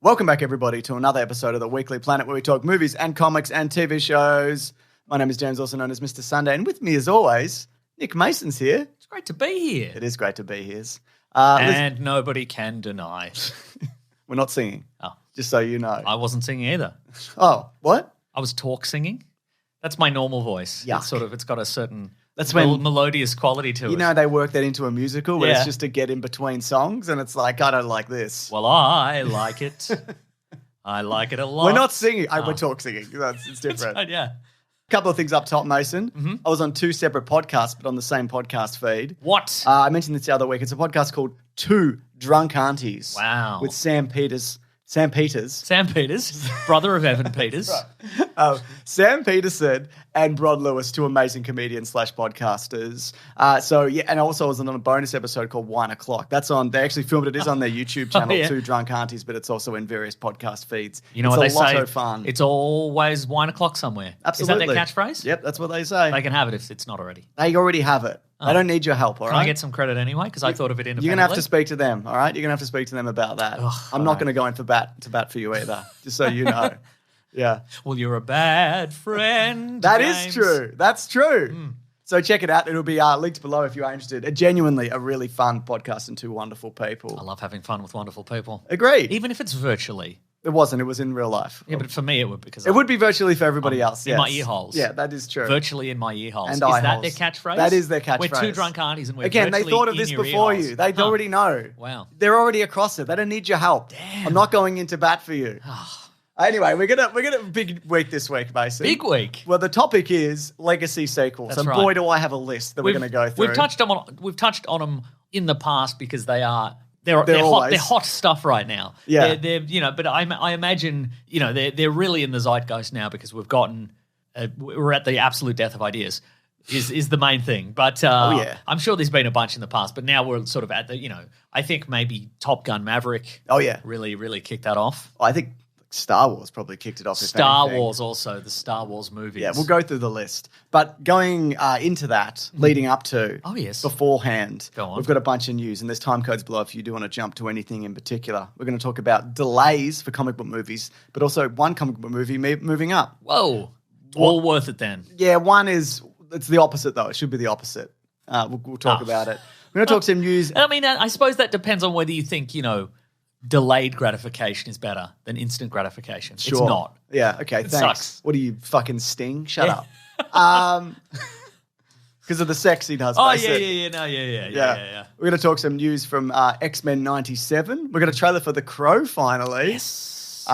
Welcome back, everybody, to another episode of the Weekly Planet where we talk movies and comics and TV shows. My name is James, also known as Mr. Sunday, and with me, as always, Nick Mason's here. It's great to be here. It is great to be here. And nobody can deny. We're not singing, Oh, just so you know. I wasn't singing either. Oh, what? I was talk singing. That's my normal voice. Yuck. It's got a certain That's when melodious quality to it. You know they work that into a musical where Yeah. it's just to get in between songs, and it's like, I don't like this. Well, I like it. I like it a lot. We're not singing. We're talk singing. It's different. That's right, yeah. A couple of things up top, Mason. Mm-hmm. I was on two separate podcasts, but on the same podcast feed. What? I mentioned this the other week. It's a podcast called Two Drunk Aunties. Wow. With Sam Peters, Sam Peters, brother of Evan Peters. Sam Peterson and Bron Lewis, two amazing comedians / podcasters. And also I was on a bonus episode called 1 O'Clock. That's on, they actually filmed it. It is on their YouTube channel, yeah. Two Drunk Aunties, but it's also in various podcast feeds. You know it's what a they lot say? of fun. It's always 1 o'clock somewhere. Absolutely. Is that their catchphrase? Yep, that's what they say. They can have it if it's not already. They already have it. I don't need your help, all Can right? I get some credit anyway? Because I thought of it independently. You're going to have to speak to them, all right? You're going to have to speak to them about that. I'm not going to go in to bat for you either, just so you know. Yeah. Well, you're a bad friend. That James. is true. That's true. So check it out. It'll be linked below if you are interested. Genuinely a really fun podcast and two wonderful people. I love having fun with wonderful people. Agreed. Even if it's virtually. It wasn't. It was in real life. Yeah, but for me it would because It would be virtually for everybody else, in yes. my ear holes. Yeah, that is true. Virtually in my ear holes. And is eye that holes. their catchphrase? That is their catchphrase. We're two drunk aunties and we're Again, they virtually thought of in this your before ear you. holes. They already know. Wow. They're already across it. They don't need your help. Damn. I'm not going into bat for you. Anyway, we're gonna big week this week, Mason. Big week. Well, the topic is legacy sequels, That's and right. boy, do I have a list that we're going to go through. We've touched on them in the past because they're hot. always- They're hot stuff right now. Yeah. They're but I imagine they're really in the zeitgeist now because we're at the absolute death of ideas. Is the main thing, but yeah. I'm sure there's been a bunch in the past, but now we're sort of at the I think maybe Top Gun Maverick. Oh, yeah. really kicked that off. I think Star Wars probably kicked it off. Star if anything. Wars also, the Star Wars movies. Yeah, we'll go through the list. But going into that, leading up to, Oh, yes. beforehand, Go on. we've got a bunch of news, and there's time codes below if you do want to jump to anything in particular. We're going to talk about delays for comic book movies, but also one comic book movie moving up. Whoa, all worth it then. Yeah, it's the opposite, though. It should be the opposite. We'll talk about it. We're going to talk some news. I mean, I suppose that depends on whether you think, delayed gratification is better than instant gratification. Sure. It's not. Yeah, okay, thanks. sucks. What are you, fucking Sting? Shut up. Because of the sex he does, Oh, basically. yeah. We're going to talk some news from X-Men 97. We've got a trailer for The Crow, finally. Yes.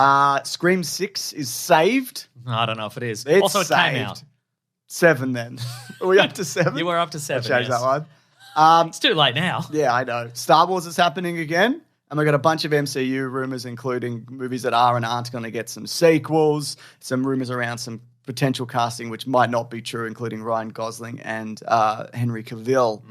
Scream 6 is saved. I don't know if it is. It's Also, it saved. came out. 7 then. Are we up to 7? You were up to 7, I'll change yes. that one. It's too late now. Yeah, I know. Star Wars is happening again. And we've got a bunch of MCU rumors, including movies that are and aren't going to get some sequels, some rumors around some potential casting, which might not be true, including Ryan Gosling and Henry Cavill.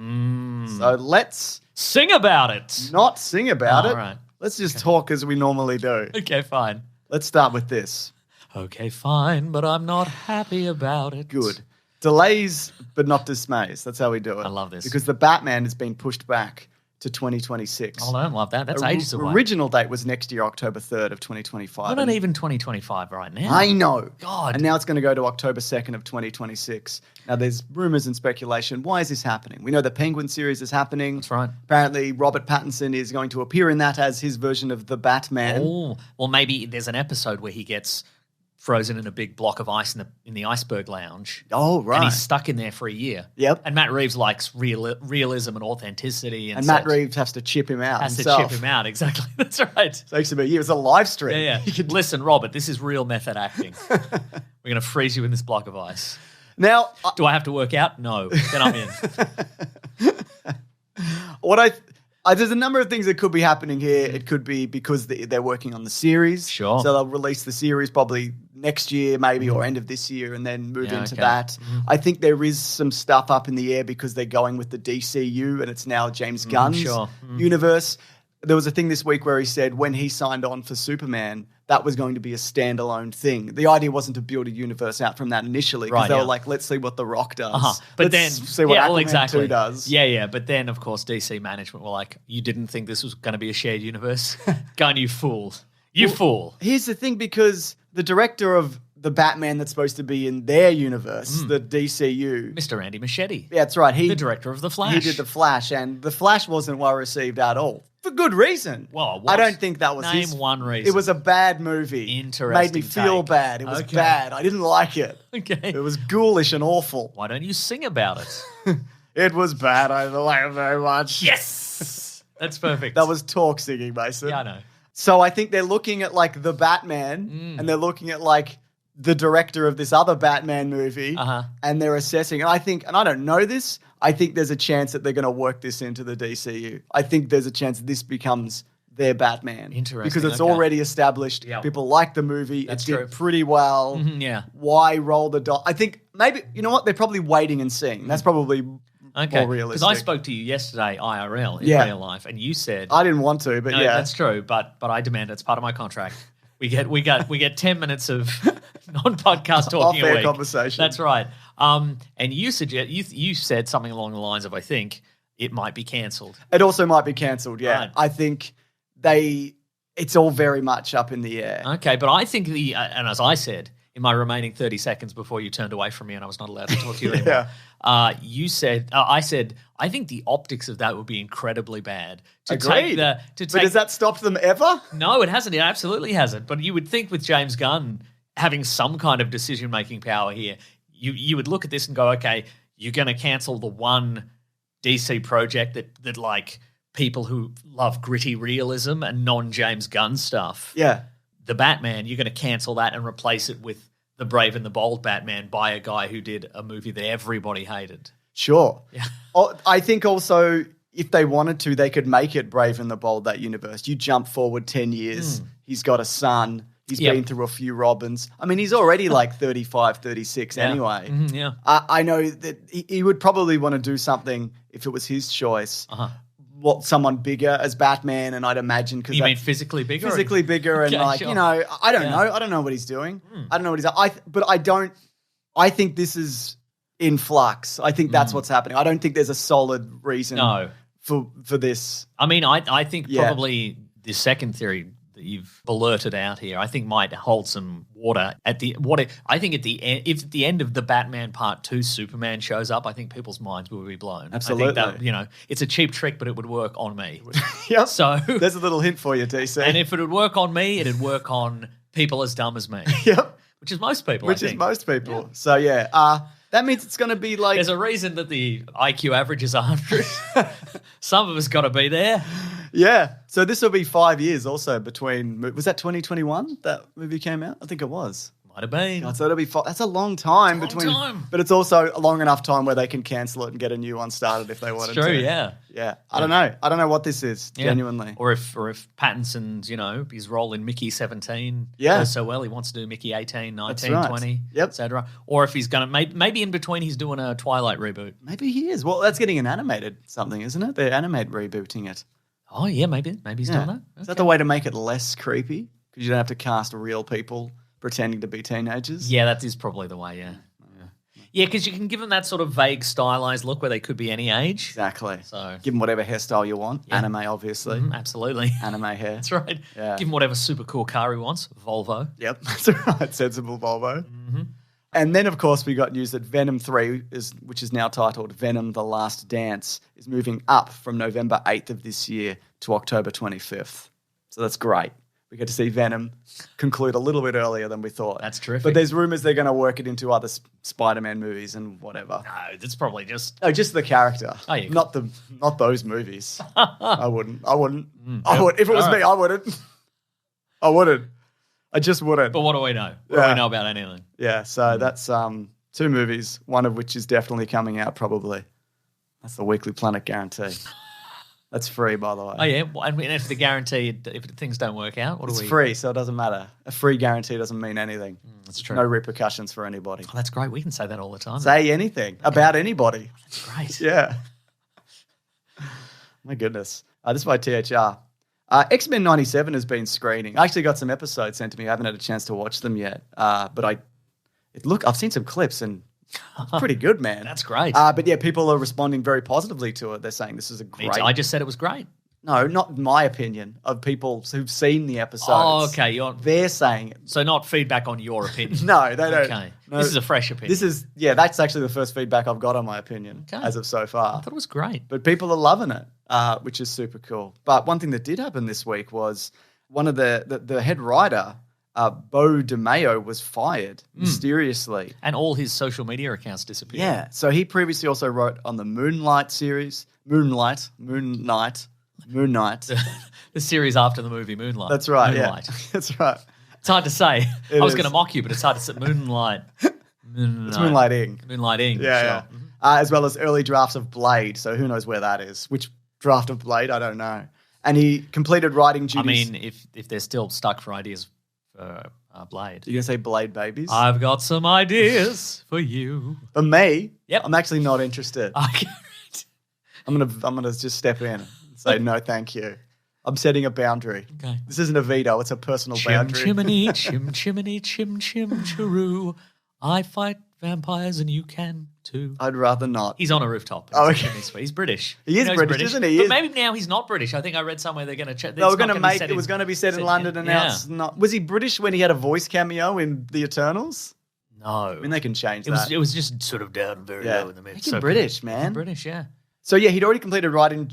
So let's Sing about it. not sing about it. All right. Let's just talk as we normally do. Okay, fine. Let's start with this. Okay, fine, but I'm not happy about it. Good. Delays, but not dismays. That's how we do it. I love this. Because the Batman has been pushed back to 2026. Oh, I don't love that. That's ages away. Original date was next year, October 3rd of 2025. We're not even 2025 right now. I know. God. And now it's going to go to October 2nd of 2026. Now, there's rumors and speculation. Why is this happening? We know the Penguin series is happening. That's right. Apparently, Robert Pattinson is going to appear in that as his version of the Batman. Oh, well, maybe there's an episode where he gets frozen in a big block of ice in the iceberg lounge. Oh, right. And he's stuck in there for a year. Yep. And Matt Reeves likes realism and authenticity. And Matt Reeves has to chip him out has himself. to chip him out. Exactly. That's right. Takes him a year. It's a live stream. Yeah. Listen, Robert, this is real method acting. We're going to freeze you in this block of ice. Now, Do I have to work out? No. Then I'm in. there's a number of things that could be happening here. It could be because they're working on the series. Sure. So they'll release the series probably next year maybe or end of this year and then move into okay. that. I think there is some stuff up in the air because they're going with the DCU and it's now James Gunn's universe. There was a thing this week where he said when he signed on for Superman, that was going to be a standalone thing. The idea wasn't to build a universe out from that initially because they were like, let's see what The Rock does. But let's then, see what Aquaman 2 does. Yeah. But then, of course, DC management were like, you didn't think this was going to be a shared universe? Gun, you fool. You fool. Here's the thing, because the director of the Batman that's supposed to be in their universe, the DCU. Mr. Andy Muschietti. Yeah, that's right. The director of The Flash. He did The Flash, and The Flash wasn't well received at all. For good reason. Well, I don't think that was Name one reason. It was a bad movie. Interesting Made me feel take. bad. It was bad. I didn't like it. Okay. It was ghoulish and awful. Why don't you sing about it? It was bad. I don't like it very much. Yes! That's perfect. That was talk singing, Mason. Yeah, I know. So I think they're looking at like the Batman and they're looking at like the director of this other Batman movie and they're assessing. And I think, and I don't know this, I think there's a chance that they're going to work this into the DCU. I think there's a chance that this becomes their Batman. Interesting. Because it's already established. Yep. People like the movie. That's it did true. pretty well. Yeah. Why roll the dice? I think maybe, you know what? They're probably waiting and seeing. That's probably more realistic. Because I spoke to you yesterday IRL in real life, and you said I didn't want to, but no, yeah, that's true. But I demand it's part of my contract. We get 10 minutes of non-podcast talking a week. Conversation. That's right. And you said something along the lines of, I think it might be cancelled. It also might be cancelled. Yeah, Right. I think it's all very much up in the air. Okay, but I think and as I said in my remaining 30 seconds before you turned away from me and I was not allowed to talk to you anymore, I said, I think the optics of that would be incredibly bad. Agreed. But has that stopped them ever? No, it hasn't. It absolutely hasn't. But you would think with James Gunn having some kind of decision-making power here, you would look at this and go, okay, you're going to cancel the one DC project that like people who love gritty realism and non-James Gunn stuff. Yeah. The Batman, you're going to cancel that and replace it with the Brave and the Bold Batman by a guy who did a movie that everybody hated. Sure. Yeah. I think also if they wanted to, they could make it Brave and the Bold, that universe. You jump forward 10 years. He's got a son. He's been through a few Robins. I mean, he's already like 35, 36 anyway. Mm-hmm, yeah. I know that he would probably want to do something if it was his choice. Someone bigger as Batman, and I'd imagine because you mean physically bigger, and like sure. you know, I don't know. I don't know what he's doing. I don't know what he's. I think this is in flux. I think that's what's happening. I don't think there's a solid reason. For this. I mean, I think probably the second theory that you've blurted out here, I think might hold some water at the I think at the end, if at the end of the Batman Part 2 Superman shows up, I think people's minds will be blown. Absolutely. I think that, it's a cheap trick, but it would work on me. Yep. So there's a little hint for you, DC. And if it would work on me, it'd work on people as dumb as me. Yep. Which is most people, Which is most people. Yeah. So yeah, that means it's going to be like... There's a reason that the IQ average is 100. Some of us got to be there. Yeah. So this will be 5 years also between... Was that 2021 that movie came out? I think it was. Might have been. God, so it'll be... That's a long time But it's also a long enough time where they can cancel it and get a new one started if they wanted to. True, yeah. Yeah. I don't know. I don't know what this is, genuinely. Or if Pattinson's, his role in Mickey 17 goes so well, he wants to do Mickey 18, 19, 20, yep. etc. Or if he's going to... Maybe in between he's doing a Twilight reboot. Maybe he is. Well, that's getting an animated something, isn't it? They're animated rebooting it. Oh, yeah, maybe he's doing that. Okay. Is that the way to make it less creepy? Because you don't have to cast real people pretending to be teenagers? Yeah, that is probably the way, yeah. Yeah, because you can give them that sort of vague, stylized look where they could be any age. Exactly. So give them whatever hairstyle you want. Yeah. Anime, obviously. Absolutely. Anime hair. That's right. Yeah. Give him whatever super cool car he wants. Volvo. Yep, that's right. Sensible Volvo. Mm-hmm. And then, of course, we got news that Venom 3, which is now titled Venom: The Last Dance, is moving up from November 8th of this year to October 25th. So that's great. We get to see Venom conclude a little bit earlier than we thought. That's terrific. But there's rumors they're going to work it into other Spider-Man movies and whatever. No, that's probably just... Oh, just the character. Oh, yeah. Not those movies. I wouldn't. If it was me, I wouldn't. I wouldn't. I just wouldn't. But what do we know? What do we know about anything? Yeah, so that's 2 movies, one of which is definitely coming out probably. That's the Weekly Planet guarantee. That's free, by the way. Oh, yeah? I mean, if things don't work out, It's free, so it doesn't matter. A free guarantee doesn't mean anything. That's true. No repercussions for anybody. Oh, that's great. We can say that all the time. Say anything about anybody. That's great. Yeah. My goodness. This is by THR. X-Men 97 has been screening. I actually got some episodes sent to me. I haven't had a chance to watch them yet. But I've seen some clips and it's pretty good, man. That's great. But yeah, people are responding very positively to it. They're saying this is a great... I just said it was great. No, not my opinion, of people who've seen the episodes. Oh, okay. They're saying it. So not feedback on your opinion. No, they don't. Okay. No, this is a fresh opinion. That's actually the first feedback I've got on my opinion as of so far. I thought it was great. But people are loving it, which is super cool. But one thing that did happen this week was one of the head writer, Bo DeMayo, was fired mysteriously. And all his social media accounts disappeared. Yeah. So he previously also wrote on the Moonlight series. Moonlight. The series after the movie Moonlight. That's right. Moonlight. Yeah. That's right. It's hard to say. I was is. going to mock you, but it's hard to say. Moonlight. It's Moonlighting. Moonlighting. Yeah. Sure. Yeah. As well as early drafts of Blade. So who knows where that is? Which draft of Blade? I don't know. And he completed writing duties. I mean, if they're still stuck for ideas for Blade. You're going to say Blade Babies? I've got some ideas for you. For me, Yep. I'm actually not interested. Okay. I'm gonna just step in and say no, thank you. I'm setting a boundary. Okay. This isn't a veto; it's a personal Chim boundary. chimney, chim chimney, chim chim chiroo. I fight vampires and you can too. I'd rather not. He's on a rooftop. Oh, okay. He's British. He is You know British, he's isn't he? He But is. maybe now he's not British. I think I read somewhere they're going to check. They were going to make it was going to be set in London, and now yeah. it's not. Was he British when he had a voice cameo in The Eternals? No. I mean, they can change It that. was just sort of down very low in the mid. Make him British, man. British, yeah. So yeah, he'd already completed writing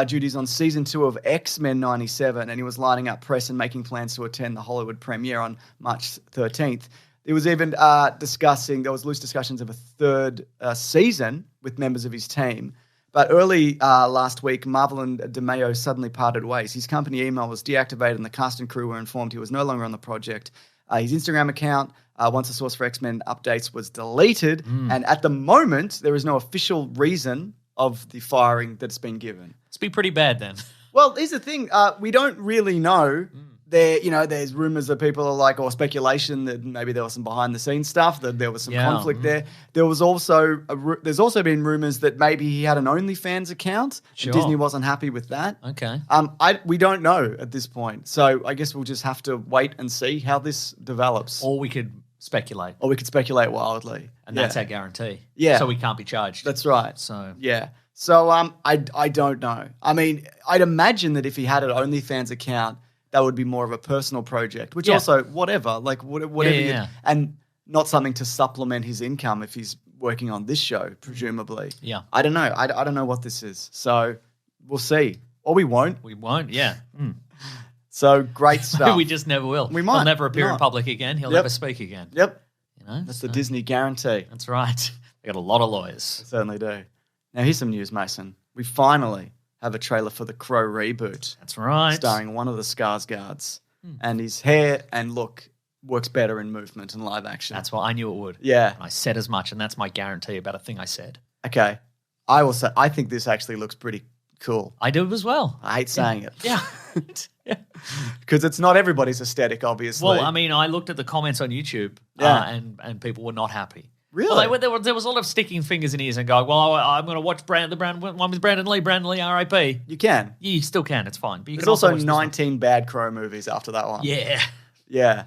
duties on season 2 of X-Men '97, and he was lining up press and making plans to attend the Hollywood premiere on March 13th. There was even there was loose discussions of a third season with members of his team. But early last week, Marvel and DeMayo suddenly parted ways. His company email was deactivated and the cast and crew were informed he was no longer on the project. His Instagram account, once a source for X-Men updates, was deleted. And at the moment, there is no official reason of the firing that's been given. It's be pretty bad then. Well, here's the thing. We don't really know. There's rumors that people are like, or speculation that maybe there was some behind the scenes stuff, that there was some conflict there. There was also there's also been rumors that maybe he had an OnlyFans account. Sure. And Disney wasn't happy with that. Okay. We don't know at this point, so I guess we'll just have to wait and see how this develops. Or we could speculate. Or we could speculate wildly, And that's our guarantee. Yeah. So we can't be charged. That's right. So Yeah. So I don't know. I mean, I'd imagine that if he had an OnlyFans account, that would be more of a personal project, which also, whatever, like whatever, and not something to supplement his income if he's working on this show, presumably. Yeah. I don't know. I don't know what this is. So we'll see. Or we won't. We won't, yeah. So great stuff. We just never will. We might He'll never appear in not. public again. He'll never speak again. Yep. You know? That's the Disney guarantee. That's right. They got a lot of lawyers. Certainly do. Now here's some news, Mason. We finally have a trailer for the Crow reboot. That's right. Starring one of the Skarsgårds. And his hair and look works better in movement and live action. That's why I knew it would. Yeah. And I said as much, and that's my guarantee about a thing I said. Okay. I will say, I think this actually looks pretty cool. I do as well. I hate saying it. Yeah. Because it's not everybody's aesthetic, obviously. Well, I mean, I looked at the comments on YouTube and people were not happy. Really? Well, there was a lot of sticking fingers in ears and going, well, I'm going to watch the one with Brandon Lee, R.I.P. You can. You still can. It's fine. But you There's can also watch this 19 bad Crow movies after that one. one. Yeah. Yeah.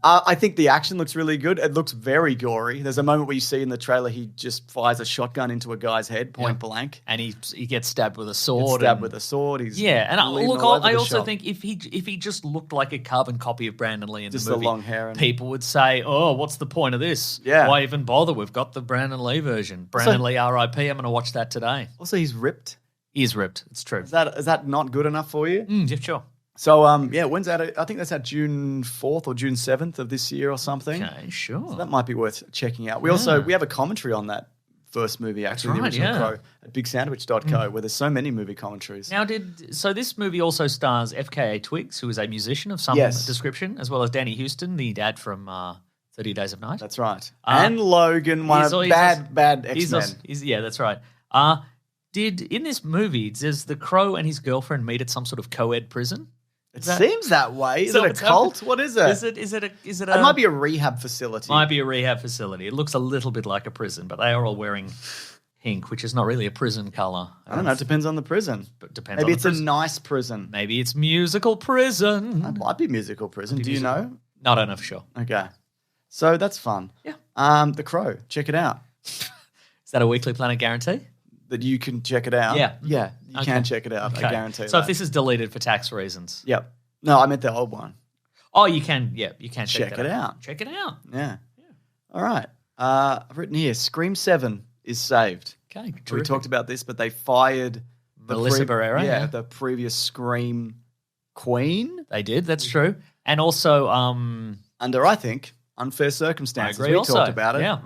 I think the action looks really good. It looks very gory. There's a moment where you see in the trailer he just fires a shotgun into a guy's head, point blank. And he gets stabbed with a sword. Gets stabbed with a sword. He's and bleeding all over I the also shop. think if he just looked like a carbon copy of Brandon Lee in Just the movie, the long hair and- people would say, "Oh, what's the point of this? Yeah. Why even bother? We've got the Brandon Lee version. Brandon Lee, R.I.P. I'm going to watch that today." Also, he's ripped. He is ripped. It's true. Is that not good enough for you? Yeah, sure. So, when's that? I think that's at June 4th or June 7th of this year or something. Okay, sure. So that might be worth checking out. We have a commentary on that first movie, actually, the right, original yeah. Crow, at bigsandwich.co, where there's so many movie commentaries. Now, so this movie also stars FKA Twigs, who is a musician of some Yes. description, as well as Danny Houston, the dad from 30 Days of Night. That's right. And Logan, one of bad X-Men. Yeah, that's right. In this movie, does the Crow and his girlfriend meet at some sort of co-ed prison? It seems that way. Is So it a it's cult? What is it? Is it a? It might be a rehab facility. Might be a rehab facility. It looks a little bit like a prison, but they are all wearing pink, which is not really a prison color. I don't know. It depends on the prison. But depends. Maybe on it's the a prison. nice prison. Maybe it's musical prison. That might be musical prison. Do you know? No, I don't know for sure. Okay. So that's fun. Yeah. The Crow. Check it out. Is that a Weekly Planet guarantee? That you can check it out. Yeah. Yeah. You can check it out. Okay. I guarantee So that. if this is deleted for tax reasons. Yep. No, I meant the old one. Oh, you can. Yeah, you can Check it out. Check it out. Yeah. All right. I've written here, Scream 7 is saved. Okay. We talked about this, but they fired Melissa Barrera. Yeah, the previous Scream queen. They did. That's true. And also, Under, I think, unfair circumstances. I agree We also. talked about it. Yeah.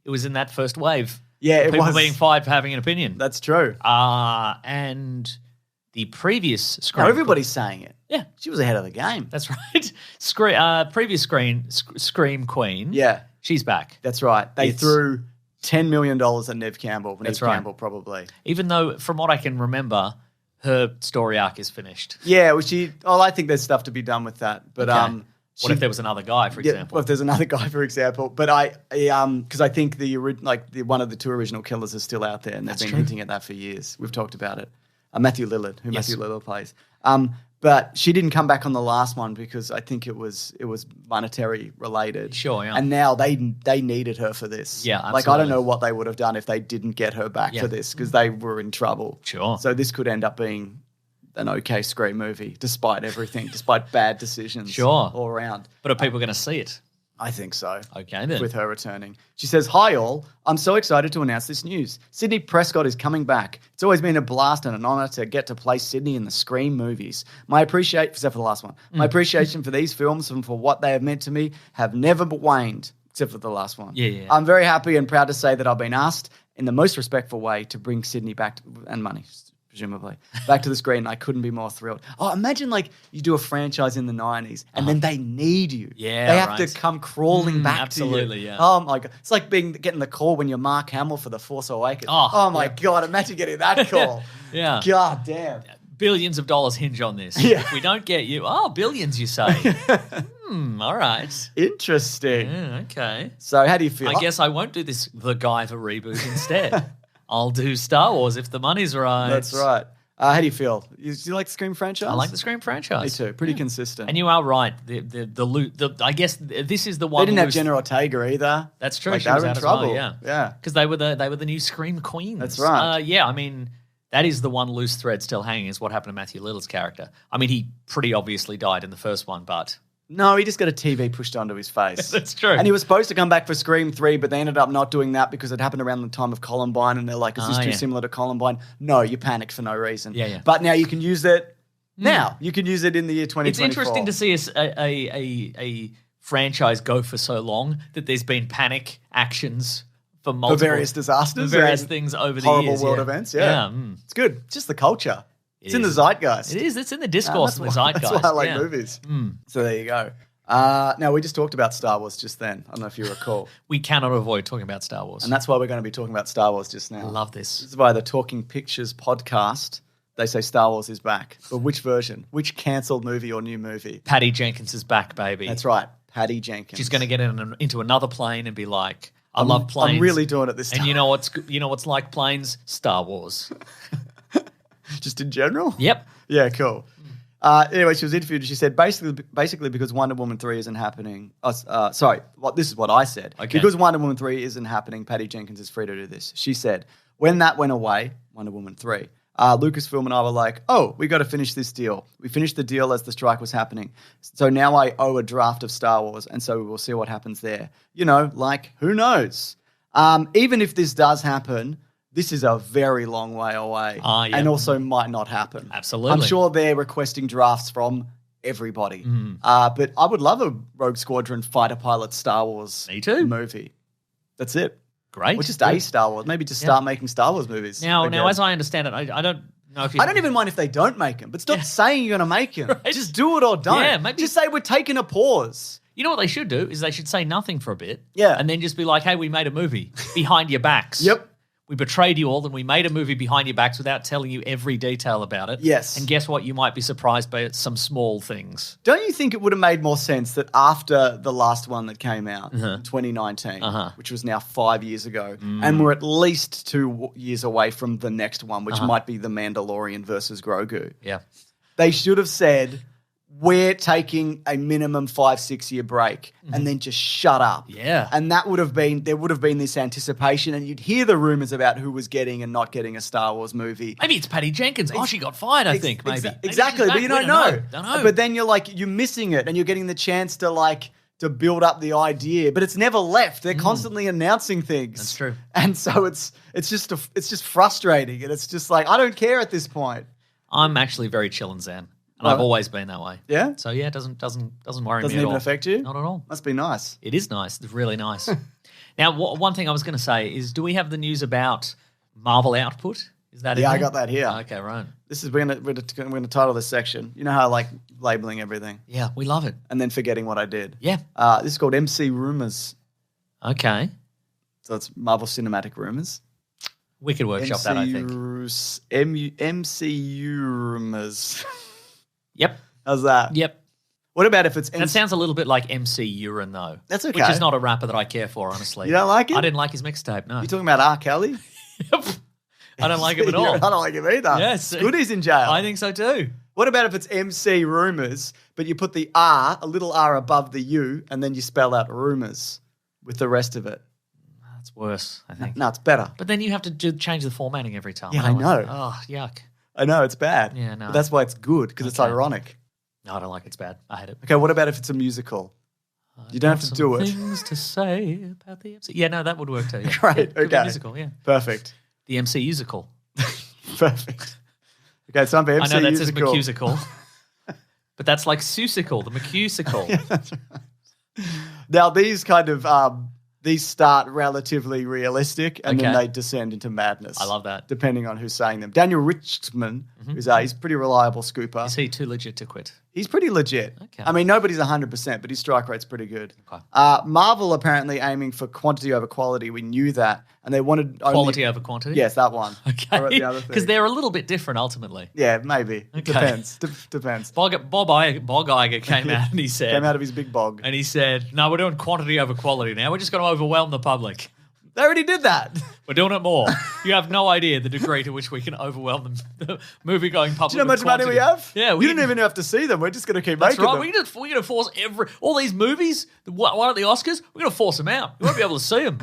It was in that first wave. Yeah, it People was. being fired for having an opinion. That's true. And the previous Scream. Now everybody's saying it. Yeah. She was ahead of the game. That's right. Previous Scream Queen. Yeah, She's back. that's right. They It's- threw $10 million at Neve Campbell. That's Neve right. Campbell, probably. Even though, from what I can remember, her story arc is finished. Yeah, I think there's stuff to be done with that. But Okay. What if there was another guy, for example? Well, if there's another guy, for example. But because I think one of the two original killers is still out there, and they've been hinting at that for years. We've talked about it. Matthew Lillard, who Yes. Matthew Lillard plays. But she didn't come back on the last one because I think it was monetary related. Sure, yeah. And now they needed her for this. Yeah, Like, I absolutely. don't know what they would have done if they didn't get her back Yeah. for this because they were in trouble. Sure. So this could end up being an okay Scream movie, despite everything, despite bad decisions Sure. all around. But are people going to see it? I think so. Okay, then. With her returning. She says, "Hi all, I'm so excited to announce this news. Sydney Prescott is coming back. It's always been a blast and an honour to get to play Sydney in the Scream movies. Except for the last one. My appreciation for these films and for what they have meant to me have never waned, except for the last one. Yeah. I'm very happy and proud to say that I've been asked in the most respectful way to bring Sydney back and money, presumably, back to the screen. I couldn't be more thrilled. Oh, imagine like you do a franchise in the 90s and then they need you. Yeah, They have right. to come crawling back absolutely, to you. yeah. Oh my God. It's like getting the call when you're Mark Hamill for The Force Awakens. Oh my God. Imagine getting that call. Yeah. God damn. Billions of dollars hinge on this. Yeah. If we don't get you, billions, you say. All right. Interesting. Yeah, okay. So how do you feel? I guess I won't do this The Guyver reboot instead. I'll do Star Wars if the money's right. That's right. How do you feel? Do you like the Scream franchise? I like the Scream franchise. Me too. Pretty consistent. And you are right. I guess this is the one. They didn't have loose- Jenna Ortega either. That's true. Like, She they was were in out as trouble. well, yeah. Yeah. Because they were the new Scream queens. That's right. Yeah, I mean, that is the one loose thread still hanging is what happened to Matthew Lillard's character. I mean, he pretty obviously died in the first one, but No, he just got a TV pushed onto his face. That's true. And he was supposed to come back for Scream 3, but they ended up not doing that because it happened around the time of Columbine, and they're like, is this too yeah. similar to Columbine? No, you panicked for no reason. Yeah. But now you can use it now. You can use it in the year 2024. it's interesting to see a franchise go for so long that there's been panic actions for For multiple various disasters. for various and things over the horrible years. world yeah. events. Yeah. It's good. It's just the culture. It's in the is. zeitgeist. It is. It's in the discourse and the zeitgeist. That's why I like yeah. movies. So there you go. Now, we just talked about Star Wars just then. I don't know if you recall. We cannot avoid talking about Star Wars. And that's why we're going to be talking about Star Wars just now. I love this. This is by the Talking Pictures podcast. They say Star Wars is back. But which version? Which cancelled movie or new movie? Patty Jenkins is back, baby. That's right. Patty Jenkins. She's going to get into another plane and be like, I love planes. I'm really doing it this time. And you know what's like planes? Star Wars. Just in general? Yep. Yeah, cool. Anyway, she was interviewed and she said basically because Wonder Woman 3 isn't happening. This is what I said. Okay. Because Wonder Woman 3 isn't happening, Patty Jenkins is free to do this. She said, when that went away, Wonder Woman 3, Lucasfilm and I were like, oh, we got to finish this deal. We finished the deal as the strike was happening. So now I owe a draft of Star Wars, and so we'll see what happens there. You know, like, who knows? Even if this does happen, this is a very long way away Yeah. and also might not happen. Absolutely. I'm sure they're requesting drafts from everybody. But I would love a Rogue Squadron fighter pilot Star Wars Me too. movie. That's it. Great. Or just a Star Wars. Maybe just start making Star Wars movies. Now, again. as I understand it, I don't know if you... I don't even mind if they don't make them, but stop saying you're going to make them. Right. Just do it or don't. Yeah, maybe- Just say we're taking a pause. You know what they should do is they should say nothing for a bit. Yeah. And then just be like, hey, we made a movie behind your backs. Yep. We betrayed you all and we made a movie behind your backs without telling you every detail about it. Yes. And guess what? You might be surprised by some small things. Don't you think it would have made more sense that after the last one that came out in 2019, which was now 5 years ago, and we're at least 2 years away from the next one, which might be The Mandalorian versus Grogu. Yeah. They should have said, we're taking a minimum 5-6 year break and then just shut up. Yeah. And there would have been this anticipation, and you'd hear the rumors about who was getting and not getting a Star Wars movie. Maybe it's Patty Jenkins. She got fired, I think, maybe. Exactly, but you don't know. Don't know. But then you're missing it, and you're getting the chance to build up the idea, but it's never left. They're constantly announcing things. That's true. And so it's just frustrating, and it's just like, I don't care at this point. I'm actually very chill and zen. And I've always been that way. Yeah? So yeah, it doesn't worry me at all. Doesn't even affect you? Not at all. Must be nice. It is nice. It's really nice. Now, one thing I was going to say is, do we have the news about Marvel output? Is that in there? I got that here. Okay, right. This is we're gonna title this section. You know how I like labeling everything Yeah, we love it. and then forgetting what I did. Yeah. This is called MC Rumours. Okay. So it's Marvel Cinematic Rumors. We could workshop that, I think. MCU Rumors. Yep. How's that? Yep. What about if it's That sounds a little bit like MC Urine, though. That's okay. Which is not a rapper that I care for, honestly. You don't like it? I didn't like his mixtape, no. You talking about R. Kelly? I don't like him at all. I don't like him either. Yes. Goody's in jail. I think so too. What about if it's MC Rumors, but you put the R, a little R above the U, and then you spell out rumors with the rest of it? That's worse, I think. No, it's better. But then you have to change the formatting every time. Yeah, I know. Oh, yuck. I know, it's bad. Yeah, no. But that's why it's good, because it's ironic. No, I don't like it. It's bad. I hate it. Okay, what about if it's a musical? You don't have to do it. Things to say about the MC. Yeah, no, that would work too. Yeah. Great, Yeah, could be a okay. musical, yeah. Perfect. The MC musical. Perfect. Okay, it's time for MC I know that says musical. McCusical. But that's like Susical, the McCusical. Now, these kind of these start relatively realistic, and then Okay. they descend into madness. I love that. Depending on who's saying them. Daniel Richman, he's a pretty reliable scooper. Is he too legit to quit? He's pretty legit. Okay. I mean, nobody's 100%, but his strike rate's pretty good. Okay. Marvel apparently aiming for quantity over quality. We knew that. And they wanted Quality over quantity? Yes, that one. I wrote Okay. the other thing. Because they're a little bit different ultimately. Yeah, maybe. Okay. Depends. Depends. Bob Iger came out and he said... Came out of his big bog. And he said, no, we're doing quantity over quality now. We're just going to overwhelm the public. They already did that. We're doing it more. You have no idea the degree to which we can overwhelm the movie-going public. Do you know how much money we have? Yeah. You don't even have to see them. We're just going to keep That's making right. them. We're going to force all these movies, one at the Oscars, we're going to force them out. You won't be able to see them.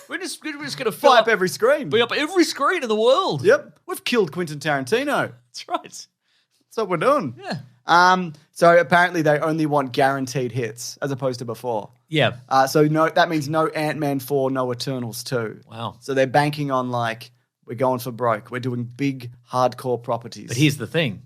We're just going to fill Fly up up every screen. Be up every screen in the world. Yep. We've killed Quentin Tarantino. That's right. That's what we're doing. Yeah. So apparently they only want guaranteed hits as opposed to before. Yeah. So that means no Ant-Man 4, no Eternals 2. Wow. So they're banking on we're going for broke. We're doing big, hardcore properties. But here's the thing.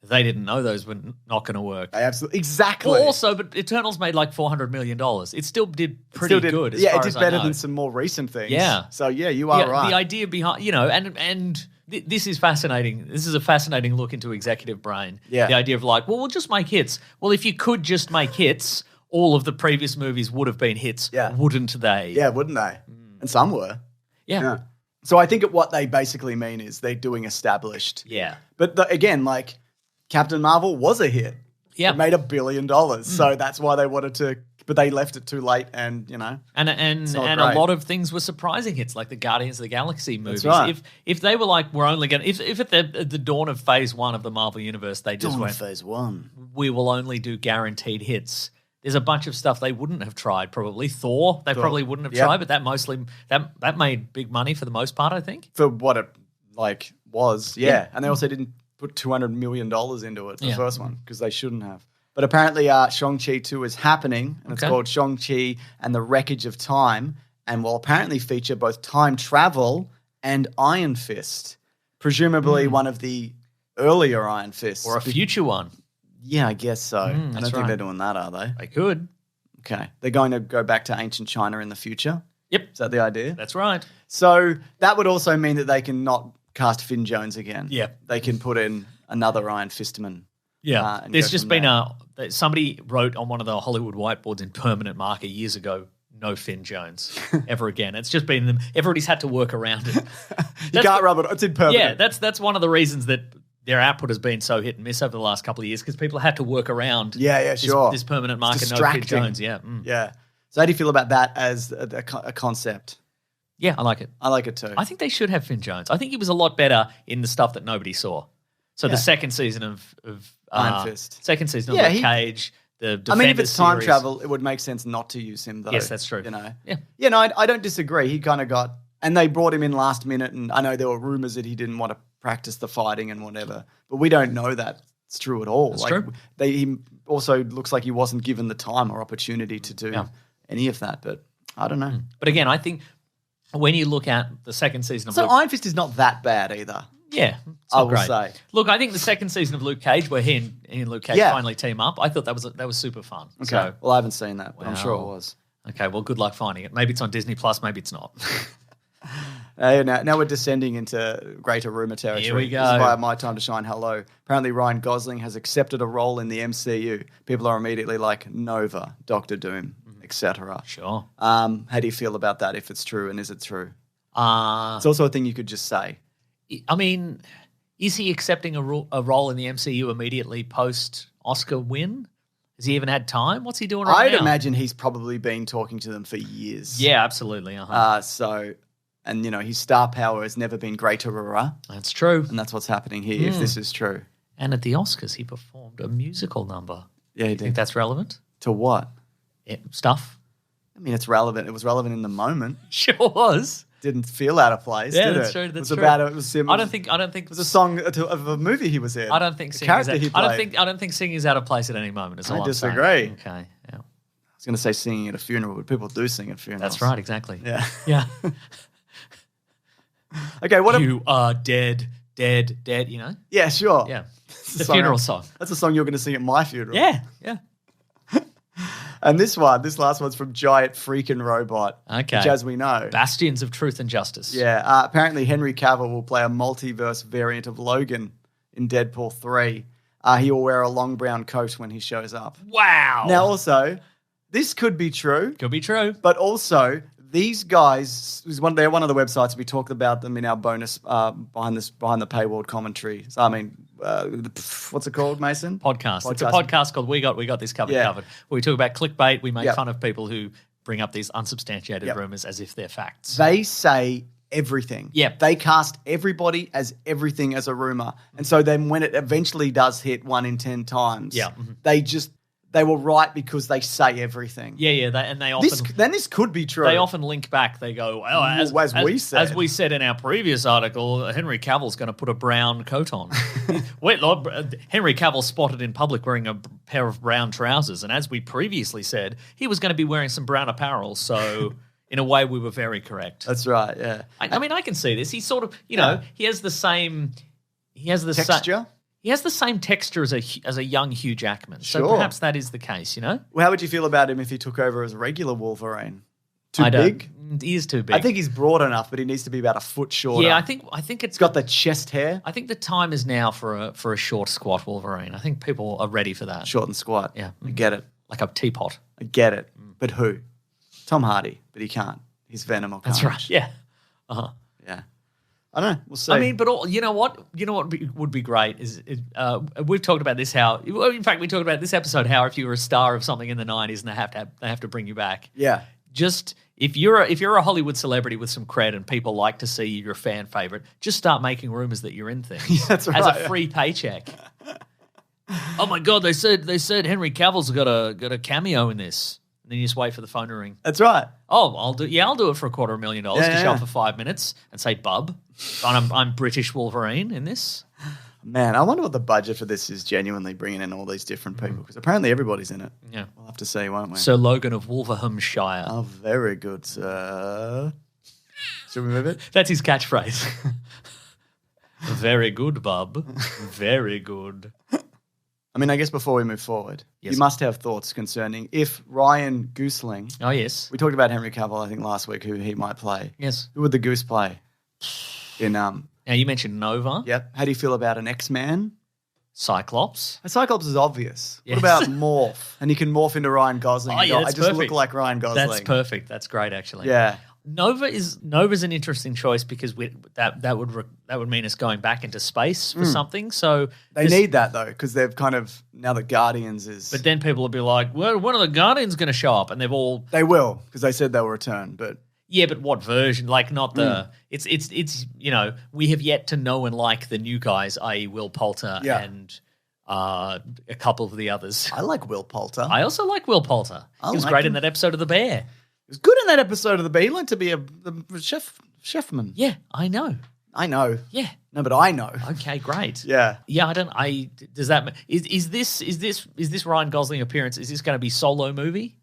They didn't know those were not going to work. Exactly. Well, also, but Eternals made like $400 million. It still did pretty good. Yeah, it did better than some more recent things. Yeah. So yeah, you are right. The idea behind, this is fascinating. This is a fascinating look into executive brain. Yeah. The idea of we'll just make hits. Well, if you could just make hits, all of the previous movies would have been hits, wouldn't they? Yeah, wouldn't they? And some were. Yeah. So I think what they basically mean is they're doing established. Yeah. But again, Captain Marvel was a hit. Yeah. It made $1 billion. So that's why they wanted to, but they left it too late and, And great. a lot of things were surprising hits, like the Guardians of the Galaxy movies. That's right. If they were we're only going to, if at the dawn of phase 1 of the Marvel Universe, they just went, phase 1. we will only do guaranteed hits. There's a bunch of stuff they wouldn't have tried, probably. Thor, they probably wouldn't have tried, but that made big money for the most part, I think. For what it was, yeah. And they also didn't put $200 million into it, the first one, because they shouldn't have. But apparently Shang Chi 2 is happening, and it's called Shang Chi and the Wreckage of Time, and will apparently feature both time travel and Iron Fist, presumably one of the earlier Iron Fists. Or a future one. Yeah, I guess so. I don't think right. they're doing that, are they? They could. Okay. They're going to go back to ancient China in the future? Yep. Is that the idea? That's right. So that would also mean that they can not cast Finn Jones again. Yeah. They can put in another Iron Fistman. Yeah. and There's go just from been somebody wrote on one of the Hollywood whiteboards in permanent marker years ago, no Finn Jones ever again. It's just been them. Everybody's had to work around it. You can't rub it. It's in permanent. Yeah, that's one of the reasons that their output has been so hit and miss over the last couple of years, because people had to work around this permanent marker, no Finn Jones. Yeah. Yeah. So how do you feel about that as a concept? Yeah, I like it. I like it too. I think they should have Finn Jones. I think he was a lot better in the stuff that nobody saw. So the second season of Iron Fist. Second season of Luke Cage. The Defender I mean, if it's time series. travel, it would make sense not to use him, though. Yes, that's true. You know? Yeah. Yeah, no, I don't disagree. He kind of got... And they brought him in last minute, and I know there were rumors that he didn't want to practice the fighting and whatever, but we don't know that it's true at all. That's true. He also looks like he wasn't given the time or opportunity to do any of that, but I don't know. But again, I think when you look at the second season of Iron Fist is not that bad either. Yeah, I will say. Look, I think the second season of Luke Cage, where he and Luke Cage finally team up, I thought that was super fun. Okay, So, well, I haven't seen that, but I'm sure it was. Okay, well, good luck finding it. Maybe it's on Disney Plus, maybe it's not. Now we're descending into greater rumour territory. Here we go. This is via My Time to Shine. Hello. Apparently, Ryan Gosling has accepted a role in the MCU. People are immediately like Nova, Doctor Doom, etc. Sure. How do you feel about that? If it's true, and is it true? It's also a thing you could just say. I mean, is he accepting a role in the MCU immediately post Oscar win? Has he even had time? What's he doing right now? I'd imagine he's probably been talking to them for years. Yeah, absolutely. And his star power has never been greater. That's true. And that's what's happening here, if this is true. And at the Oscars, he performed a musical number. Yeah, he did. Think that's relevant? To what? Yeah, stuff. I mean, it's relevant. It was relevant in the moment. Sure was. Didn't feel out of place, did that's it? true. That's it was true. It was him. I don't think it was a song of a movie he was in. I don't think singing I don't think singing is out of place at any moment. Is all I I'm saying. disagree. Okay. Yeah. I was going to say singing at a funeral, but people do sing at funerals. That's right. Exactly. Yeah. Yeah. Okay. You are dead. You know. Yeah. Sure. Yeah. The funeral song. That's a song you're going to sing at my funeral. Yeah. Yeah. And this last one's from Giant Freaking Robot. Okay. Which, as we know, Bastions of Truth and Justice. Yeah. Apparently, Henry Cavill will play a multiverse variant of Logan in Deadpool 3. He will wear a long brown coat when he shows up. Wow. Now, also, this could be true. Could be true. But also, these guys, they're one of the websites. We talked about them in our bonus behind the paywall commentary. So, I mean, what's it called, Mason? Podcast. It's a podcast called We Got This Covered. Where we talk about clickbait. We make fun of people who bring up these unsubstantiated rumors as if they're facts. They say everything. Yep. They cast everybody as everything as a rumor. And so then when it eventually does hit 1 in 10 times, they were right because they say everything. Yeah. They often this could be true. They often link back. They go, well, as we said in our previous article, Henry Cavill's going to put a brown coat on. Wait, Lord, Henry Cavill spotted in public wearing a pair of brown trousers, and as we previously said, he was going to be wearing some brown apparel. So, in a way, we were very correct. That's right. Yeah. I mean, I can see this. He's sort of, he has the same. He has the texture. He has the same texture as a young Hugh Jackman. So sure. Perhaps that is the case, Well, how would you feel about him if he took over as a regular Wolverine? Too big? He is too big. I think he's broad enough, but he needs to be about a foot shorter. Yeah, I think it's got the chest hair. I think the time is now for a short, squat Wolverine. I think people are ready for that. Short and squat. Yeah. I get it. Like a teapot. I get it. But who? Tom Hardy, but he can't. He's Venom or Carnage. That's right. Yeah. Uh-huh. Yeah. I don't know. We'll see. I mean, but you know what? Would be great is we've talked about this. In fact, we talked about this episode. How if you were a star of something in the '90s and they have to bring you back. Yeah. Just if you're a Hollywood celebrity with some cred and people like to see you're a fan favorite, just start making rumors that you're in things. Yeah, that's right. As a free paycheck. Oh my God! They said Henry Cavill's got a cameo in this. And then you just wait for the phone to ring. That's right. Oh, I'll do it for $250,000 to show up for 5 minutes and say, "Bub, I'm British Wolverine in this." Man, I wonder what the budget for this is. Genuinely bringing in all these different people because apparently everybody's in it. Yeah, we'll have to see, won't we? Sir Logan of Wolverhampshire. Oh, very good, sir. Should we move it? That's his catchphrase. Very good, Bub. Very good. I mean, I guess before we move forward, you must have thoughts concerning if Ryan Gosling. Oh, yes. We talked about Henry Cavill, I think, last week, who he might play. Yes. Who would the Goose play? Now, you mentioned Nova. Yep. How do you feel about an X-Man? Cyclops. A Cyclops is obvious. Yes. What about Morph? And he can morph into Ryan Gosling. Oh, yeah, I just look like Ryan Gosling. That's perfect. That's great, actually. Yeah. Nova's an interesting choice because that would mean us going back into space for something. So they need that though because they've kind of now the Guardians is. But then people will be like, "Well, when are the Guardians going to show up?" And they will because they said they'll return. But yeah, but what version? Like not the. It's we have yet to know and like the new guys, i.e. Will Poulter and a couple of the others. I like Will Poulter. I also like Will Poulter. He was great in that episode of The Bear. He was good in that episode of The Bear. He learned to be a chefman. Yeah, I know. I know. Yeah. No, but I know. Okay, great. Yeah. Yeah, does that is this Ryan Gosling appearance, is this going to be solo movie?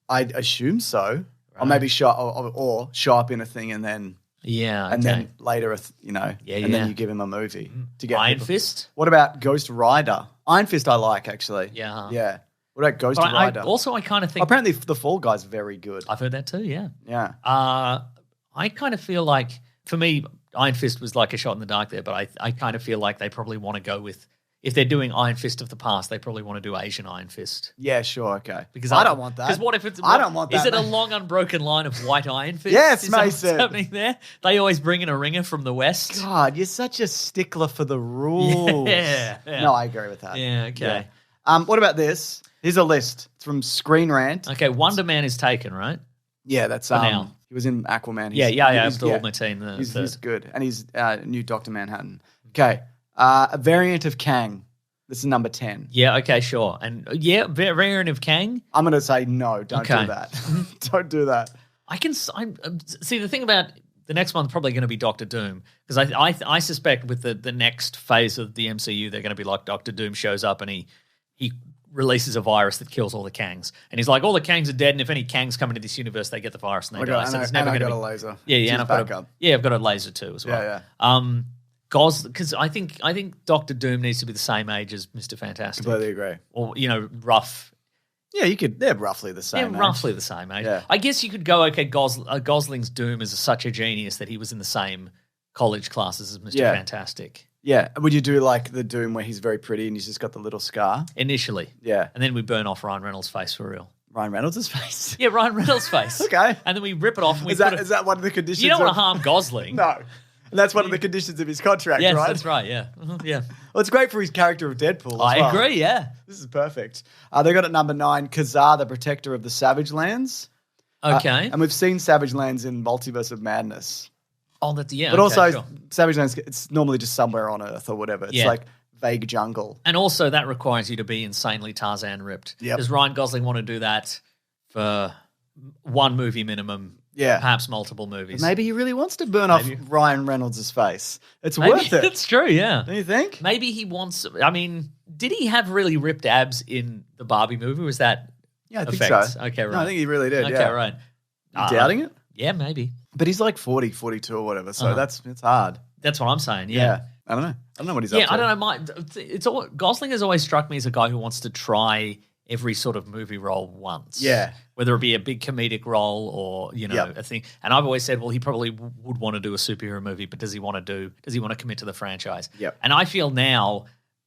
I'd assume so. Right. Or maybe show up in a thing and then then later then you give him a movie to get Iron Fist. What about Ghost Rider? Iron Fist I like actually. Yeah. Yeah. What about Ghost Rider? I kind of think apparently the Fall Guy's very good. I've heard that too. Yeah. Yeah. I kind of feel like for me Iron Fist was like a shot in the dark there, but I kind of feel like they probably want to go with, if they're doing Iron Fist of the past, they probably want to do Asian Iron Fist. Yeah, sure, okay. Because I don't want that. Because what if it's? I don't want that. Is it a long unbroken line of white Iron Fist? Yes, is that Mason. what's happening there? They always bring in a ringer from the West. God, you're such a stickler for the rules. Yeah. No, I agree with that. Yeah, okay. Yeah. What about this? Here's a list. It's from Screen Rant. Okay, Wonder Man is taken, right? Yeah, that's now. He was in Aquaman. Abdul Mateen. He's good. And he's new Dr. Manhattan. Okay. A variant of Kang. This is number 10. Yeah, okay, sure. And variant of Kang? I'm going to say no, don't do that. Don't do that. See, the thing about the next one's probably going to be Doctor Doom, because I suspect with the next phase of the MCU, they're going to be like Doctor Doom shows up and he releases a virus that kills all the Kangs. And he's like, all the Kangs are dead, and if any Kangs come into this universe, they get the virus and they die. So it's never going to be... a laser. Yeah, and I've got a laser too as well. Yeah. Because I think Doctor Doom needs to be the same age as Mr. Fantastic. Completely agree. Or, rough. Yeah, they're roughly the same age. Roughly the same age. Yeah. I guess you could go, okay, Gosling's Doom is such a genius that he was in the same college classes as Mr. Fantastic. Yeah. Would you do like the Doom where he's very pretty and he's just got the little scar? Initially. Yeah. And then we burn off Ryan Reynolds' face for real. Ryan Reynolds' face? Yeah, Ryan Reynolds' face. Okay. And then we rip it off. And is that one of the conditions? You don't want to harm Gosling. No. And that's one of the conditions of his contract, yes, right? Yes, that's right, yeah. Yeah. Well, it's great for his character of Deadpool as well. I agree, yeah. This is perfect. They got at number 9, Kazar, the Protector of the Savage Lands. Okay. And we've seen Savage Lands in Multiverse of Madness. Oh, that's, yeah. But also, sure. Savage Lands, it's normally just somewhere on Earth or whatever. It's like vague jungle. And also that requires you to be insanely Tarzan ripped. Yep. Does Ryan Gosling want to do that for one movie minimum? Yeah. Perhaps multiple movies. But maybe he really wants to burn off Ryan Reynolds' face. It's worth it. It's true, yeah. Don't you think? Maybe he wants... I mean, did he have really ripped abs in the Barbie movie? Was that I think effect? so. Okay, right. No, I think he really did, Okay, right. You doubting it? Yeah, maybe. But he's like 40, 42 or whatever, so it's hard. That's what I'm saying, yeah. I don't know. I don't know what he's up to. Yeah, I don't know. Gosling has always struck me as a guy who wants to try every sort of movie role once. Yeah. Whether it be a big comedic role or, a thing. And I've always said, well, he probably would want to do a superhero movie, but does he want to commit to the franchise? Yep. And I feel now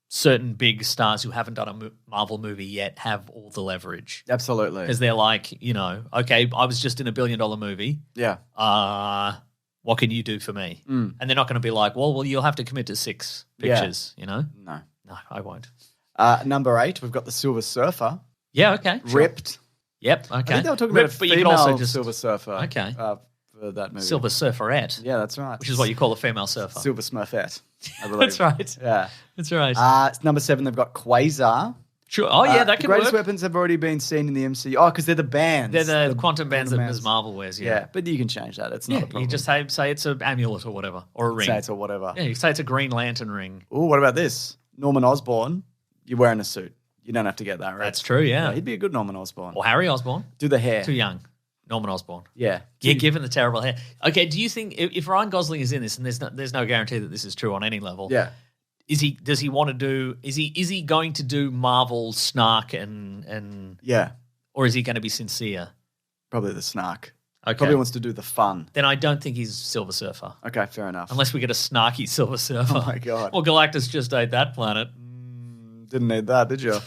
certain big stars who haven't done a Marvel movie yet have all the leverage. Absolutely. Because they're like, okay, I was just in $1 billion movie. Yeah. What can you do for me? Mm. And they're not going to be like, well, you'll have to commit to 6 pictures, No. No, I won't. Number 8, we've got the Silver Surfer. Yeah, okay. Sure. Ripped. Yep, okay. I think they were talking about a female Silver Surfer. Okay. For that movie. Silver Surferette. Yeah, that's right. Which is what you call a female surfer. Silver Smurfette, I believe. That's right. Yeah. That's right. Number 7, they've got Quasar. Sure. Oh, yeah, that could work. The greatest weapons have already been seen in the MCU. Oh, because they're the bands. They're the quantum bands that Ms. Marvel wears, Yeah, but you can change that. It's not a problem. You just say it's an amulet or whatever, or a ring. Say it's or whatever. Yeah, you say it's a Green Lantern ring. Oh, what about this? Norman Osborn. You're wearing a suit. You don't have to get that, right? That's true, yeah. He'd be a good Norman Osborn. Or Harry Osborn. Do the hair. Too young. Norman Osborn. Yeah. Yeah, given the terrible hair. Okay, do you think if Ryan Gosling is in this, and there's no guarantee that this is true on any level? Yeah. Is he going to do Marvel snark and yeah, or is he going to be sincere? Probably the snark. Okay. Probably wants to do the fun. Then I don't think he's Silver Surfer. Okay, fair enough. Unless we get a snarky Silver Surfer. Oh my god. Well, Galactus just ate that planet. Didn't need that, did you?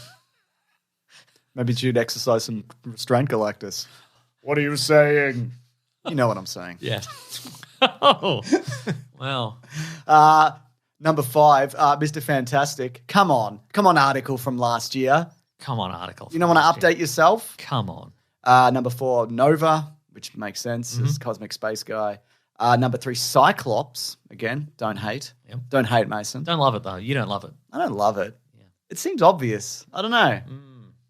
Maybe you'd exercise some restraint, Galactus. What are you saying? You know what I'm saying. Yeah. Oh, well. Number 5, Mr. Fantastic. Come on, article from last year. Come on, article. You don't want to update yourself? Come on. Number 4, Nova, which makes sense as Cosmic Space Guy. Number 3, Cyclops. Again, don't hate. Yep. Don't hate, Mason. Don't love it, though. You don't love it. I don't love it. Yeah. It seems obvious. I don't know.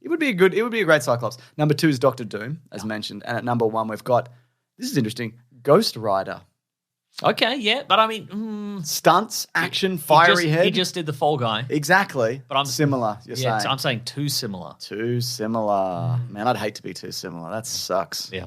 It would be a great Cyclops. Number 2 is Doctor Doom, as mentioned. And at number 1, we've got, this is interesting, Ghost Rider. Okay, yeah, but I mean... Stunts, action, fiery head. He just did the Fall Guy. Exactly. But I'm similar, you're saying. I'm saying too similar. Too similar. Man, I'd hate to be too similar. That sucks. Yeah.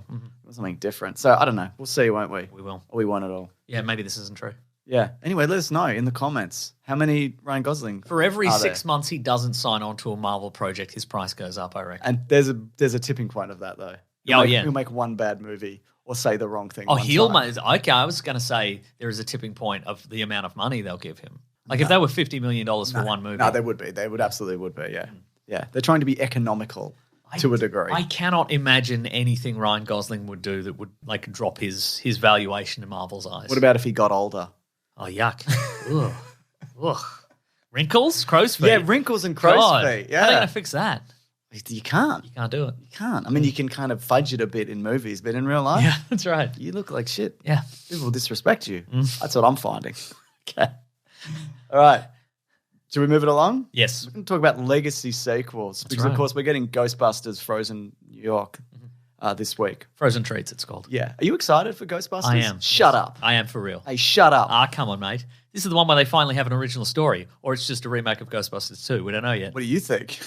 Something different. So, I don't know. We'll see, won't we? We will. Or we won't at all. Yeah, maybe this isn't true. Yeah. Anyway, let us know in the comments. How many Ryan Gosling For every 6 months he doesn't sign on to a Marvel project, his price goes up, I reckon. And there's a tipping point of that, though. He'll make one bad movie or say the wrong thing. Okay, I was going to say there is a tipping point of the amount of money they'll give him. Like if they were $50 million for one movie. No, they would be. They would absolutely would be, yeah. Yeah. They're trying to be economical to a degree. I cannot imagine anything Ryan Gosling would do that would like drop his valuation in Marvel's eyes. What about if he got older? Oh, yuck. Ugh. Ugh. Wrinkles? Crow's feet? Yeah, wrinkles and crow's feet. Yeah. How are they going to fix that? You can't. You can't do it. You can't. I mean, you can kind of fudge it a bit in movies, but in real life, yeah, that's right. You look like shit. Yeah. People disrespect you. That's what I'm finding. Okay. All right. Should we move it along? Yes. We're going to talk about legacy sequels because, of course, we're getting Ghostbusters Frozen New York this week. Frozen Treats, it's called. Yeah. Are you excited for Ghostbusters? I am. Shut up. I am for real. Hey, shut up. Come on, mate. This is the one where they finally have an original story, or it's just a remake of Ghostbusters 2. We don't know yet. What do you think?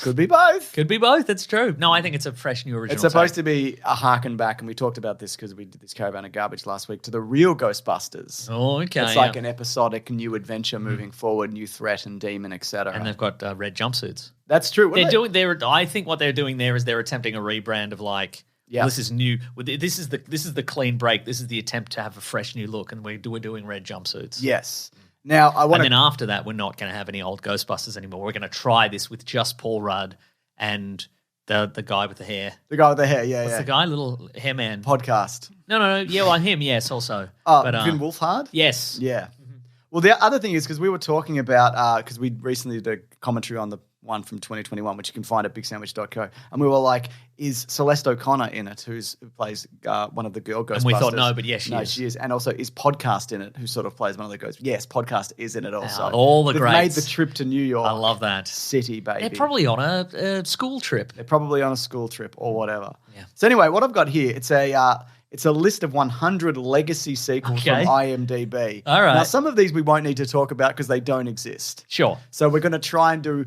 Could be both. Could be both. That's true. No, I think it's a fresh new original. It's supposed to be a harken back, and we talked about this because we did this Caravan of Garbage last week, to the real Ghostbusters. Oh, okay. It's like an episodic new adventure moving forward, new threat and demon, etc. And they've got red jumpsuits. That's true. I think what they're doing there is they're attempting a rebrand of like, this is new. This is the clean break. This is the attempt to have a fresh new look, and we're doing red jumpsuits. Yes. Now and then after that, we're not going to have any old Ghostbusters anymore. We're going to try this with just Paul Rudd and the guy with the hair. The guy with the hair, yeah. What's the guy? Little hairman. Podcast. No. Yeah, well, him, yes, also. Finn Wolfhard? Yes. Yeah. Well, the other thing is because we were talking about because we recently did a commentary on the one from 2021, which you can find at bigsandwich.co, and we were like, is Celeste O'Connor in it, who plays one of the girl Ghostbusters? And we thought, no, but yes, she is. And also, is Podcast in it, who sort of plays one of the Ghosts? Yes, Podcast is in it also. All the They've greats. made the trip to New York. I love that. City, baby. They're probably on a school trip. They're probably on a school trip or whatever. Yeah. So anyway, what I've got here, it's a list of 100 legacy sequels from IMDb. All right. Now, some of these we won't need to talk about because they don't exist. Sure. So we're going to try and do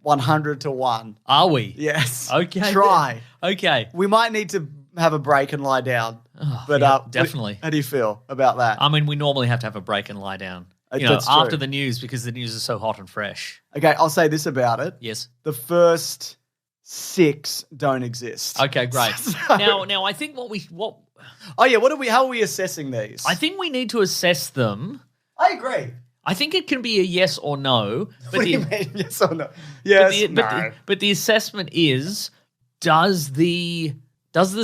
100 to 1. Are we? Yes. Okay. Try. Okay. We might need to have a break and lie down. Definitely. How do you feel about that? I mean, we normally have to have a break and lie down. After the news, because the news is so hot and fresh. Okay, I'll say this about it. Yes. The first 6 don't exist. Okay, great. Now I think Oh yeah, how are we assessing these? I think we need to assess them. I agree. I think it can be a yes or no. But what do you mean, yes or no? Yes, but the assessment is, does the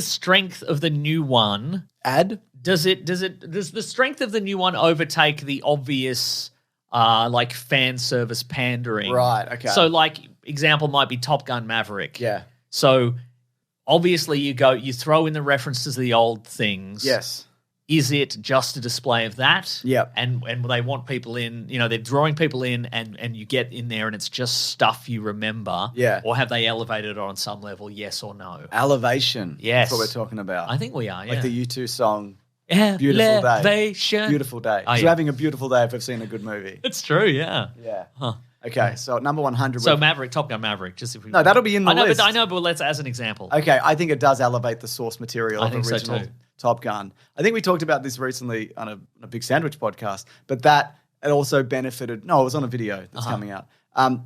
strength of the new one does the strength of the new one overtake the obvious like fan service pandering? Right, okay. So like example might be Top Gun Maverick. Yeah. So obviously you throw in the references to the old things. Yes. Is it just a display of that? Yeah. And they want people in, they're drawing people in and you get in there and it's just stuff you remember. Yeah. Or have they elevated it on some level, yes or no? Elevation. Yes. That's what we're talking about. I think we are, Like the U2 song, Beautiful Day. Beautiful Day. Oh, We're having a beautiful day if we've seen a good movie. It's true, yeah. Yeah. Huh. Okay, so number 100. So Maverick, Top Gun Maverick, just if we... No, that'll be in the list. I know, but let's as an example. Okay, I think it does elevate the source material of think original so too. Top Gun. I think we talked about this recently on a Big Sandwich podcast, but that it also benefited... No, it was on a video that's coming out.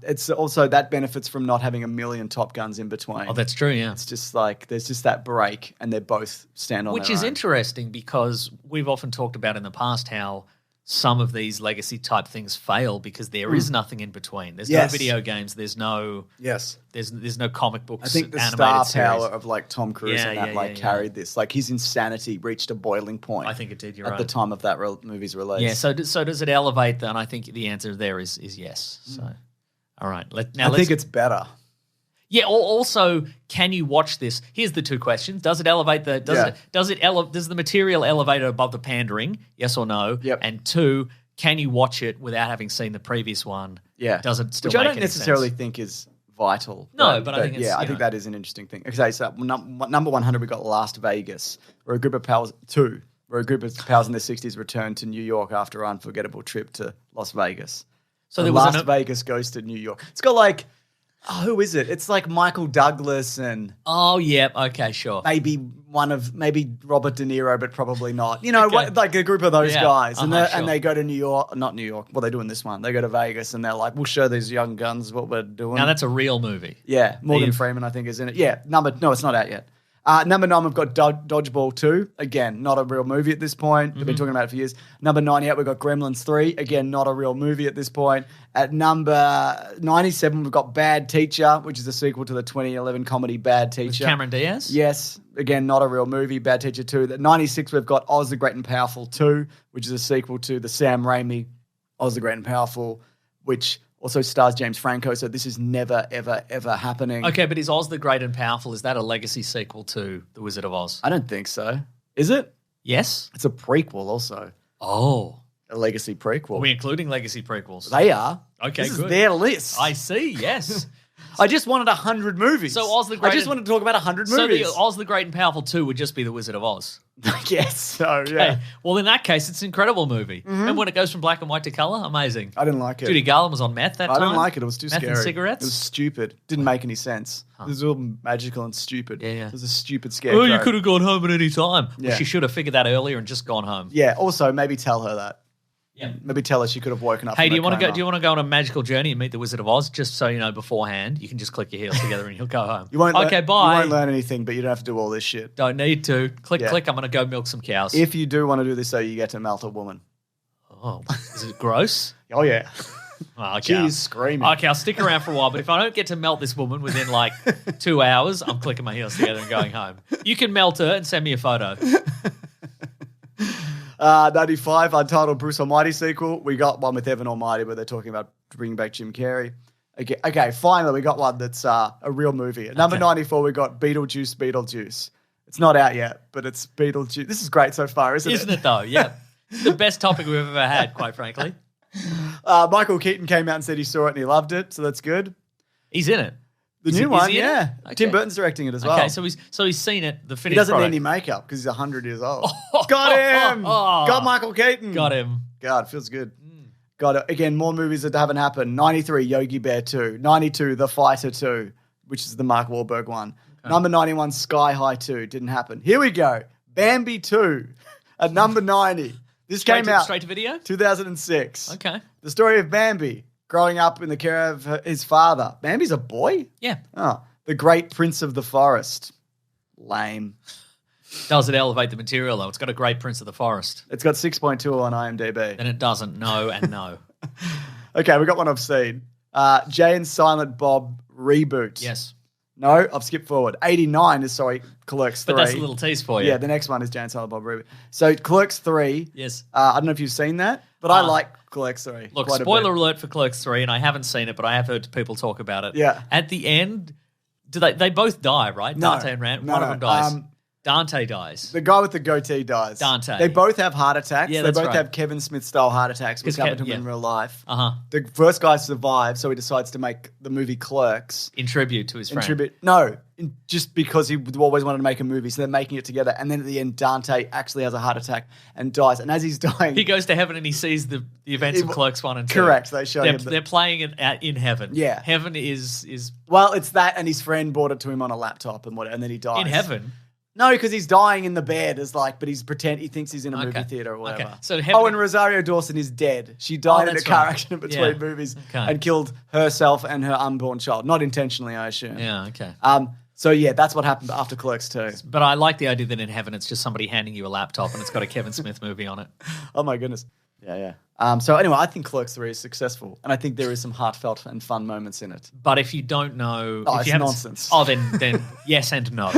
It's also that benefits from not having a million Top Guns in between. Oh, that's true, yeah. It's just like there's just that break and they both stand on Which their is own. interesting because we've often talked about in the past how some of these legacy type things fail because there is nothing in between. There's no video games. There's no There's no comic books. I think the animated star power series. of like Tom Cruise carried this. Like his insanity reached a boiling point. I think it did. You're at right. the time of that movie's release. Yeah. So does it elevate? Then I think the answer there is yes. So all right. I think it's better. Yeah. Also, can you watch this? Here's the 2 questions: does it elevate the? Does the material elevate it above the pandering? Yes or no? Yep. And 2, can you watch it without having seen the previous one? Yeah. Does it still Which I make don't any necessarily sense? think is vital. No, but I think it's, yeah, I you think know. that is an interesting thing. Okay, so number 100 we got Last Vegas, where a group of pals where a group of pals in their 60s returned to New York after an unforgettable trip to Las Vegas. So And there was Las Vegas goes to New York. It's got like who is it? It's like Michael Douglas and Oh, yeah. Okay, sure. maybe Robert De Niro, but probably not. You know, Okay. like a group of those Yeah, guys, and sure. and they go to New York, not New York. Well, they do in this one. They go to Vegas, and they're like, "We'll show these young guns what we're doing." Now, that's a real movie. Yeah, Morgan Freeman, I think, is in it. Yeah, no, it's not out yet. Number 9, we've got Dodgeball 2. Again, not a real movie at this point. They've been talking about it for years. Number 98, we've got Gremlins 3. Again, not a real movie at this point. At number 97, we've got Bad Teacher, which is a sequel to the 2011 comedy Bad Teacher. With Cameron Diaz? Yes. Again, not a real movie. Bad Teacher 2. At 96, we've got Oz the Great and Powerful 2, which is a sequel to the Sam Raimi Oz the Great and Powerful, which also stars James Franco, so this is never, ever, ever happening. Okay, but is Oz the Great and Powerful, is that a legacy sequel to The Wizard of Oz? I don't think so. Is it? Yes? It's a prequel also. Oh. A legacy prequel. Are we including legacy prequels? They are. Okay, this good. is their list. I see, yes. I just wanted 100 movies. So Oz the Great I just wanted to talk about 100 movies. So the Oz the Great and Powerful 2 would just be The Wizard of Oz. Yes, so yeah. Hey, well, in that case, it's an incredible movie. And when it goes from black and white to color, amazing. I didn't like it. Judy Garland was on meth that time. I didn't like it. It was too Meth scary. and cigarettes? It was stupid. Didn't make any sense. It was all magical and stupid. Yeah. It was a stupid scarecrow. Oh, you could have gone home at any time. Yeah. Well, she should have figured that earlier and just gone home. Yeah, also maybe tell her that. Yeah. Maybe tell her she could have woken up. Hey, from do you a want to go? coma. Do you want to go on a magical journey and meet the Wizard of Oz? Just so you know beforehand, you can just click your heels together and you'll go home. You won't okay, learn, bye. You won't learn anything, but you don't have to do all this shit. Don't need to. Click, Yeah. click. I'm going to go milk some cows. If you do want to do this, so you get to melt a woman. Oh, is it gross? Oh yeah, Oh, okay. she's screaming. Okay, I'll stick around for a while, but if I don't get to melt this woman within like 2 hours, I'm clicking my heels together and going home. You can melt her and send me a photo. 95, Untitled Bruce Almighty sequel. We got one with Evan Almighty where they're talking about bringing back Jim Carrey. Okay, finally we got one that's a real movie. At number 94, we got Beetlejuice. It's not out yet, but it's Beetlejuice. This is great so far, isn't Isn't it though? Yeah. It's the best topic we've ever had, quite frankly. Michael Keaton came out and said he saw it and he loved it, so that's good. He's in it. The Is new he- is one, he in it? yeah. Okay. Tim Burton's directing it as well. Okay, so he's seen it, the he finished doesn't product. need any makeup because he's 100 years old. Got him! Got Michael Keaton! Got him. God, feels good. Got it. Again, more movies that haven't happened. 93, Yogi Bear 2. 92, The Fighter 2, which is the Mark Wahlberg one. Number 91, Sky High 2. Didn't happen. Here we go. Bambi 2 at number 90. This came out straight to video? 2006. Okay. The story of Bambi growing up in the care of his father. Bambi's a boy? Yeah. Oh, the great prince of the forest. Lame. Does it elevate the material though? It's got a great Prince of the Forest. It's got 6.2 on IMDb. Then it doesn't. No and no. Okay, we got one I've seen. Jay and Silent Bob reboot. Yes. No, I've skipped forward. 89 is, Clerks 3. But that's a little tease for you. Yeah, the next one is Jay and Silent Bob reboot. So Clerks 3. Yes. I don't know if you've seen that, but I like Clerks 3. Look, quite a spoiler bit. alert for Clerks 3, and I haven't seen it, but I have heard people talk about it. Yeah. At the end, do they both die, right? No. Dante and Rand. No, One of no. them dies. Dante dies. The guy with the goatee dies. Dante. They both have heart attacks. Yeah, they that's both right. have Kevin Smith-style heart attacks, which 'Cause happened to him yeah. in real life. Uh-huh. The first guy survives, so he decides to make the movie Clerks. In tribute to his friend. Just because he always wanted to make a movie, so they're making it together. And then at the end, Dante actually has a heart attack and dies. And as he's dying, He goes to heaven and he sees the events of Clerks 1 and 2. Correct, they show him the- They're playing it in heaven. Yeah. Heaven is well, it's that, and his friend brought it to him on a laptop, and then he dies in heaven. No, because he's dying in the bed, but he thinks he's in a movie theater or whatever. Okay. So heaven- and Rosario Dawson is dead. She died in a that's car right. accident between Yeah. movies Okay. and killed herself and her unborn child. Not intentionally, I assume. Yeah, okay. So yeah, that's what happened after Clerks 2. But I like the idea that in heaven it's just somebody handing you a laptop and it's got a Kevin Smith movie on it. Oh my goodness. Yeah. So anyway, I think Clerks 3 is successful, and I think there is some heartfelt and fun moments in it. But if you don't know... Oh, if it's you haven't- nonsense. Oh, then yes and no.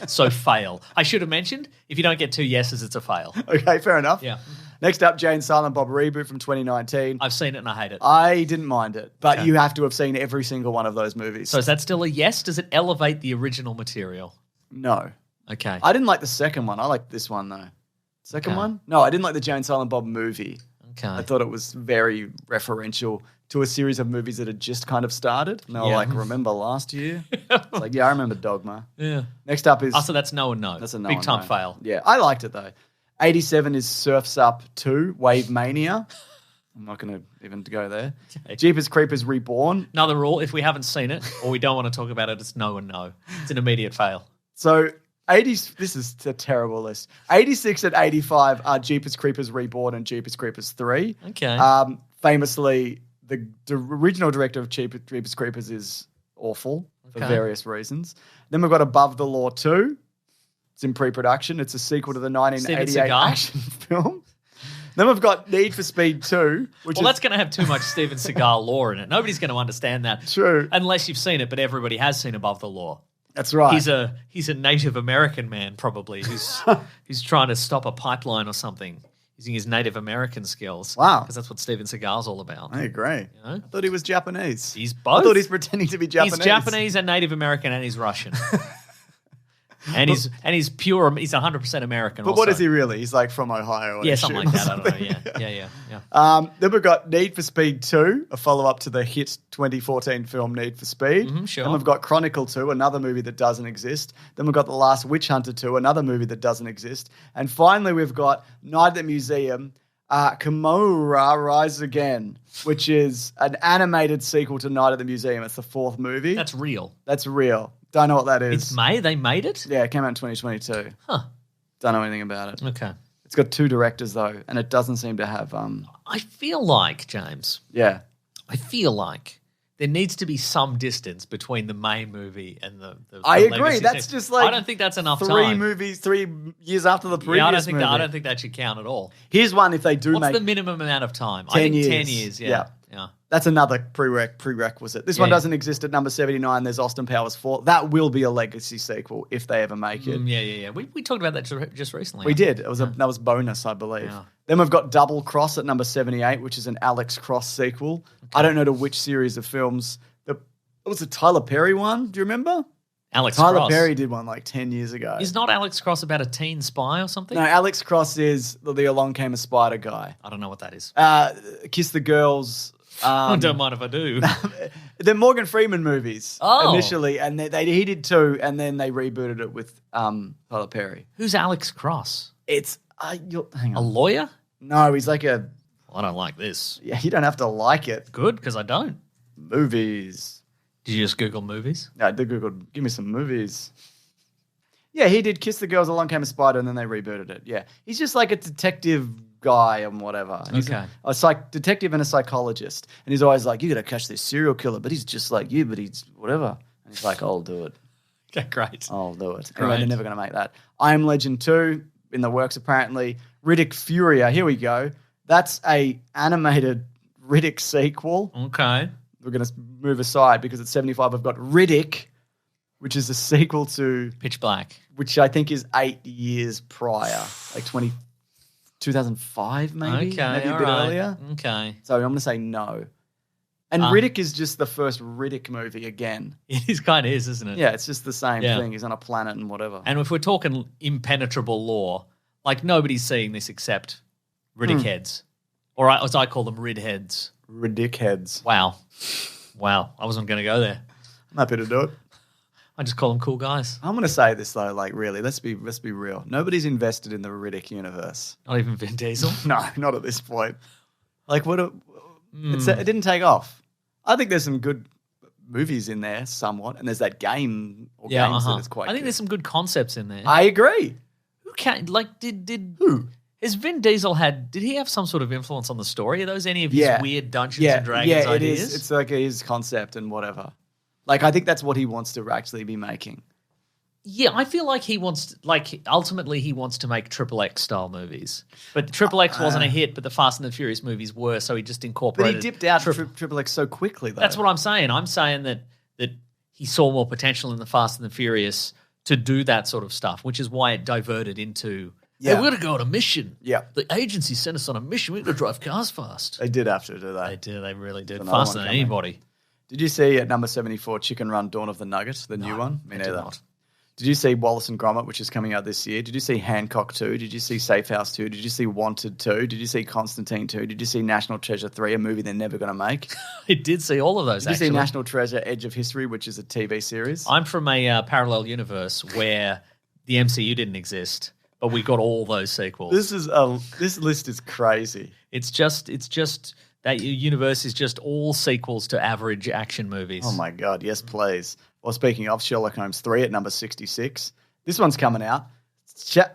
So fail. I should have mentioned, if you don't get 2 yeses, it's a fail. Okay, fair enough. Yeah. Next up, Jay and Silent Bob reboot from 2019. I've seen it and I hate it. I didn't mind it, but Okay. you have to have seen every single one of those movies. So is that still a yes? Does it elevate the original material? No. Okay. I didn't like the second one. I liked this one, though. Second Okay. one? No, I didn't like the Jay and Silent Bob movie. Okay. I thought it was very referential to a series of movies that had just kind of started. And they were like, remember last year? It's like, yeah, I remember Dogma. Yeah. Next up is... So that's no and no. That's a no Big and time no. fail. Yeah, I liked it though. 87 is Surf's Up 2, Wave Mania. I'm not going to even go there. Okay. Jeepers Creepers Reborn. Another rule, if we haven't seen it or we don't want to talk about it, it's no and no. It's an immediate fail. So this is a terrible list. 86 and 85 are Jeepers Creepers Reborn and Jeepers Creepers 3. Okay. Famously, the original director of Jeepers Creepers is awful for various reasons. Then we've got Above the Law 2. It's in pre-production. It's a sequel to the 1988 action film. Then we've got Need for Speed 2, which that's going to have too much Steven Seagal lore in it. Nobody's going to understand that. True. Unless you've seen it, but everybody has seen Above the Law. That's right. He's a Native American man, probably, who's trying to stop a pipeline or something using his Native American skills. Wow. Because that's what Steven Seagal's all about. I agree. You know? I thought he was Japanese. He's both. I thought he's pretending to be Japanese. He's Japanese and Native American and he's Russian. And he's pure. He's 100% American. But what is he really? He's like from Ohio. Yeah, something like that. I don't know. Yeah. Then we've got Need for Speed 2, a follow-up to the hit 2014 film Need for Speed. Sure. Then we've got Chronicle 2, another movie that doesn't exist. Then we've got The Last Witch Hunter 2, another movie that doesn't exist. And finally, we've got Night at the Museum, Kimura Rise Again, which is an animated sequel to Night at the Museum. It's the fourth movie. That's real. That's real. Don't know what that is. It's May? They made it? Yeah, it came out in 2022. Huh. Don't know anything about it. Okay. It's got 2 directors, though, and it doesn't seem to have... I feel like, James... Yeah. I feel like there needs to be some distance between the main movie and the I agree. That's just like... I don't think that's enough 3 movies, 3 years after the previous movie. I don't think that should count at all. Here's one if they do What's the minimum amount of time? 10 I think years. 10 years, yeah. That's another prerequisite. This one doesn't exist at number 79. There's Austin Powers 4. That will be a legacy sequel if they ever make it. Yeah. We talked about that just recently. We did. It was that was bonus, I believe. Yeah. Then we've got Double Cross at number 78, which is an Alex Cross sequel. Okay. I don't know to which series of films. It was a Tyler Perry one. Do you remember? Tyler Perry did one like 10 years ago. Is not Alex Cross about a teen spy or something? No, Alex Cross is the Along Came a Spider guy. I don't know what that is. Kiss the Girls... I don't mind if I do. They're Morgan Freeman movies initially, and he did 2, and then they rebooted it with Tyler Perry. Who's Alex Cross? It's hang on. A lawyer? No, he's like a... I don't like this. Yeah, you don't have to like it. Good, because I don't. Movies. Did you just Google movies? No, I did Google. Give me some movies. Yeah, he did Kiss the Girls, Along Came a Spider, and then they rebooted it. Yeah, he's just like a detective guy and whatever. He's a detective and a psychologist, and he's always like, "You got to catch this serial killer," but he's just like you, but he's whatever. And he's like, "I'll do it." Okay, great. I'll do it. Anyway, they're never going to make that. I Am Legend 2 in the works apparently. Riddick Furia. Here we go. That's a animated Riddick sequel. Okay. We're going to move aside because at 75 I've got Riddick, which is a sequel to Pitch Black, which I think is 8 years prior, like 2005 maybe, maybe a bit earlier. Okay. So I'm going to say no. And Riddick is just the first Riddick movie again. It is kind of isn't it? Yeah, it's just the same thing. He's on a planet and whatever. And if we're talking impenetrable lore, like nobody's seeing this except Riddick heads. Or as I call them, Rid heads. Riddick heads. Wow. I wasn't going to go there. I'm happy to do it. I just call them cool guys. I'm going to say this though, like really, let's be real. Nobody's invested in the Riddick universe. Not even Vin Diesel? No, not at this point. Like it didn't take off. I think there's some good movies in there somewhat, and there's that game or games that is quite I think there's some good concepts in there. I agree. Who can did who? Has Vin Diesel did he have some sort of influence on the story? Are those any of his weird Dungeons and Dragons ideas? It is. It's like his concept and whatever. Like, I think that's what he wants to actually be making. Yeah, I feel like ultimately he wants to make XXX style movies. But XXX wasn't a hit, but the Fast and the Furious movies were, so he just incorporated... But he dipped out XXX so quickly, though. That's what I'm saying. I'm saying that he saw more potential in the Fast and the Furious to do that sort of stuff, which is why it diverted into... Yeah. Hey, we're going to go on a mission. Yeah. The agency sent us on a mission. We're going to drive cars fast. They did have to do that. They did. They really did. Faster than anybody. Did you see at number 74 Chicken Run Dawn of the Nugget, the new one? Me neither. Not. Did you see Wallace and Gromit, which is coming out this year? Did you see Hancock 2? Did you see Safe House 2? Did you see Wanted 2? Did you see Constantine 2? Did you see National Treasure 3, a movie they're never going to make? I did see all of those, Did you see National Treasure Edge of History, which is a TV series? I'm from a parallel universe where the MCU didn't exist, but we got all those sequels. This list is crazy. It's just that universe is just all sequels to average action movies. Oh, my God. Yes, please. Well, speaking of Sherlock Holmes 3 at number 66, this one's coming out.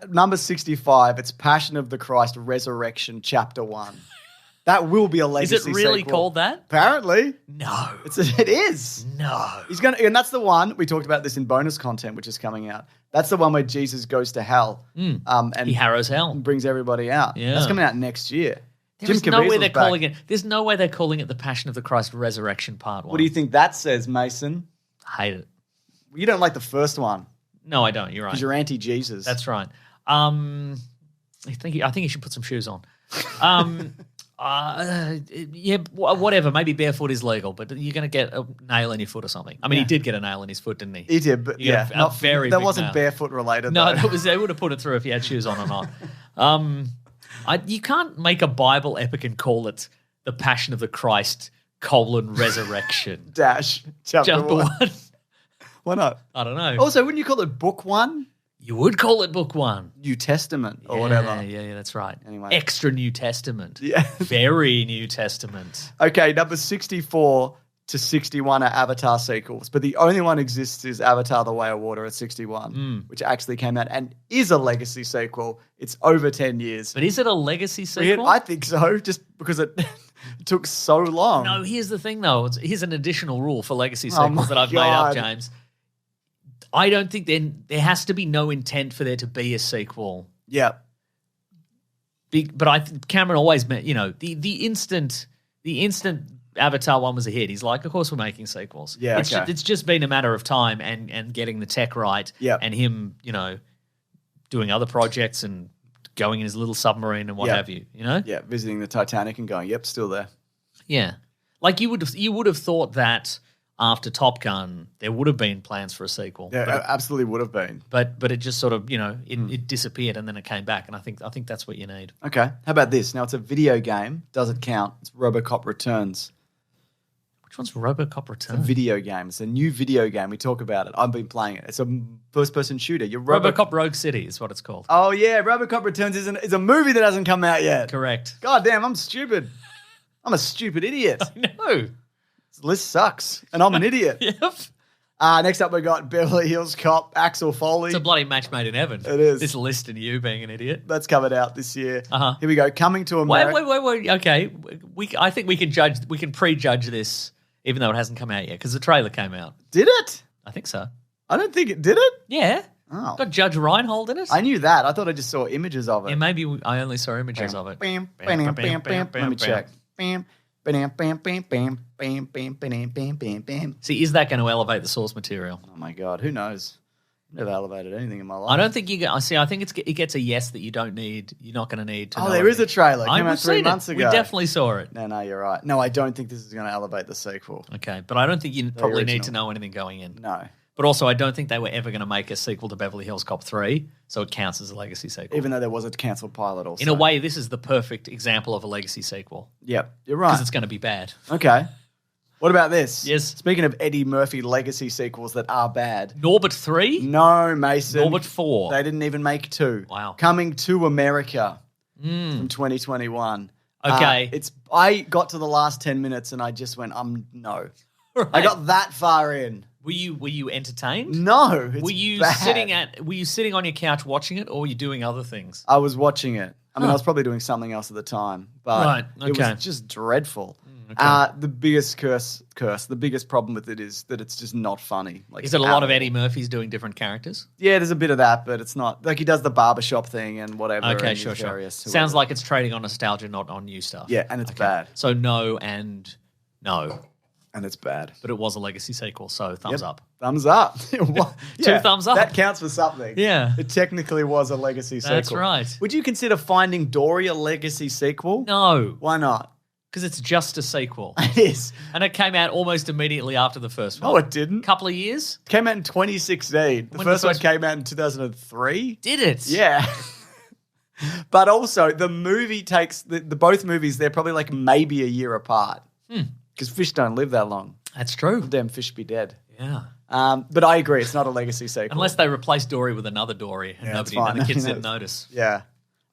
Number 65, it's Passion of the Christ Resurrection Chapter 1. That will be a legacy sequel. Is it really called that? Apparently. No. It is. No. And that's the one, we talked about this in bonus content, which is coming out. That's the one where Jesus goes to hell. And he harrows hell. And brings everybody out. Yeah. That's coming out next year. There's no way they're calling it. There's no way they're calling it the Passion of the Christ Resurrection Part 1. What do you think that says, Mason? I hate it. You don't like the first one. No, I don't. You're right. Because you're anti-Jesus. That's right. I think you should put some shoes on. Yeah, whatever. Maybe barefoot is legal, but you're going to get a nail in your foot or something. I mean, he did get a nail in his foot, didn't he? He did, but that wasn't barefoot related. No, they would have put it through if he had shoes on or not. You can't make a Bible epic and call it the Passion of the Christ : Resurrection dash chapter 1. Why not? I don't know. Also, wouldn't you call it book 1? You would call it book 1. New Testament or whatever. Yeah, that's right. Anyway. Extra New Testament. Yeah. Very New Testament. Okay, number 64 to 61 are Avatar sequels, but the only one exists is Avatar: The Way of Water at 61, which actually came out and is a legacy sequel. It's over 10 years. But is it a legacy sequel? I think so, just because it took so long. No, here's the thing, though. Here's an additional rule for legacy sequels that I've made up, James. I don't think there has to be no intent for there to be a sequel. Yeah. But I think Cameron always meant, the instant Avatar 1 was a hit, he's like, of course we're making sequels. Yeah, it's just been a matter of time and getting the tech right and him, doing other projects and going in his little submarine and what have you, Yeah, visiting the Titanic and going, yep, still there. Yeah. Like you would have thought that after Top Gun, there would have been plans for a sequel. Yeah, absolutely would have been. But it just sort of, it disappeared and then it came back. And I think that's what you need. Okay. How about this? Now, it's a video game. Does it count? It's RoboCop Returns. Which one's RoboCop Returns? It's a video game. It's a new video game. We talk about it. I've been playing it. It's a first-person shooter. RoboCop Rogue City is what it's called. Oh, yeah. RoboCop Returns is a movie that hasn't come out yet. Correct. God damn, I'm stupid. I'm a stupid idiot. I know. This list sucks, and I'm an idiot. Yep. Next up, we got Beverly Hills Cop, Axel Foley. It's a bloody match made in heaven. It is. This list and you being an idiot. That's coming out this year. Uh-huh. Here we go. Coming to America. Wait. Okay. I think we can prejudge this, even though it hasn't come out yet, because the trailer came out. Did it? I think so. I don't think it did it. Yeah. Oh. Got Judge Reinhold in it. I knew that. I thought I just saw images of it. Yeah, maybe I only saw images of it. Let me check. See, is that going to elevate the source material? Oh my God, who knows? Never elevated anything in my life. I don't think you get. I think it gets a yes that you don't need. You're not going to need to. Oh, there is a trailer. It came out 3 months ago. We definitely saw it. No, you're right. No, I don't think this is going to elevate the sequel. Okay, but I don't think you probably need to know anything going in. No. But also, I don't think they were ever going to make a sequel to Beverly Hills Cop 3, so it counts as a legacy sequel. Even though there was a cancelled pilot also. In a way, this is the perfect example of a legacy sequel. Yep, you're right. Because it's going to be bad. Okay. What about this? Yes. Speaking of Eddie Murphy legacy sequels that are bad. Norbit 3? No, Mason. Norbit 4? They didn't even make 2. Wow. Coming to America from 2021. Okay. I got to the last 10 minutes and I just went, no. Right. I got that far in. Were you entertained? No, it's Were you bad. sitting on your couch watching it, or were you doing other things? I was watching it. I mean, I was probably doing something else at the time, but it was just dreadful. Okay. The biggest the biggest problem with it is that it's just not funny. Like, is it a lot of Eddie Murphy's doing different characters? Yeah, there's a bit of that, but it's not like he does the barbershop thing and whatever. Okay, sure. Sounds like it's trading on nostalgia, not on new stuff. Yeah, and it's bad. So no and no. And it's bad. But it was a legacy sequel, so thumbs up. Thumbs up. 2 thumbs up. That counts for something. Yeah. It technically was a legacy sequel. That's right. Would you consider Finding Dory a legacy sequel? No. Why not? Because it's just a sequel. It is. And it came out almost immediately after the first one. No, it didn't. Couple of years? It came out in 2016. The first one came out in 2003. Did it? Yeah. But also, the movie takes the both movies. They're probably like maybe a year apart because fish don't live that long. That's true. Damn fish be dead. Yeah. But I agree, it's not a legacy sequel. Unless they replace Dory with another Dory and that's none of the kids fine. didn't notice. Yeah.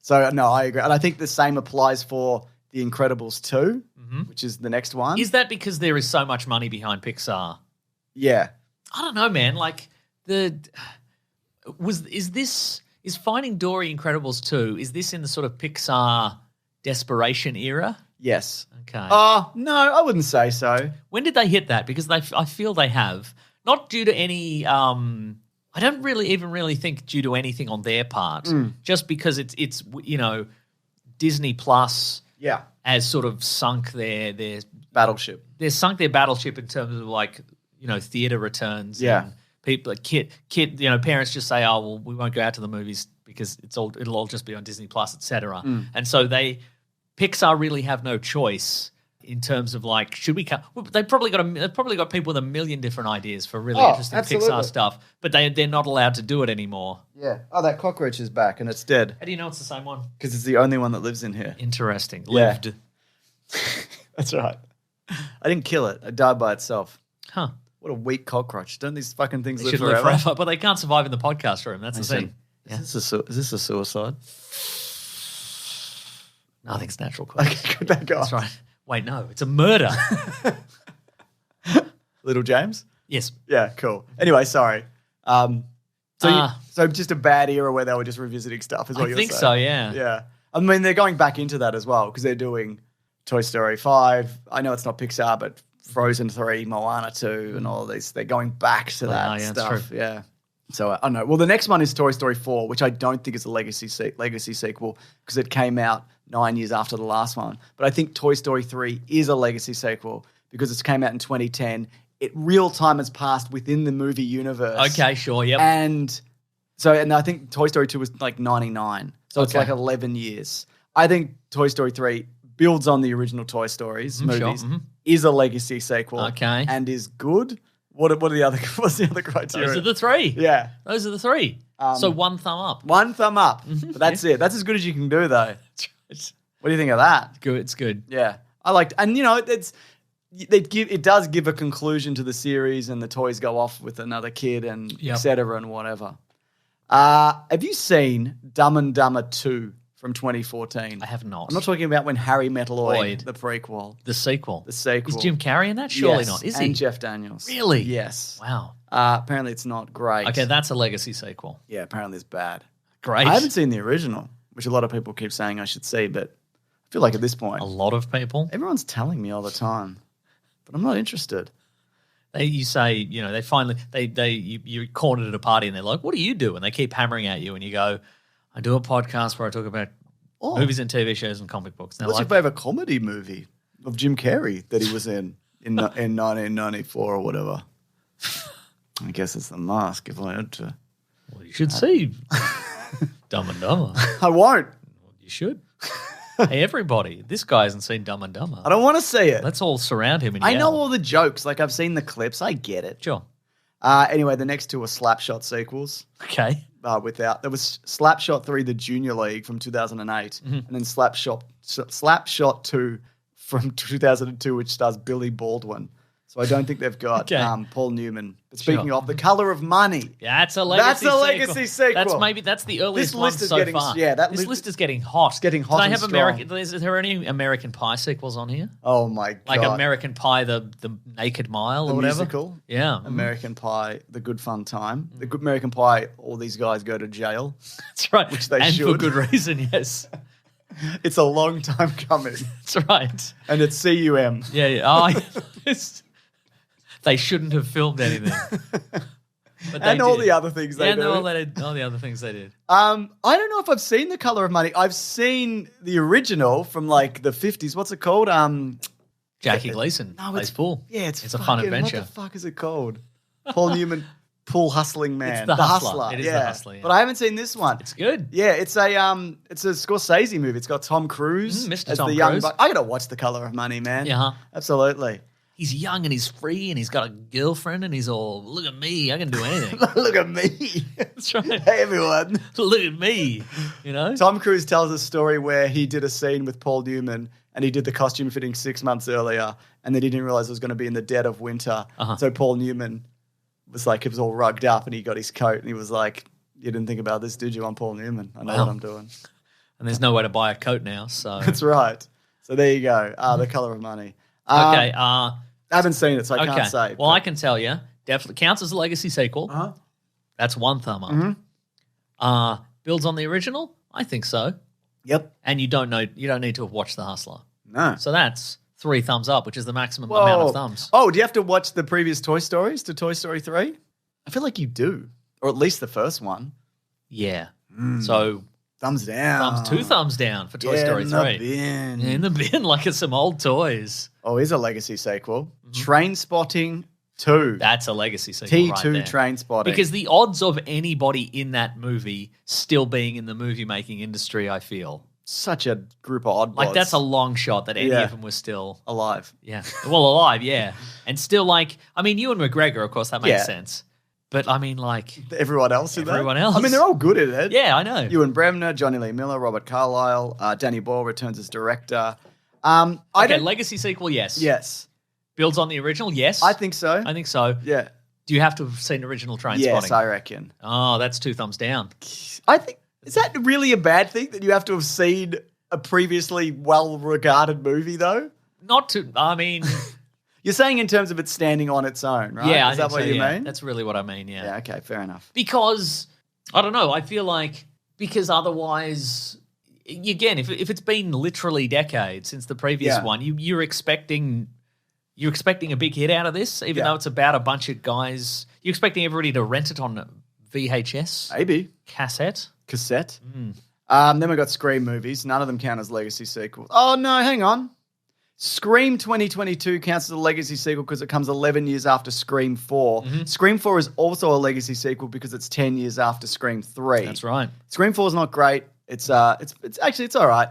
So no, I agree, and I think the same applies for The Incredibles 2, which is the next one. Is that because there is so much money behind Pixar? Yeah. I don't know, man. Like is Finding Dory Incredibles 2, is this in the sort of Pixar desperation era? Yes. Okay. No, I wouldn't say so. When did they hit that? Because I feel they have. Not due to any I don't really think due to anything on their part. Just because it's Disney Plus has sort of sunk their Battleship. They've sunk their battleship in terms of like, theater returns. Yeah. And people parents just say, oh, well, we won't go out to the movies because it'll all just be on Disney Plus, etc. And so Pixar really have no choice in terms of like, should we come? They've probably got people with a million different ideas for really interesting absolutely. Pixar stuff, but they're not allowed to do it anymore. Yeah. Oh, that cockroach is back and it's dead. How do you know it's the same one? Because it's the only one that lives in here. Interesting. Yeah. Lived. That's right. I didn't kill it. It died by itself. Huh. What a weak cockroach. Don't these fucking things They live should forever? live forever, but they can't survive in the podcast room. That's the thing. Is this a suicide? Nothing's natural. Chris. Okay, good, thank God. That's right. Wait, no, it's a murder. Little James? Yes. Yeah, cool. Anyway, sorry. So just a bad era where they were just revisiting stuff is what you're saying. I think so, yeah. Yeah. I mean, they're going back into that as well because they're doing Toy Story 5. I know it's not Pixar, but Frozen 3, Moana 2 and all of these. They're going back to that stuff. That's true. Yeah. So I don't know. Well, the next one is Toy Story 4, which I don't think is a legacy sequel because it came out 9 years after the last one. But I think Toy Story 3 is a legacy sequel because it came out in 2010. Real time has passed within the movie universe. Okay, sure, yep. And I think Toy Story 2 was like 99. So it's like 11 years. I think Toy Story 3 builds on the original Toy Stories movies, is a legacy sequel, and is good. What's the other criteria? Those are the three. Yeah. Those are the three. So one thumb up. One thumb up. But that's it. That's as good as you can do, though. What do you think of that? Good. It's good. Yeah. I liked, and it does give a conclusion to the series, and the toys go off with another kid, and et cetera, and whatever. Have you seen Dumb and Dumber 2 from 2014? I have not. I'm not talking about when Harry met Lloyd, the prequel. The sequel. The sequel. Is Jim Carrey in that? Surely not. Is he? And Jeff Daniels. Really? Yes. Wow. Apparently it's not great. Okay, that's a legacy sequel. Yeah, apparently it's bad. Great. I haven't seen the original, which a lot of people keep saying I should see, but I feel like at this point, a lot of people. Everyone's telling me all the time, but I'm not interested. You say, they finally, you're cornered at a party and they're like, what do you do? And they keep hammering at you and you go, I do a podcast where I talk about movies and TV shows and comic books. And what's your favourite comedy movie of Jim Carrey that he was in 1994 or whatever? I guess it's The Mask if I had to. Well, you should see Dumb and Dumber. I won't. Well, you should. Hey, everybody, this guy hasn't seen Dumb and Dumber. I don't want to see it. Let's all surround him and I yell. know all the jokes. Like, I've seen the clips. I get it. Sure. Anyway, the next two are Slapshot sequels. Okay. There was Slapshot 3, The Junior League from 2008, and then Slapshot 2 from 2002, which stars Billy Baldwin. So I don't think they've got Paul Newman. But speaking of, The Color of Money. Yeah, that's a legacy sequel. That's the earliest this one list is so getting, far. Yeah, this list is getting hot. It's getting hot and strong. Is there any American Pie sequels on here? Oh my God. Like American Pie, the Naked Mile or whatever? Musical. Yeah. American Pie, The Good Fun Time. The Good American Pie, all these guys go to jail. That's right. Which they and should. for good reason, yes. It's a long time coming. That's right. And it's CUM. Yeah. Oh, they shouldn't have filmed anything. But and all the other things they do. All the other things they did. I don't know if I've seen The Color of Money. I've seen the original from like the 50s. What's it called? Jackie Gleason. No, plays Fool. Yeah, it's a fun adventure. What the fuck is it called? Paul Newman. pool hustling man. It's the Hustler. It is the Hustler, yeah. But I haven't seen this one. It's good. Yeah, it's a Scorsese movie. It's got Tom Cruise Mr. as Tom the young Cruise. buck. I gotta watch The Color of Money, man. Yeah. Absolutely. He's young and he's free and he's got a girlfriend and he's all, look at me, I can do anything. Look at me. That's right. Hey, everyone. Look at me, you know? Tom Cruise tells a story where he did a scene with Paul Newman and he did the costume fitting 6 months earlier and then he didn't realize it was going to be in the dead of winter. So Paul Newman was like, it was all rugged up and he got his coat and he was like, you didn't think about this, did you? I'm Paul Newman. I know what I'm doing. And there's no way to buy a coat now, so. That's right. So there you go. The Color of Money. Okay. I haven't seen it, so I can't say. Well, I can tell you. Definitely counts as a legacy sequel. That's one thumb up. Builds on the original? I think so. Yep. And you don't need to have watched The Hustler. No. So that's 3 thumbs up, which is the maximum amount of thumbs. Oh, do you have to watch the previous Toy Stories to Toy Story 3? I feel like you do. Or at least the first one. Yeah. So thumbs down. 2 thumbs down for Toy Story 3. In the bin. In the bin, like it's some old toys. Oh, here's a legacy sequel. Train Spotting 2. That's a legacy sequel T2 right there. Train Spotting. Because the odds of anybody in that movie still being in the movie-making industry, I feel. Such a group of oddballs. Like, that's a long shot that any of them were still... alive. Yeah. Well, alive, yeah. And still, like... I mean, Ewan McGregor, of course, that makes sense. But, I mean, like... Everyone else in there? Everyone else. I mean, they're all good at it. Yeah, I know. Ewan Bremner, Johnny Lee Miller, Robert Carlyle, Danny Boyle returns as director. Legacy sequel, yes. Yes. Builds on the original, yes. I think so. I think so. Yeah. Do you have to have seen original Train Yes, Spotting? I reckon. Oh, that's 2 thumbs down. I think... Is that really a bad thing that you have to have seen a previously well-regarded movie, though? Not to... I mean... You're saying in terms of it standing on its own, right? Yeah, Is that what you mean? That's really what I mean, yeah. Yeah, okay, fair enough. Because, I don't know, I feel like... Because otherwise... Again, if it's been literally decades since the previous one, you're expecting a big hit out of this, even though it's about a bunch of guys. You're expecting everybody to rent it on VHS? Maybe. Cassette? Then we've got Scream movies. None of them count as legacy sequels. Oh, no, hang on. Scream 2022 counts as a legacy sequel because it comes 11 years after Scream 4. Scream 4 is also a legacy sequel because it's 10 years after Scream 3. That's right. Scream 4 is not great. It's all right.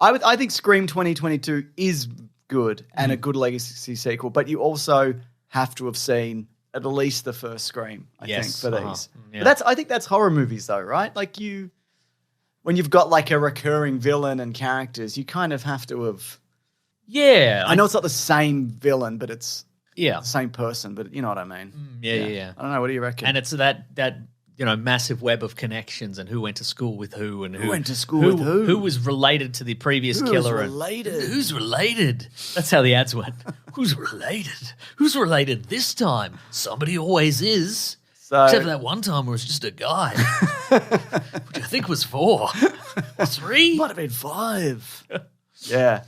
I think Scream 2022 is good and a good legacy sequel, but you also have to have seen at least the first Scream, I think, for these. Yeah. But I think that's horror movies though, right? Like when you've got like a recurring villain and characters, you kind of have to have... Yeah. I know it's not the same villain, but it's the same person, but you know what I mean. Yeah. I don't know, what do you reckon? And it's that massive web of connections and who went to school with who and who went to school with who. Who was related to the previous killer. Who's related? That's how the ads went. Who's related? Who's related this time? Somebody always is. So, except for that one time where it was just a guy. Which I think was 4 or 3. Might have been 5. Yeah.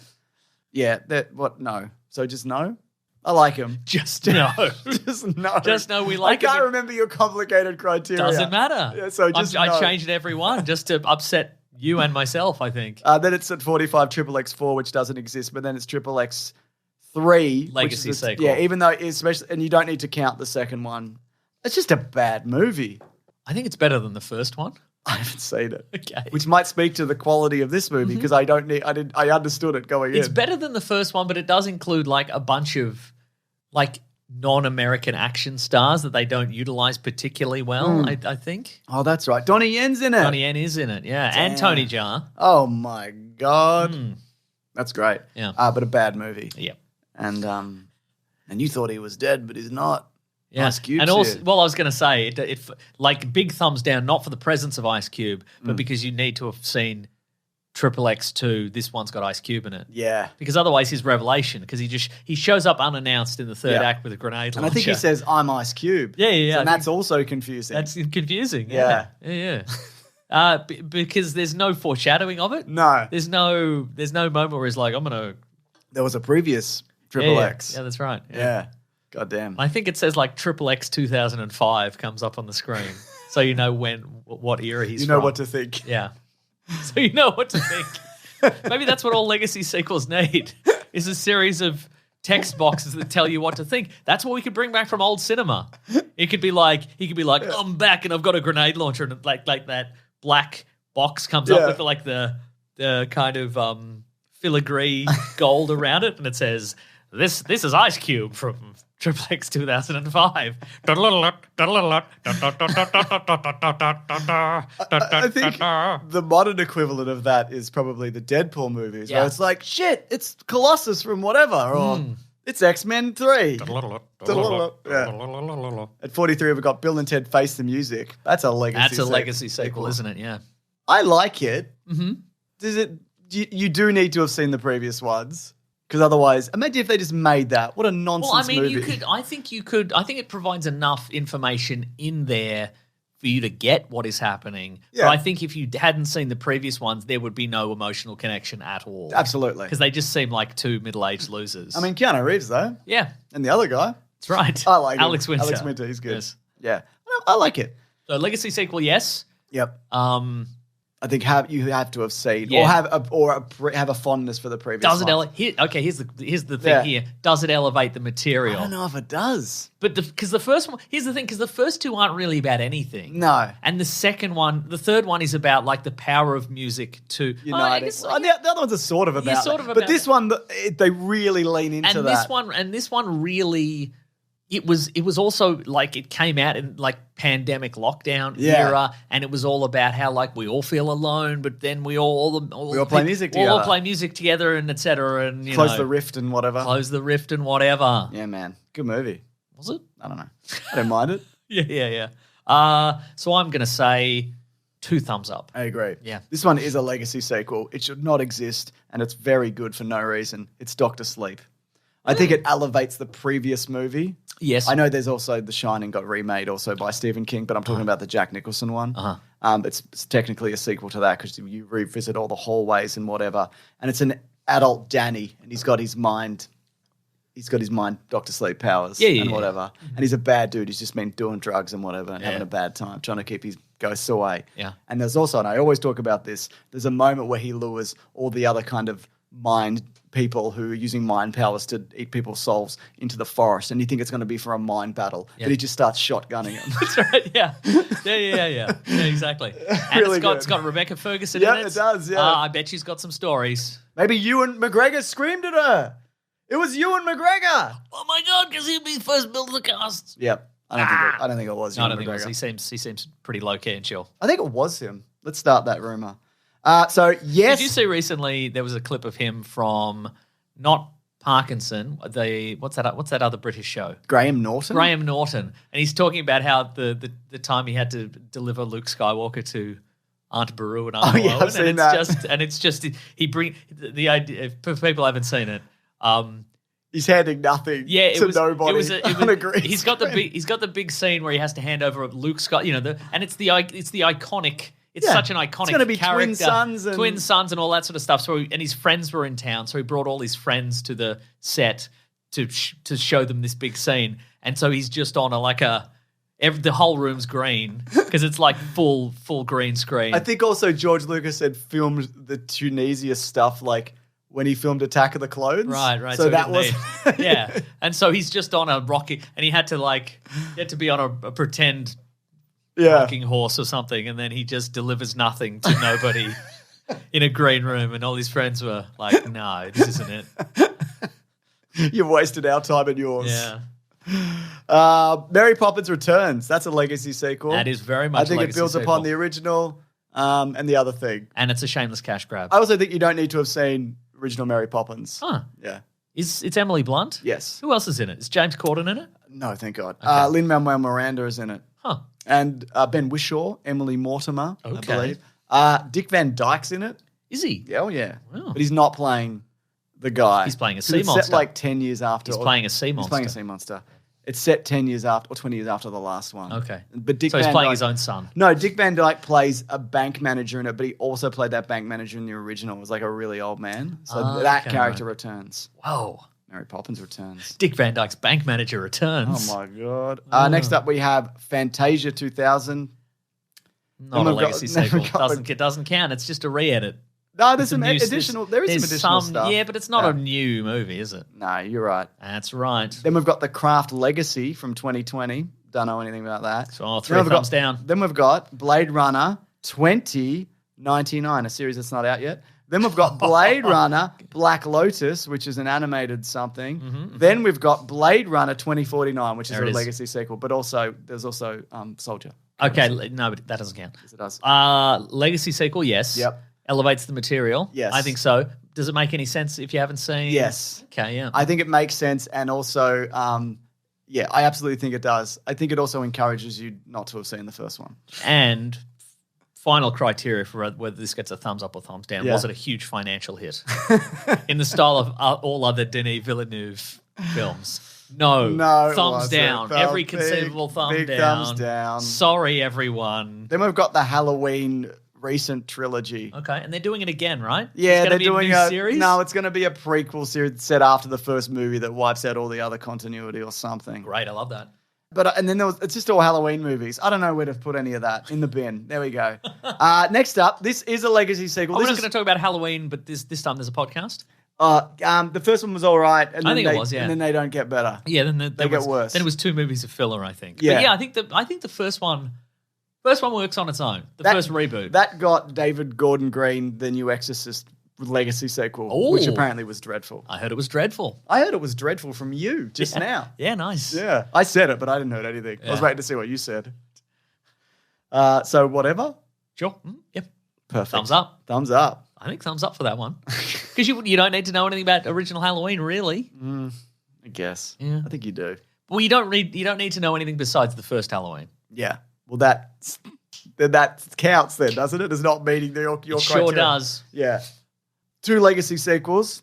Yeah. No. So just no? I like him. Just no. Just no. Just no, we like I him. can't remember your complicated criteria. Doesn't matter. Yeah, so just I changed every one just to upset you and myself, I think. Then it's at 45 XXX4, which doesn't exist, but then it's XXX3. Legacy sequel. Yeah, even though especially, and you don't need to count the second one. It's just a bad movie. I think it's better than the first one. I haven't seen it. Okay. Which might speak to the quality of this movie because I understood it going in. It's better than the first one, but it does include like a bunch of like non-American action stars that they don't utilize particularly well, I think. Oh, that's right. Donnie Yen's in it. Donnie Yen is in it, yeah. Damn. And Tony Jaa. Oh my God. That's great. Yeah. But a bad movie. Yeah. And you thought he was dead, but he's not. Yeah. Ice Cube's and also, here. well, I was going to say, it like big thumbs down, not for the presence of Ice Cube, but because you need to have seen XXX2. This one's got Ice Cube in it. Yeah. Because otherwise his revelation, because he shows up unabannounced in the third act with a grenade launcher. And I think he says, I'm Ice Cube. Yeah. And that's also confusing. That's confusing. Yeah. Because there's no foreshadowing of it. No. There's no moment where he's like, I'm going to... There was a previous XXX. Yeah, that's right. Yeah. God damn. I think it says like XXX 2005 comes up on the screen. So you know what era he's from. You know what to think. Yeah. So you know what to think. Maybe that's what all legacy sequels need, is a series of text boxes that tell you what to think. That's what we could bring back from old cinema. It could be like he could be like, I'm back and I've got a grenade launcher, and like that black box comes up with like the kind of filigree gold around it, and it says, This is Ice Cube from Triple X 2005. I think the modern equivalent of that is probably the Deadpool movies, where it's like, shit, it's Colossus from whatever, or it's X-Men 3. At 43, we've got Bill and Ted Face the Music. That's a legacy That's a legacy sequel, isn't it? Yeah. I like it. Mm-hmm. Does it? You do need to have seen the previous ones. Because otherwise, imagine if they just made that. What a nonsense movie. You could. I think it provides enough information in there for you to get what is happening. Yeah. But I think if you hadn't seen the previous ones, there would be no emotional connection at all. Absolutely. Because they just seem like two middle-aged losers. I mean, Keanu Reeves, though. Yeah. And the other guy. That's right. I like Alex him. Winter. Alex Winter, he's good. Yes. Yeah. I like it. So legacy sequel, yes. Yep. I think you have to have seen or have a fondness for the previous. Does it elevate? Okay, here's the thing here. Does it elevate the material? I don't know if it does. But because the first one, here's the thing, because the first two aren't really about anything. No. And the third one is about like the power of music to unite. The other ones are sort of about. But this one, they really lean into that. This one really. It was also like it came out in like pandemic lockdown era, and it was all about how like we all feel alone, but then we all play music together. We all play music together, and etc. And close the rift and whatever. Yeah, man, good movie. Was it? I don't know. I don't mind it. Yeah. So I'm gonna say 2 thumbs up. I agree. Yeah, this one is a legacy sequel. It should not exist, and it's very good for no reason. It's Dr. Sleep. I think it elevates the previous movie. Yes. I know there's also The Shining got remade also by Stephen King, but I'm talking about the Jack Nicholson one. It's technically a sequel to that because you revisit all the hallways and whatever. And it's an adult Danny, and he's got his mind Dr. Sleep powers and whatever. And he's a bad dude. He's just been doing drugs and whatever and having a bad time, trying to keep his ghosts away. Yeah. And there's also, and I always talk about this, there's a moment where he lures all the other kind of mind people who are using mind powers to eat people's souls into the forest, and you think it's going to be for a mind battle, but he just starts shotgunning them. That's right, yeah, exactly. And really it's got Rebecca Ferguson in it. Yeah, it does, yeah. I bet she's got some stories. Maybe Ewan McGregor screamed at her. It was Ewan McGregor. Oh my God, because he'd be first billed the cast. Yep. I don't think it was Ewan McGregor. Think it was. He seems pretty low-key and chill. I think it was him. Let's start that rumor. So, yes. Did you see recently there was a clip of him from not Parkinson, what's that other British show? Graham Norton? And he's talking about how the time he had to deliver Luke Skywalker to Aunt Beru and Uncle Owen. I've seen that. It's just he bring the idea for people who haven't seen it. He's handing nothing to nobody. He's got the big scene where he has to hand over Luke Skywalker, and it's the iconic. It's such an iconic it's gonna be character. Twin sons and all that sort of stuff. So and his friends were in town, so he brought all his friends to the set to show them this big scene. And so he's just on the whole room's green because it's like full green screen. I think also George Lucas had filmed the Tunisia stuff like when he filmed Attack of the Clones. Right. So that was yeah. And so he's just on a rocket, and he had to be on a pretend rocking horse or something, and then he just delivers nothing to nobody in a green room, and all his friends were like, no, this isn't it. You've wasted our time and yours. Yeah. Mary Poppins Returns. That's a legacy sequel. That is very much I think it builds upon the original and the other thing. And it's a shameless cash grab. I also think you don't need to have seen original Mary Poppins. Huh. Yeah. It's Emily Blunt? Yes. Who else is in it? Is James Corden in it? No, thank God. Okay. Lin-Manuel Miranda is in it. Huh. And Ben Whishaw, Emily Mortimer, I believe. Dick Van Dyke's in it. Is he? Yeah, yeah. Wow. But he's not playing the guy. He's playing a sea it's monster. set like 10 years after. He's playing a sea monster. He's playing a sea monster. It's set 10 years after, or 20 years after the last one. Okay. But Dick so he's Van playing Dyke, his own son. No, Dick Van Dyke plays a bank manager in it, but he also played that bank manager in the original. It was like a really old man. So that character returns. Whoa. Mary Poppins returns. Dick Van Dyke's bank manager returns. Oh, my God. Next up, we have Fantasia 2000. Not a legacy sequel. It doesn't count. It's just a re-edit. No, there's some additional. There is some additional stuff. Yeah, but it's not a new movie, is it? No, you're right. That's right. Then we've got The Craft Legacy from 2020. Don't know anything about that. So 3 thumbs down. Then we've got Blade Runner 2099, a series that's not out yet. Then we've got Blade Runner Black Lotus, which is an animated something. Then we've got Blade Runner 2049, which is a legacy sequel. But there's also Soldier. Okay, no, but that doesn't count. Yes, it does. Legacy sequel, yes. Yep. Elevates the material. Yes. I think so. Does it make any sense if you haven't seen? Yes. Okay, yeah. I think it makes sense, and also, I absolutely think it does. I think it also encourages you not to have seen the first one. And final criteria for whether this gets a thumbs up or thumbs down, was it a huge financial hit? In the style of all other Denis Villeneuve films. No, thumbs down. Every conceivable big thumbs down. Sorry, everyone. Then we've got the Halloween recent trilogy. Okay, and they're doing it again, right? Yeah, they're doing a series. No, it's going to be a prequel series set after the first movie that wipes out all the other continuity or something. Great, I love that. But and then it's just all Halloween movies. I don't know where to put any of that in the bin. There we go. Next up, this is a legacy sequel. We're not going to talk about Halloween, but this time there's a podcast. The first one was all right, and I think it was, yeah. And then they don't get better. Yeah, then they get worse. Then it was 2 movies of filler, I think. Yeah, but yeah. I think the first one works on its own. The first reboot that got David Gordon Green the new Exorcist legacy sequel, which apparently was dreadful. I heard it was dreadful. I heard it was dreadful from you just now. Yeah, nice. Yeah, I said it, but I didn't hear anything. Yeah. I was waiting to see what you said. So whatever. Sure. Yep. Perfect. Thumbs up. Thumbs up. I think thumbs up for that one. Because you don't need to know anything about original Halloween, really. I guess. Yeah. I think you do. Well, you don't need to know anything besides the first Halloween. Yeah. Well, that counts then, doesn't it? As not meeting your criteria. Sure does. Yeah. 2 legacy sequels.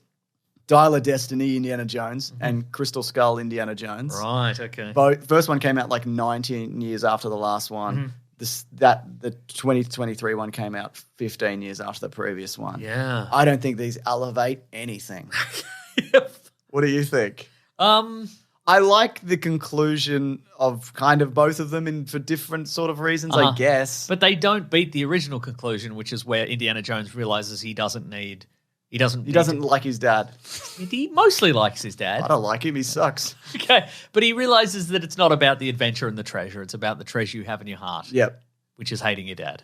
Dial of Destiny, Indiana Jones, and Crystal Skull, Indiana Jones. Right, okay. First one came out like 19 years after the last one. The 2023 one came out 15 years after the previous one. Yeah. I don't think these elevate anything. What do you think? I like the conclusion of kind of both of them for different sort of reasons, I guess. But they don't beat the original conclusion, which is where Indiana Jones realizes he doesn't like his dad. He mostly likes his dad. I don't like him. He sucks. Okay. But he realizes that it's not about the adventure and the treasure. It's about the treasure you have in your heart. Yep. Which is hating your dad.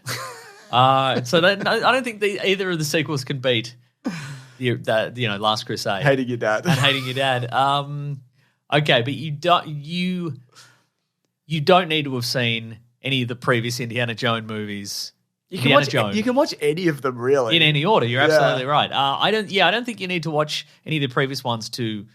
I don't think either of the sequels can beat the Last Crusade. Hating your dad. And hating your dad. Okay, but you don't need to have seen any of the previous Indiana Jones movies. You can watch any of them, really. In any order. You're absolutely right. I don't think you need to watch any of the previous ones to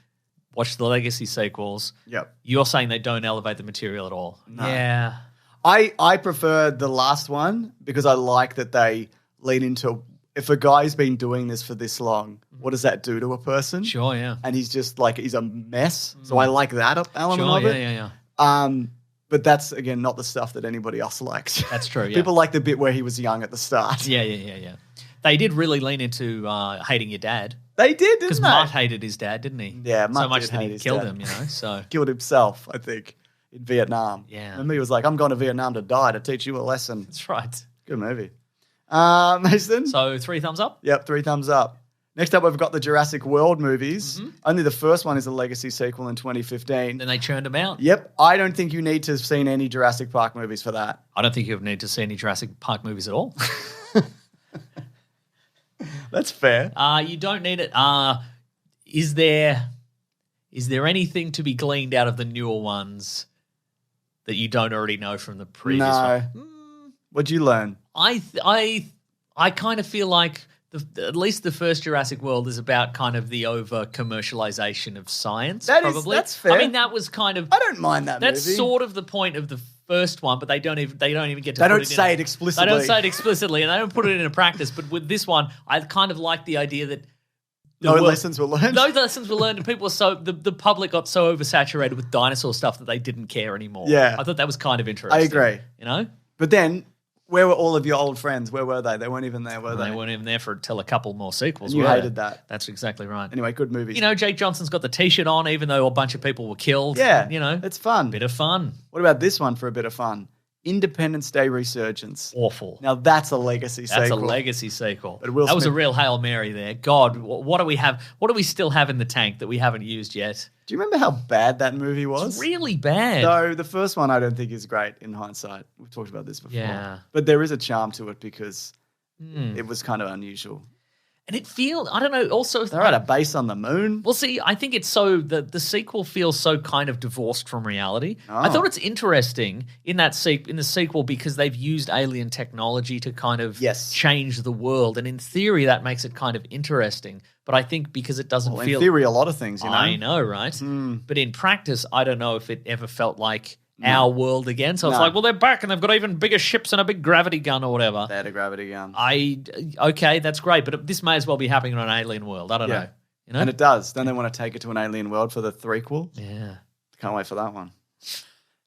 watch the legacy sequels. Yep. You're saying they don't elevate the material at all. No. Yeah. I prefer the last one because I like that they lean into, if a guy's been doing this for this long, what does that do to a person? Sure, yeah. And he's just like, he's a mess. So I like that element of it. Yeah. But that's, again, not the stuff that anybody else likes. That's true, yeah. People like the bit where he was young at the start. Yeah. They did really lean into hating your dad. They did, didn't they? Because Mutt hated his dad, didn't he? Yeah, Mutt so much did that hate he his killed dad. him, So killed himself, I think, in Vietnam. Yeah. Remember, he was like, I'm going to Vietnam to die to teach you a lesson. That's right. Good movie. Mason? So 3 thumbs up? Yep, 3 thumbs up. Next up, we've got the Jurassic World movies. Only the first one is a legacy sequel in 2015. Then they churned them out. Yep. I don't think you need to have seen any Jurassic Park movies for that. I don't think you need to see any Jurassic Park movies at all. That's fair. You don't need it. Is there anything to be gleaned out of the newer ones that you don't already know from the previous one? What'd you learn? I kind of feel like at least the first Jurassic World is about kind of the over commercialization of science. That's fair. I mean, that was kind of. I don't mind that. That's movie. sort of the point of the first one, but they don't even get to. They don't say it explicitly. They don't say it explicitly, and they don't put it into practice. But with this one, I kind of like the idea that lessons were learned. No lessons were learned, and people were the public got so oversaturated with dinosaur stuff that they didn't care anymore. Yeah, I thought that was kind of interesting. I agree. But then. Where were all of your old friends? Where were they? They weren't even there, were they? They weren't even there till a couple more sequels. And you hated that. That's exactly right. Anyway, good movies. Jake Johnson's got the T-shirt on, even though a bunch of people were killed. Yeah, it's fun. Bit of fun. What about this one for a bit of fun? Independence Day Resurgence. Awful. Now that's a legacy sequel. That's a legacy sequel. But That was a real Hail Mary there. God, what do we have? What do we still have in the tank that we haven't used yet? Do you remember how bad that movie was? It's really bad. No, the first one I don't think is great in hindsight. We've talked about this before. Yeah. But there is a charm to it because it was kind of unusual. And it feels, I don't know, also... They're at a base on the moon. Well, see, I think it's so... The sequel feels so kind of divorced from reality. I thought it's interesting in the sequel because they've used alien technology to kind of change the world. And in theory, that makes it kind of interesting. But I think because it doesn't feel... In theory, a lot of things, you know. I know, right? But in practice, I don't know if it ever felt like our world again. So it's like, well, they're back and they've got even bigger ships and a big gravity gun or whatever. They had a gravity gun. Okay, that's great. But this may as well be happening on an alien world. I don't know. You know? And it does. Then they want to take it to an alien world for the threequel. Yeah. Can't wait for that one.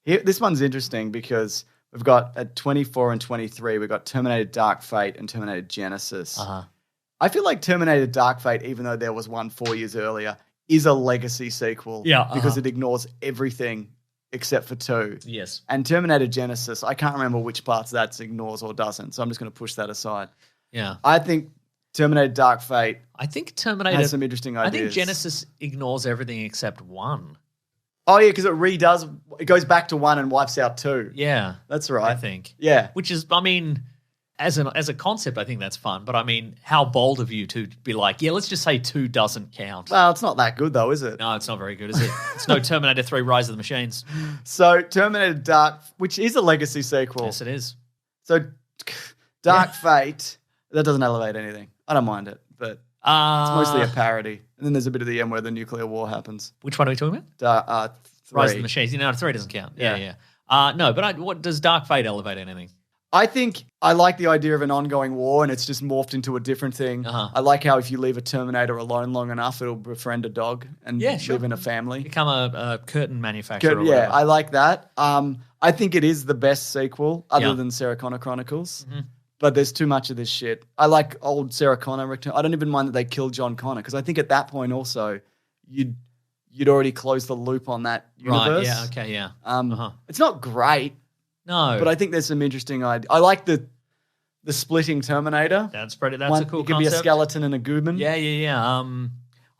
This one's interesting because we've got at 24 and 23, we've got Terminator Dark Fate and Terminator Genesis. I feel like Terminator Dark Fate, even though there was one 4 years earlier, is a legacy sequel. Because it ignores everything except for 2. Yes. And Terminator Genesis, I can't remember which parts that ignores or doesn't, so I'm just going to push that aside. Yeah. I think Terminator Dark Fate has some interesting ideas. I think Genesis ignores everything except 1. Oh, yeah, because it goes back to 1 and wipes out 2. Yeah. That's right. I think. Yeah. Which is, I mean... As a concept, I think that's fun. But I mean, how bold of you to be like, yeah, let's just say 2 doesn't count. Well, it's not that good though, is it? No, it's not very good, is it? It's no Terminator 3 Rise of the Machines. So Terminator Dark, which is a legacy sequel. Yes, it is. So Dark Fate, that doesn't elevate anything. I don't mind it, but it's mostly a parody. And then there's a bit of the end where the nuclear war happens. Which one are we talking about? 3. Rise of the Machines. You know, 3 doesn't count. Yeah. No, but what does Dark Fate elevate anything? I think I like the idea of an ongoing war and it's just morphed into a different thing. I like how if you leave a Terminator alone long enough, it'll befriend a dog and live in a family. Become a curtain manufacturer or whatever. I like that. I think it is the best sequel other than Sarah Connor Chronicles. But there's too much of this shit. I like old Sarah Connor. I don't even mind that they killed John Connor because I think at that point also you'd already closed the loop on that universe. Right, yeah, okay, yeah. It's not great. No. But I think there's some interesting ideas. I like the splitting Terminator. That's a cool concept. It could be a skeleton and a gooman. Yeah.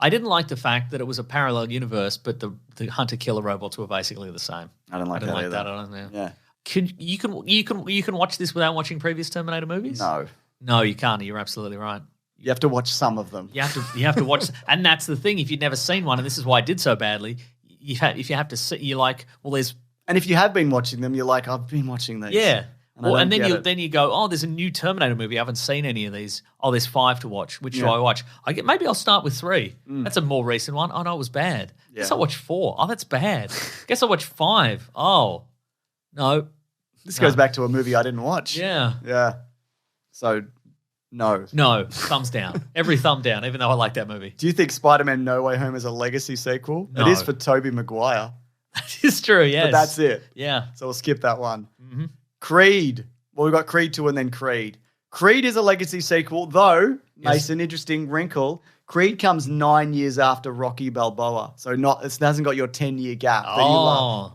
I didn't like the fact that it was a parallel universe, but the hunter-killer robots were basically the same. I don't like that either. I don't know. Yeah. You can watch this without watching previous Terminator movies? No, you can't. You're absolutely right. You have to watch some of them. You have to watch, and that's the thing. If you've never seen one, and this is why I did so badly, if you have to see, you're like, well, there's. And if you have been watching them, you're like, I've been watching these. Yeah. And then you go, oh, there's a new Terminator movie. I haven't seen any of these. Oh, there's 5 to watch. Which do I watch? Maybe I'll start with 3. That's a more recent one. Oh, no, it was bad. Guess I'll watch 4. Oh, that's bad. Guess I'll watch 5. Oh, no. This goes back to a movie I didn't watch. Yeah. Yeah. So, no. No. Thumbs down. Every thumb down, even though I like that movie. Do you think Spider-Man No Way Home is a legacy sequel? No. It is for Tobey Maguire. That is true, yes. But that's it. Yeah. So we'll skip that one. Creed. Well, we've got Creed 2 and then Creed. Creed is a legacy sequel, though, makes an interesting wrinkle. Creed comes 9 years after Rocky Balboa. So it hasn't got your 10-year gap that you love.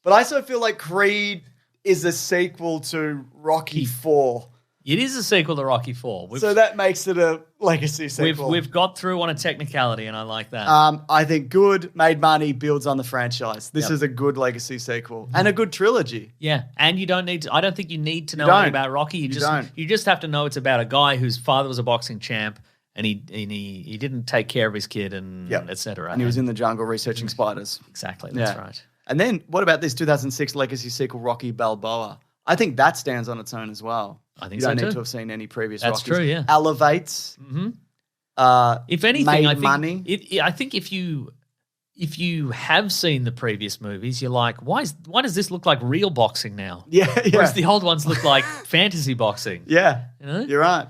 But I also feel like Creed is a sequel to Rocky 4. It is a sequel to Rocky 4. So that makes it a legacy sequel. We've got through on a technicality, and I like that. I think good, made money, builds on the franchise. This is a good legacy sequel and a good trilogy. Yeah, and you don't need to, I don't think you need to know anything about Rocky. You just have to know it's about a guy whose father was a boxing champ, and he didn't take care of his kid, and et cetera. And he was in the jungle researching spiders. Exactly, that's right. And then what about this 2006 legacy sequel, Rocky Balboa? I think that stands on its own as well. I think you don't so need too. to have seen any previous That's Rockies. true, yeah. Elevates. If anything, I think money. I think if you have seen the previous movies, you're like, why does this look like real boxing now? Yeah. Whereas the old ones look like fantasy boxing. Yeah, you know? You're right.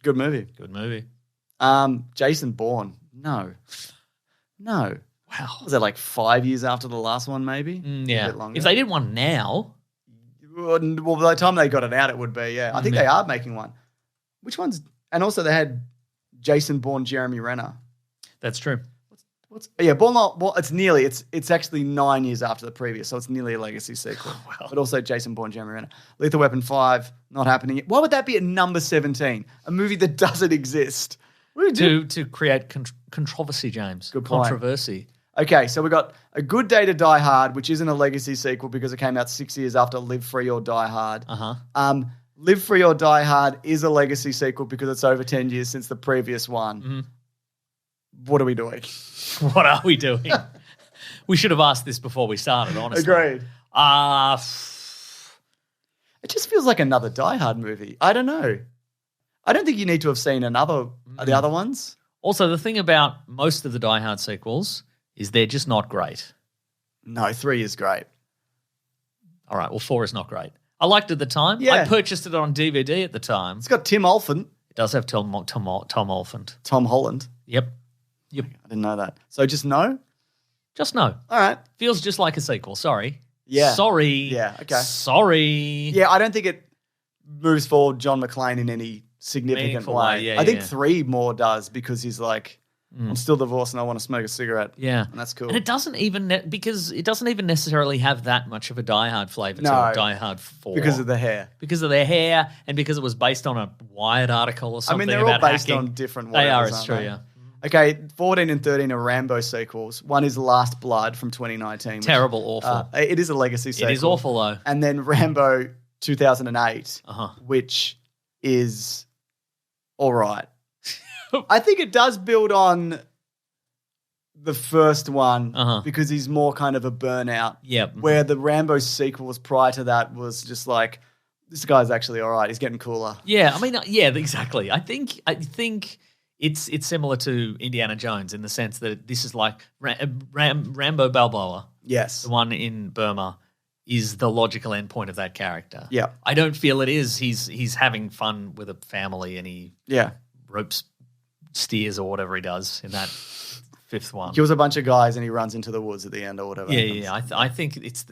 Good movie. Good movie. Jason Bourne. No. Wow. Was that like 5 years after the last one, maybe? Yeah. A bit longer. If they did one now. Well, by the time they got it out, it would be, yeah. I think they are making one. Which one's... And also they had Jason Bourne, Jeremy Renner. That's true. It's nearly. It's actually 9 years after the previous, so it's nearly a legacy sequel. But also Jason Bourne, Jeremy Renner. Lethal Weapon 5, not happening. Why would that be at number 17? A movie that doesn't exist. To create controversy, James. Good point. Controversy. Okay, so we got A Good Day to Die Hard, which isn't a legacy sequel because it came out 6 years after Live Free or Die Hard. Live Free or Die Hard is a legacy sequel because it's over 10 years since the previous one. Mm-hmm. What are we doing? What are we doing? We should have asked this before we started, honestly. Agreed. It just feels like another Die Hard movie. I don't know. I don't think you need to have seen the other ones. Also, the thing about most of the Die Hard sequels is they're just not great. No, 3 is great. All right, well, 4 is not great. I liked it at the time. Yeah. I purchased it on DVD at the time. It's got Tim Olyphant. It does have Tom Olyphant. Tom Holland. Yep. I didn't know that. So just no? Just no. All right. Feels just like a sequel. Sorry. Yeah. Sorry. Yeah, okay. Sorry. Yeah, I don't think it moves forward John McClane in any significant Meaningful way. way, yeah, I think yeah. 3 more does because he's like, I'm still divorced and I want to smoke a cigarette. Yeah. And that's cool. And it doesn't even because it doesn't even necessarily have that much of a Die Hard flavor to it, Die Hard 4. Because of the hair. Because of their hair and because it was based on a Wired article or something. I mean, they're all based hacking. on different They are, whatevers, it's aren't true, they? yeah. Okay, 14 and 13 are Rambo sequels. One is Last Blood from 2019. Terrible, awful. It is a legacy sequel. It is awful, though. And then Rambo 2008, Uh-huh. which is all right. I think it does build on the first one because he's more kind of a burnout. Yep. Where the Rambo sequels prior to that was just like, this guy's actually all right. He's getting cooler. Yeah, I mean, yeah, exactly. I think it's similar to Indiana Jones in the sense that this is like Rambo Balboa. Yes. The one in Burma is the logical endpoint of that character. Yeah. I don't feel it is. He's having fun with a family and he ropes steers or whatever he does in that fifth one. Kills a bunch of guys and he runs into the woods at the end or whatever. Yeah. I think it's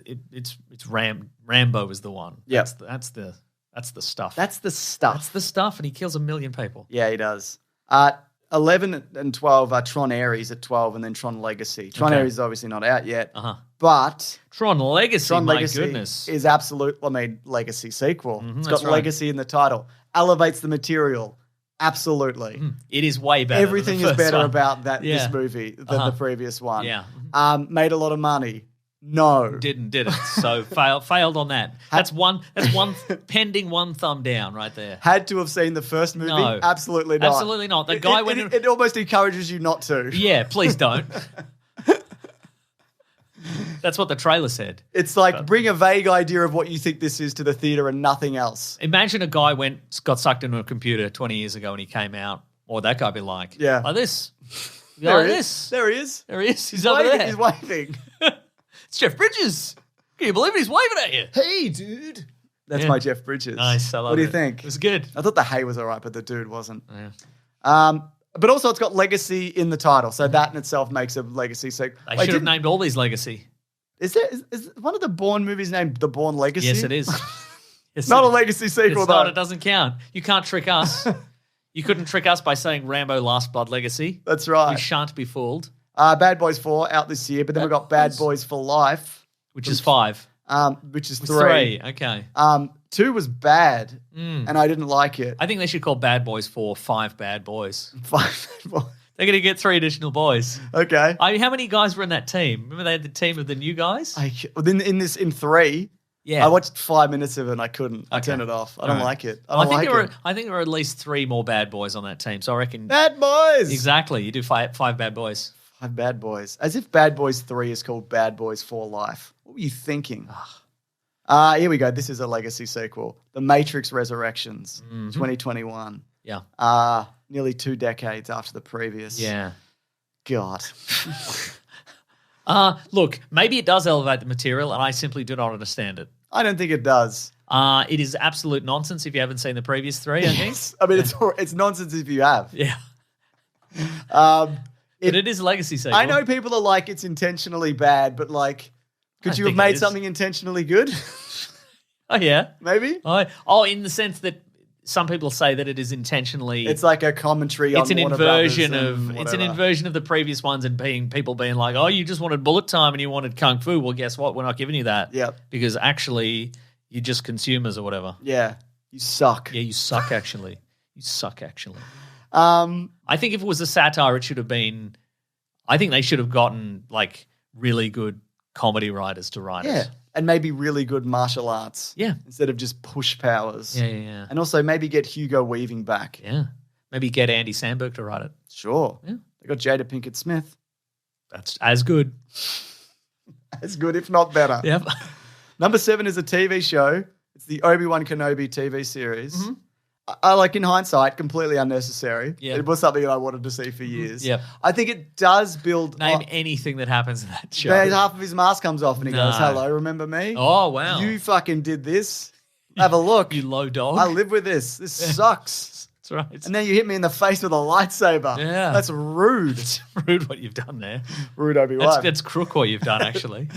Rambo is the one. Yeah. That's the stuff. That's the stuff. That's the stuff, and he kills 1 million people. Yeah, he does. 11 and 12 are Tron Ares at 12 and then Tron Legacy. Tron Ares is obviously not out yet. But Tron Legacy, goodness. is absolute, legacy sequel. It's got right. legacy in the title. Elevates the material. Absolutely. It is way better. Everything than the is first better one. about this movie than the previous one. Yeah. Made a lot of money. No. Didn't. So failed on that. That's one pending one thumb down right there. Had to have seen the first movie? No. Absolutely not. Absolutely not. The guy went it almost encourages you not to. Yeah, please don't. That's what the trailer said. It's like bring a vague idea of what you think this is to the theater and nothing else. Imagine a guy got sucked into a computer 20 years ago and he came out. What would that guy be like? Yeah. Like this. There Like he this. is. There he is. There he is. He's over there. He's waving. It's Jeff Bridges. Can you believe it? He's waving at you. Hey, dude. That's my Jeff Bridges. Nice. I love What do you it. think? It was good. I thought the hey was all right, but the dude wasn't. Yeah. But also it's got legacy in the title, so that in itself makes a legacy sequel. They should have named all these Legacy. Is one of the Bourne movies named The Bourne Legacy? Yes, it is. Yes, Not it a is. legacy sequel, It's though. not. It doesn't count. You can't trick us. You couldn't trick us by saying Rambo Last Blood Legacy. That's right. We shan't be fooled. Bad Boys 4 out this year, but then we've got Bad Boys for Life. Which is 5. Which is 3. Okay. 2 was bad, and I didn't like it. I think they should call Bad Boys 4 5 Bad Boys. 5 Bad Boys. They're going to get 3 additional boys. Okay. How many guys were in that team? Remember they had the team of the new guys? In 3, Yeah. I watched 5 minutes of it and I couldn't. I turned it off. I don't like it. I think there were at least 3 more bad boys on that team. So I reckon Bad Boys. exactly. You do 5 bad boys. 5 Bad Boys. As if Bad Boys 3 is called Bad Boys for Life. What were you thinking? Here we go. This is a legacy sequel. The Matrix Resurrections, 2021. Yeah. Nearly 2 decades after the previous. Yeah. God. Look, maybe it does elevate the material, and I simply do not understand it. I don't think it does. It is absolute nonsense if you haven't seen the previous 3, I think. I mean, it's nonsense if you have. Yeah. But it is a legacy sequel. I know people are like, it's intentionally bad, but like, could you have think it made is. something intentionally good? Oh, yeah. Maybe? In the sense that some people say that it is intentionally. It's like a commentary on Warner inversion Brothers of it's an inversion of the previous ones and people being like, oh, you just wanted bullet time and you wanted kung fu. Well, guess what? We're not giving you that. Yep. Because actually, you're just consumers or whatever. Yeah. You suck. Yeah, you suck. Actually, you suck. Actually. I think if it was a satire, it should have been. I think they should have gotten like really good comedy writers to write it. And maybe really good martial arts. Yeah. Instead of just push powers. Yeah. And also maybe get Hugo Weaving back. Yeah. Maybe get Andy Samberg to write it. Sure. Yeah. They got Jada Pinkett Smith. That's as good. As good, if not better. Yep. Number 7 is a TV show. It's the Obi-Wan Kenobi TV series. Mm-hmm. I like, in hindsight, completely unnecessary. Yeah. It was something that I wanted to see for years. Yeah. I think it does build... Name anything that happens in that show. Half of his mask comes off and he goes, hello, remember me? Oh, wow. You fucking did this. Have a look. You low dog. I live with this. This sucks. That's right. And then you hit me in the face with a lightsaber. Yeah. That's rude. It's rude what you've done there. Rude Obi-Wan. That's crook what you've done, actually.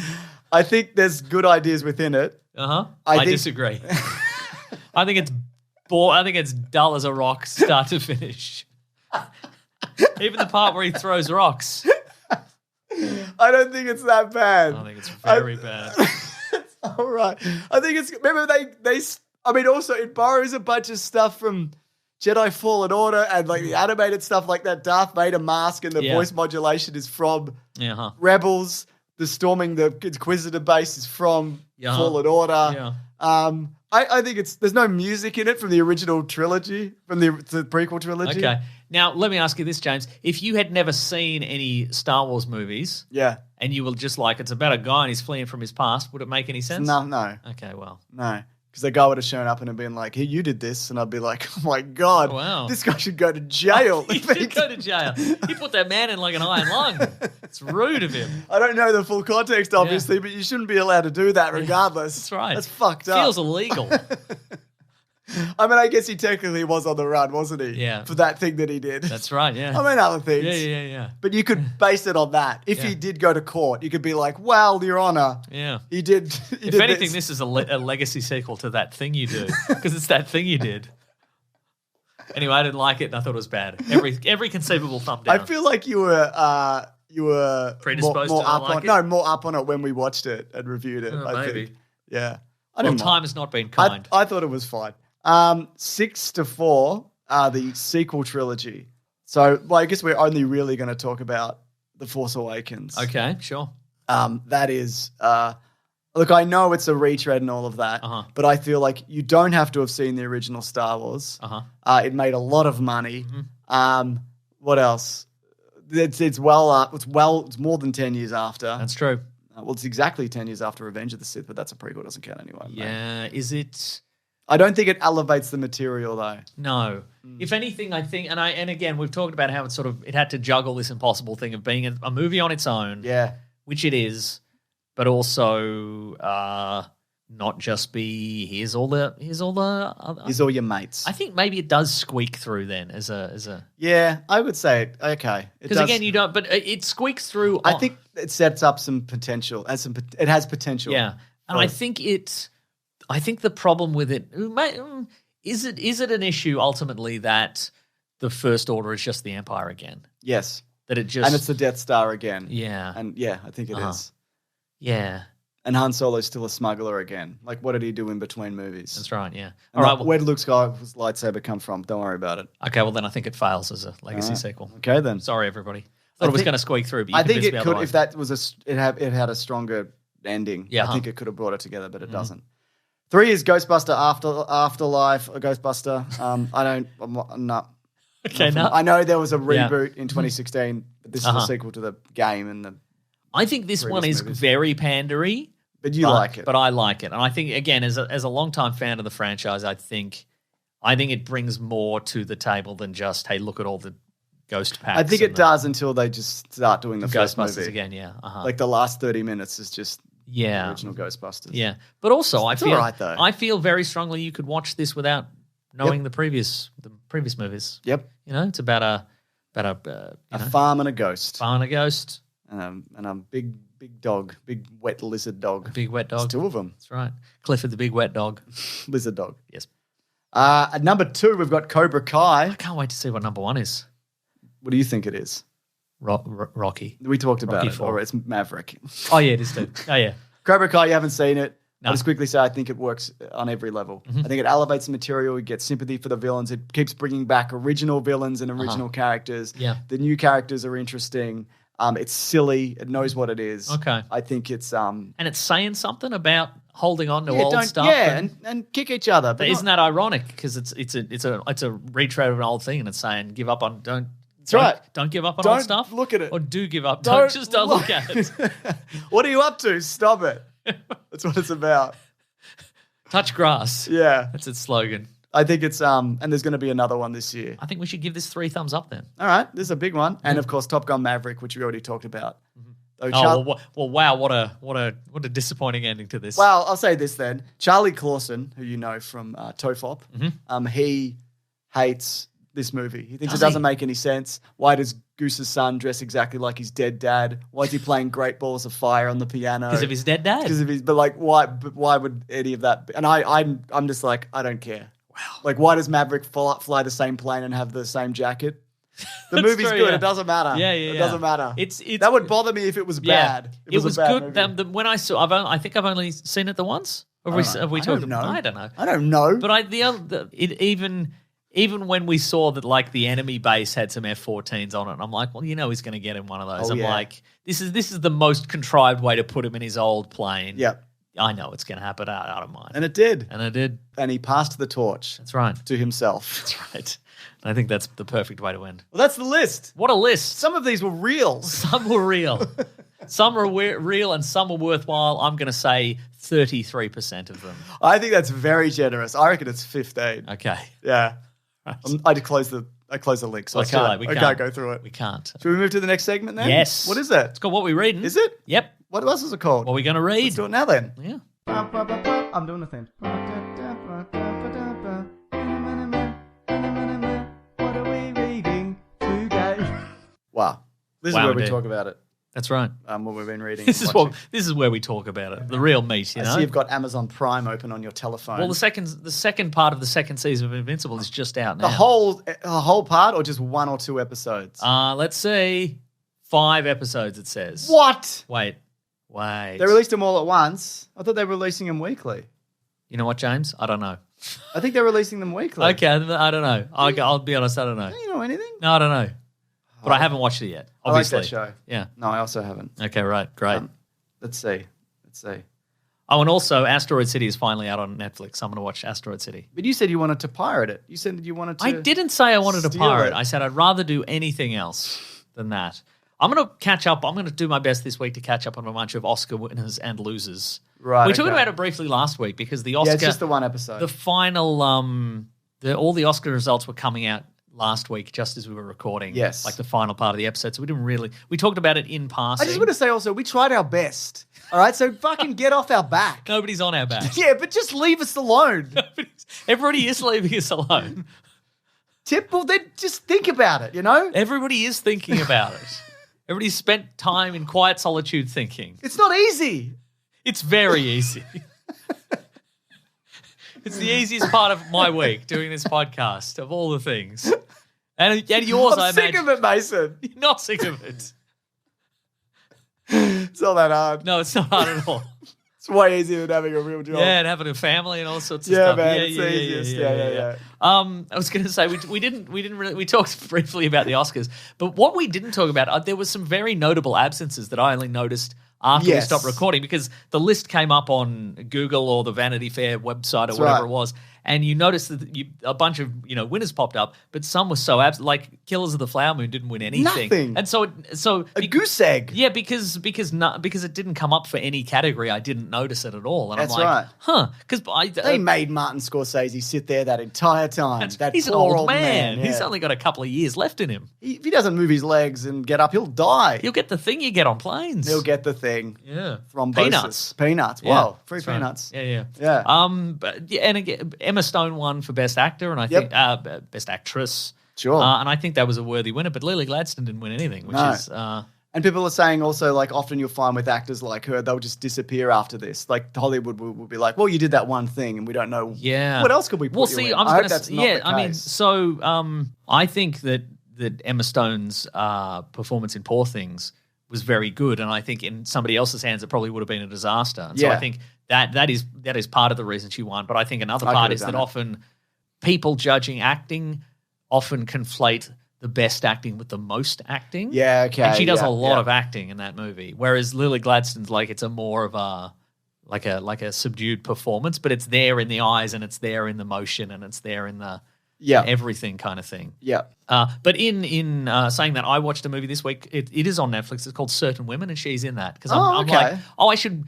I think there's good ideas within it. Uh-huh. I disagree. I think it's dull as a rock, start to finish. Even the part where he throws rocks. I don't think it's that bad. I think it's very bad. It's all right. I think it's... Remember, also it borrows a bunch of stuff from Jedi Fallen Order and like the animated stuff like that Darth Vader mask and the voice modulation is from Rebels. The storming the Inquisitor base is from Fallen Order. Yeah. I think there's no music in it from the original trilogy, from the prequel trilogy. Okay. Now, let me ask you this, James. If you had never seen any Star Wars movies and you were just like, it's about a guy and he's fleeing from his past, would it make any sense? No. Okay, well. No. Because the guy would have shown up and have been like, hey, you did this. And I'd be like, oh, my God. Wow. This guy should go to jail. He did go to jail. He put that man in like an iron lung. It's rude of him. I don't know the full context, obviously, but you shouldn't be allowed to do that regardless. That's right. That's fucked up. Feels illegal. I mean, I guess he technically was on the run, wasn't he? Yeah. For that thing that he did. That's right, yeah. I mean, other things. Yeah. But you could base it on that. If he did go to court, you could be like, well, Your Honor. Yeah. He did. If anything, this is a legacy sequel to That Thing You Do. Because it's That Thing You Did. Anyway, I didn't like it and I thought it was bad. Every conceivable thumb down. I feel like you were predisposed more to up like on it? No, more up on it when we watched it and reviewed it. I maybe. think. Yeah. Time has not been kind. I thought it was fine. 6 to 4 are the sequel trilogy. So, I guess we're only really going to talk about The Force Awakens. Okay, sure. That is, look, I know it's a retread and all of that, but I feel like you don't have to have seen the original Star Wars. It made a lot of money. Mm-hmm. What else? It's more than 10 years after. That's true. Well, it's exactly 10 years after Revenge of the Sith, but that's a prequel, doesn't count anyway. Yeah, is it? I don't think it elevates the material though. No. If anything, I think, and again, we've talked about how it had to juggle this impossible thing of being a movie on its own. Yeah. Which it is, but also not just be here's all your mates. I think maybe it does squeak through then as a. Yeah, I would say okay. Because again, you don't, but it squeaks through. I think it sets up some potential and it has potential. Yeah, and I think the problem with it is it an issue ultimately that the First Order is just the Empire again. Yes. That it just... And it's the Death Star again. Yeah. And yeah, I think it is. Yeah. And Han Solo's still a smuggler again. Like, what did he do in between movies? That's right, yeah. All right. Where did Luke Skywalker's lightsaber come from? Don't worry about it. Okay, well then I think it fails as a legacy sequel. Okay, then. Sorry, everybody. I thought it was going to squeak through, but you I think it could, otherwise. if that was it had a stronger ending. Yeah, I think it could have brought it together, but it doesn't. 3 is Ghostbuster Afterlife, or Ghostbuster. I'm not. Okay, no. I know there was a reboot in 2016, but this is a sequel to the game and the. I think this one is very pandery, but you like it. But I like it, and I think again, as a longtime fan of the franchise, I think it brings more to the table than just hey, look at all the ghost packs. I think it does until they just start doing the first Ghostbusters movie again. Yeah, like the last 30 minutes is just. Yeah, the original Ghostbusters. Yeah, but also it's all right, though. I feel very strongly you could watch this without knowing the previous movies. Yep, it's about a farm and a ghost. Farm and a ghost, and a big dog, big wet lizard dog. A big wet dog. There's 2 of them. That's right, Clifford the big wet dog, lizard dog. Yes. At number 2, we've got Cobra Kai. I can't wait to see what number 1 is. What do you think it is? Rocky. We talked about Rocky it. 4. Or it's Maverick. Oh, yeah, it is too. Oh, yeah. Cobra Kai, you haven't seen it. No. I'll just quickly say I think it works on every level. I think it elevates the material. You get sympathy for the villains. It keeps bringing back original villains and original characters. Yeah. The new characters are interesting. It's silly. It knows what it is. Okay. I think it's... And it's saying something about holding on to old stuff. Yeah, and kick each other. But isn't that ironic? Because it's a retread of an old thing, and it's saying give up on don't give up on old stuff. Don't look at it. Or do give up. Don't look at it. What are you up to? Stop it. That's what it's about. Touch grass. Yeah. That's its slogan. I think it's and there's going to be another one this year. I think we should give this 3 thumbs up then. All right, this is a big one, and of course Top Gun Maverick, which we already talked about. Wow! What a disappointing ending to this. Well, I'll say this then: Charlie Clausen, who you know from Tofop, he hates this movie. He thinks it doesn't make any sense. Why does Goose's son dress exactly like his dead dad? Why is he playing Great Balls of Fire on the piano? Because of his dead dad. Because of his, but like, why? But why would any of that? Be? And I'm just like, I don't care. Wow. Like, why does Maverick fly the same plane and have the same jacket? The movie's true, good. yeah. It doesn't matter. It doesn't matter. It's that would bother me if it was bad. It was a bad good. movie. When I saw, I think I've only seen it the once. Have we talked about? I don't know. I don't know. But even when we saw that like the enemy base had some F-14s on it, I'm like, well, he's going to get in one of those. Like, this is the most contrived way to put him in his old plane. Yep. I know it's going to happen. I don't mind. And it did. And he passed the torch. That's right. To himself. That's right. I think that's the perfect way to end. Well, that's the list. What a list. Some of these were real. Some were real. Some were real and some were worthwhile. I'm going to say 33% of them. I think that's very generous. I reckon it's 15. Okay. Yeah. Right. I close the link, so I can't go through it. We can't. Should we move to the next segment then? Yes. What is it? It's called What We Reading. Is it? Yep. What else is it called? What are we going to read? Let's do it now then. Yeah. I'm doing the thing. What are we reading today? Wow. This is where we talk about it. That's right. What we've been reading. This is where we talk about it. The real meat, I see you've got Amazon Prime open on your telephone. Well, the second part of the second season of Invincible is just out now. The whole part, or just 1 or 2 episodes? Let's see. 5 episodes, it says. What? Wait. They released them all at once. I thought they were releasing them weekly. You know what, James? I don't know. I think they're releasing them weekly. Okay, I don't know. I'll be honest, I don't know. Do you know anything? No, I don't know. But I haven't watched it yet, obviously. I like that show. Yeah. No, I also haven't. Okay, right. Great. Let's see. Oh, and also Asteroid City is finally out on Netflix. I'm going to watch Asteroid City. But you said you wanted to pirate it. You said you wanted to I didn't say I wanted to pirate. it. I said I'd rather do anything else than that. I'm going to catch up. I'm going to do my best this week to catch up on a bunch of Oscar winners and losers. Right. We talked about it briefly last week because the Oscar... Yeah, it's just the one episode. The final... all the Oscar results were coming out last week just as we were recording. Yes. Like the final part of the episode. So we didn't really... We talked about it in passing. I just want to say also, we tried our best. All right? So fucking get off our back. Nobody's on our back. Yeah, but just leave us alone. Everybody is leaving us alone. Well, then just think about it, you know? Everybody is thinking about it. Everybody's spent time in quiet solitude thinking. It's not easy. It's very easy. It's the easiest part of my week, doing this podcast, of all the things. And yours, I'm sick of it, Mason. You're not sick of it. It's not that hard. No, it's not hard at all. It's way easier than having a real job. Yeah, and having a family and all sorts of stuff. stuff. Man, it's the easiest. Yeah. I was going to say we talked briefly about the Oscars, but what we didn't talk about, there was some very notable absences that I only noticed after we stopped recording because the list came up on Google or the Vanity Fair website or whatever it was, and you noticed that a bunch of winners popped up, but some were so absent. Like Killers of the Flower Moon didn't win anything. Nothing. And so a goose egg. Yeah, because it didn't come up for any category. I didn't notice it at all. And That's I'm like, right. huh? Because they made Martin Scorsese sit there that entire time. He's an old man. Yeah. He's only got a couple of years left in him. If he doesn't move his legs and get up, he'll die. He'll get the thing you get on planes. He'll get the thing. Yeah. Thrombosis. Peanuts. Yeah. Wow. Free peanuts. Right. Yeah. But yeah, and again, Emma Stone won for Best Actor, and I think Best Actress. Sure. And I think that was a worthy winner. But Lily Gladstone didn't win anything, which is And people are saying also, like, often you'll find with actors like her, they'll just disappear after this. Like, Hollywood will be like, well, you did that one thing and we don't know what else could we put you in. I hope that's not the case. I mean, so I think that Emma Stone's performance in Poor Things was very good, and I think in somebody else's hands it probably would have been a disaster. And so I think that is part of the reason she won. But I think another part is that often people judging acting often conflate the best acting with the most acting. Yeah, okay. And she does a lot of acting in that movie, whereas Lily Gladstone's like it's a more of a like a subdued performance, but it's there in the eyes and it's there in the motion and it's there in the everything kind of thing. Yeah. But in saying that, I watched a movie this week. It is on Netflix. It's called Certain Women, and she's in that. Because I'm like, I should,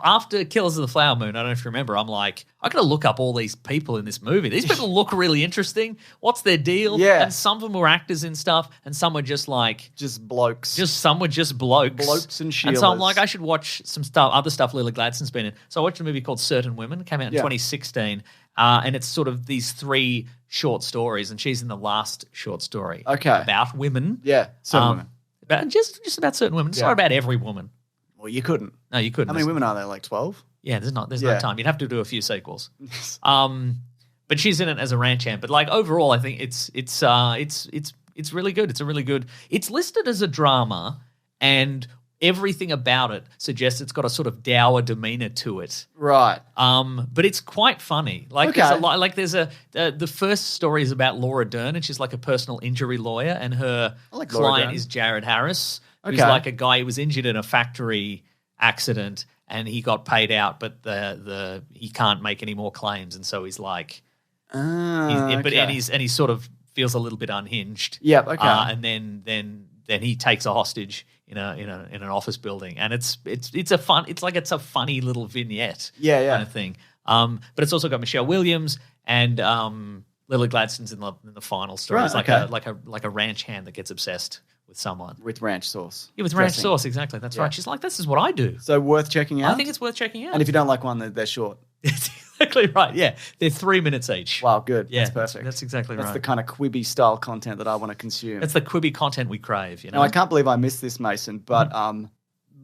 after Killers of the Flower Moon, I don't know if you remember, I'm like, I got to look up all these people in this movie. These people look really interesting. What's their deal? Yeah. And some of them were actors in stuff, and some were just like... Just blokes. Some were just blokes. Blokes and Sheilas. And so I'm like, I should watch some other stuff Lily Gladstone's been in. So I watched a movie called Certain Women. It came out in 2016. And it's sort of these 3 short stories, and she's in the last short story. Okay. About women. Yeah, certain women. About just about certain women. It's not about every woman. Well, you couldn't. No, you couldn't. How many women are there? Like 12? Yeah, there's no time. You'd have to do a few sequels. But she's in it as a ranch hand. But like overall, I think it's really good. It's a really good. It's listed as a drama, and everything about it suggests it's got a sort of dour demeanor to it. Right. But it's quite funny. Like there's a lot. Like there's the first story is about Laura Dern, and she's like a personal injury lawyer, and her client is Jared Harris, who's like a guy who was injured in a factory accident, and he got paid out, but he can't make any more claims, and so he's like, but he sort of feels a little bit unhinged. Yep. Okay. And then he takes a hostage in an office building, and it's a funny little vignette kind of thing. But it's also got Michelle Williams and Lily Gladstone's in the final story. Right, it's like a ranch hand that gets obsessed with someone with ranch sauce. Yeah, with ranch sauce, exactly. That's right. She's like, this is what I do. So worth checking out. I think it's worth checking out. And if you don't like one, they're short. That's exactly right. Yeah, they're 3 minutes each. Wow, good. Yeah, that's perfect. That's exactly right. That's the kind of Quibi style content that I want to consume. That's the Quibi content we crave. You know, now, I can't believe I missed this, Mason. But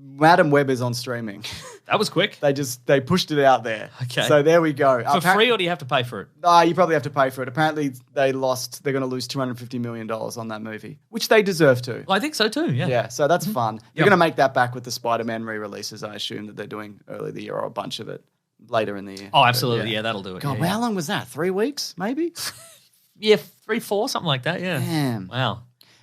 Madam Web is on streaming. That was quick. They pushed it out there. Okay. So there we go. For free, or do you have to pay for it? You probably have to pay for it. Apparently, they're going to lose $250 million on that movie, which they deserve to. Well, I think so too, yeah. Yeah, so that's fun. You're going to make that back with the Spider-Man re-releases, I assume, that they're doing early in the year, or a bunch of it later in the year. Oh, absolutely. Yeah, that'll do it. God, how long was that? 3 weeks, maybe? Yeah, 3, 4, something like that, yeah. Damn. Wow.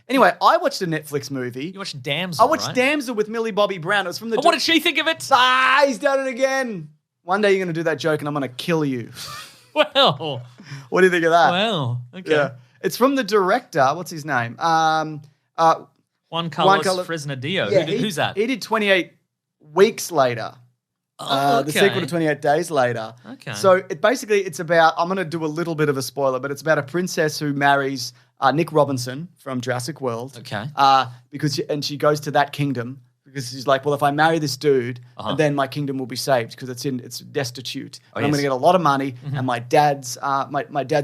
Anyway, I watched a Netflix movie. You watched Damsel, I watched Damsel with Millie Bobby Brown. It was from the... What did she think of it? He's done it again. One day you're going to do that joke and I'm going to kill you. Well. What do you think of that? Well, okay. Yeah. It's from the director. What's his name? Juan Carlos Fresnadillo. Yeah, who's that? He did 28 Weeks Later. Oh, okay. The sequel to 28 Days Later. Okay. So it's about, I'm going to do a little bit of a spoiler, but it's about a princess who marries Nick Robinson from Jurassic World. Okay. Because she goes to that kingdom because she's like, well, if I marry this dude, then my kingdom will be saved because it's destitute. And I'm going to get a lot of money. And my dad's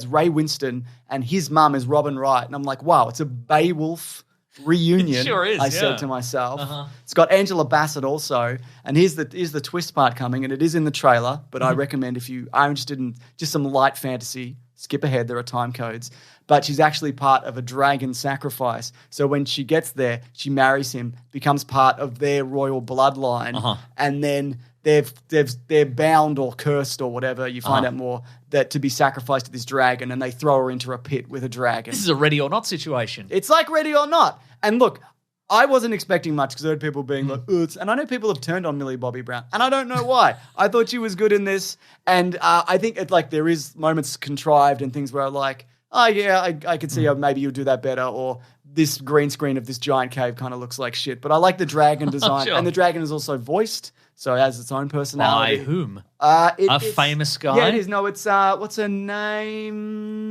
Ray Winston and his mum is Robin Wright. And I'm like, wow, it's a Beowulf reunion. It sure is. I said to myself. It's got Angela Bassett also, and here's the twist part coming, and it is in the trailer. But I recommend if you are interested in just some light fantasy, skip ahead. There are time codes. But she's actually part of a dragon sacrifice. So when she gets there, she marries him, becomes part of their royal bloodline, and then they're bound or cursed or whatever. You find out more that to be sacrificed to this dragon, and they throw her into a pit with a dragon. This is a Ready or Not situation. It's like Ready or Not. And look, I wasn't expecting much because I heard people being like, "Oots," and I know people have turned on Millie Bobby Brown, and I don't know why. I thought she was good in this, and I think there is moments contrived and things where I'm like, oh yeah, I could see how maybe you'll do that better, or this green screen of this giant cave kind of looks like shit. But I like the dragon design, and the dragon is also voiced, so it has its own personality. By whom? It's famous guy? Yeah, it is. No, it's what's her name?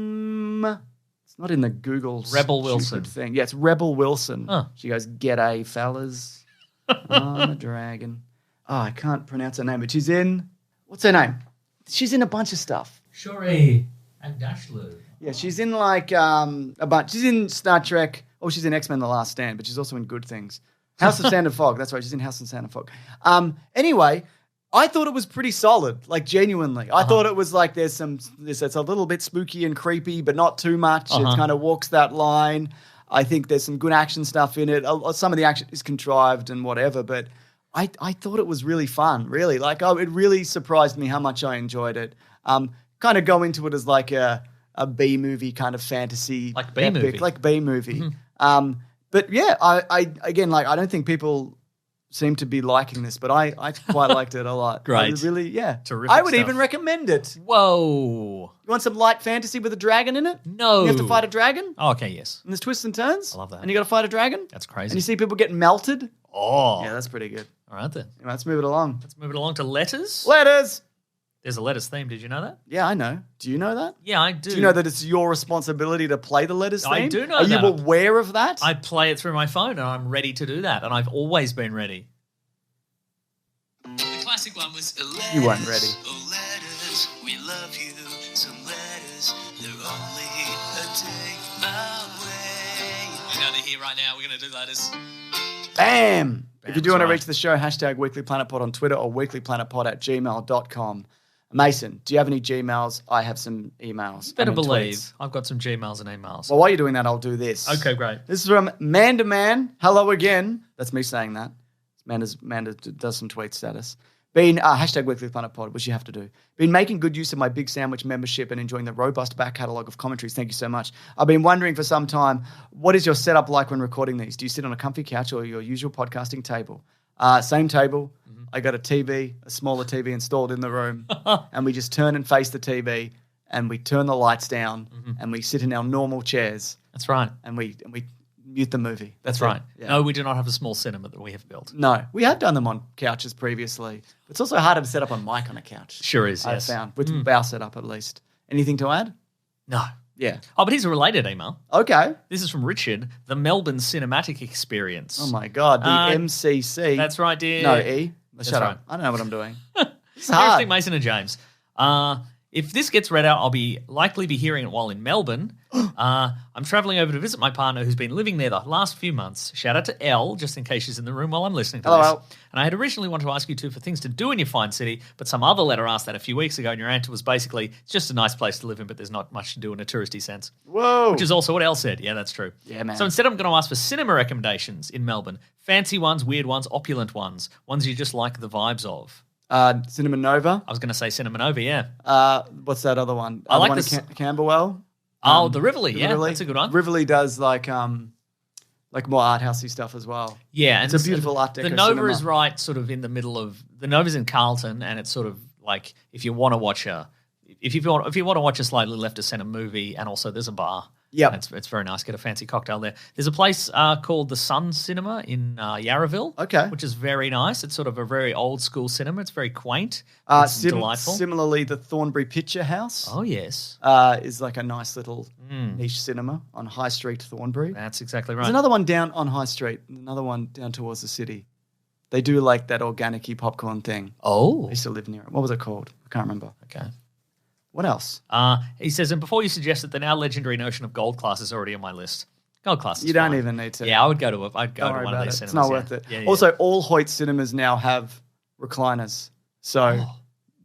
It's not in the Google Rebel Wilson thing. Yeah, it's Rebel Wilson. Huh. She goes, "G'day, fellas, I'm a dragon." Oh, I can't pronounce her name, but she's in. What's her name? She's in a bunch of stuff. Shuri and Dashlu. Yeah, she's in like a bunch. She's in Star Trek. Oh, she's in X-Men: The Last Stand, but she's also in Good Things. House of Sand and Fog. That's right. She's in House of Sand and Fog. Anyway, I thought it was pretty solid, like genuinely. I thought it was like it's a little bit spooky and creepy, but not too much. It kind of walks that line. I think there's some good action stuff in it. Some of the action is contrived and whatever, but I thought it was really fun, really. Like, it really surprised me how much I enjoyed it. Kind of go into it as like a B-movie kind of fantasy. Like B-movie. Like B-movie. But yeah, I don't think people seem to be liking this, but I quite liked it a lot. Great. It was really, Terrific I would stuff. even recommend it. Whoa. You want some light fantasy with a dragon in it? No. You have to fight a dragon? Oh, okay, yes. And there's twists and turns? I love that. And you got to fight a dragon? That's crazy. And you see people getting melted? Oh. Yeah, that's pretty good. All right, then. Anyway, let's move it along. Let's move it along to letters. Letters! There's a letters theme. Did you know that? Yeah, I know. Do you know that? Yeah, I do. Do you know that it's your responsibility to play the letters theme? I do know Are that. you aware of that? I play it through my phone and I'm ready to do that. And I've always been ready. The classic one was letters. You weren't ready. Oh, letters, we love you. Some letters, they're only a day away. I know they're here right now. We're going to do letters. Bam! If you do Bam's want to right. reach the show, hashtag weeklyplanetpod on Twitter or weeklyplanetpod@gmail.com. Mason, do you have any Gmails? I have some emails. Better I mean, believe. tweets. I've got some Gmails and emails. Well, while you're doing that, I'll do this. Okay, great. This is from Man. Hello again. That's me saying that. Manda does some tweet status. Been hashtag Weekly Planet Pod, which you have to do. Been making good use of my Big Sandwich membership and enjoying the robust back catalogue of commentaries. Thank you so much. I've been wondering for some time, what is your setup like when recording these? Do you sit on a comfy couch or your usual podcasting table? Same table. Mm-hmm. I got a TV, a smaller TV installed in the room, and we just turn and face the TV, and we turn the lights down, and we sit in our normal chairs. That's right. And we mute the movie. That's right. Yeah. No, we do not have a small cinema that we have built. No, we have done them on couches previously. It's also harder to set up a mic on a couch. Sure is, I've yes. found, with our setup at least. Anything to add? No. Yeah. Oh, but here's a related email. Okay. This is from Richard, the Melbourne Cinematic Experience. Oh my God, the MCC. That's right, dear. No, E. Shut right. up. I don't know what I'm doing. It's Interesting, hard. Mason and James. If this gets read out, I'll likely be hearing it while in Melbourne. I'm traveling over to visit my partner who's been living there the last few months. Shout out to Elle, just in case she's in the room while I'm listening to Hello, this. Elle. And I had originally wanted to ask you two for things to do in your fine city, but some other letter asked that a few weeks ago, and your answer was basically, it's just a nice place to live in, but there's not much to do in a touristy sense. Whoa. Which is also what Elle said. Yeah, that's true. Yeah, man. So instead, I'm going to ask for cinema recommendations in Melbourne. Fancy ones, weird ones, opulent ones you just like the vibes of. Cinema Nova. I was going to say Cinema Nova, yeah. What's that other one? I like the one this- in Camberwell. The Rivoli, yeah, Rivoli. that's a good one. Rivoli does like more art housey stuff as as Yeah, It's a beautiful Art Deco The Nova cinema. is right, sort of in the middle of the Nova's in Carlton, and it's sort of like if you want to watch a slightly left of center movie, and also there's a bar. Yep. And it's very nice. Get a fancy cocktail there. There's a place called the Sun Cinema in Yarraville. Okay. Which is very nice. It's sort of a very old school cinema. It's very quaint. It's delightful. Similarly, the Thornbury Picture House. Oh yes. Is like a nice little niche cinema on High Street, Thornbury. That's exactly right. There's another one down on High Street, another one down towards the city. They do like that organic-y popcorn thing. Oh. I used to live near it. What was it called? I can't remember. Okay. What else? He says, and before you suggest that the now legendary notion of gold class is already on my list. Gold class is You don't fine. even need to. Yeah, I would go to I'd go Don't to worry one of about these it. cinemas. It's not yeah. worth it. Yeah, yeah. Also, all Hoyt cinemas now have recliners. So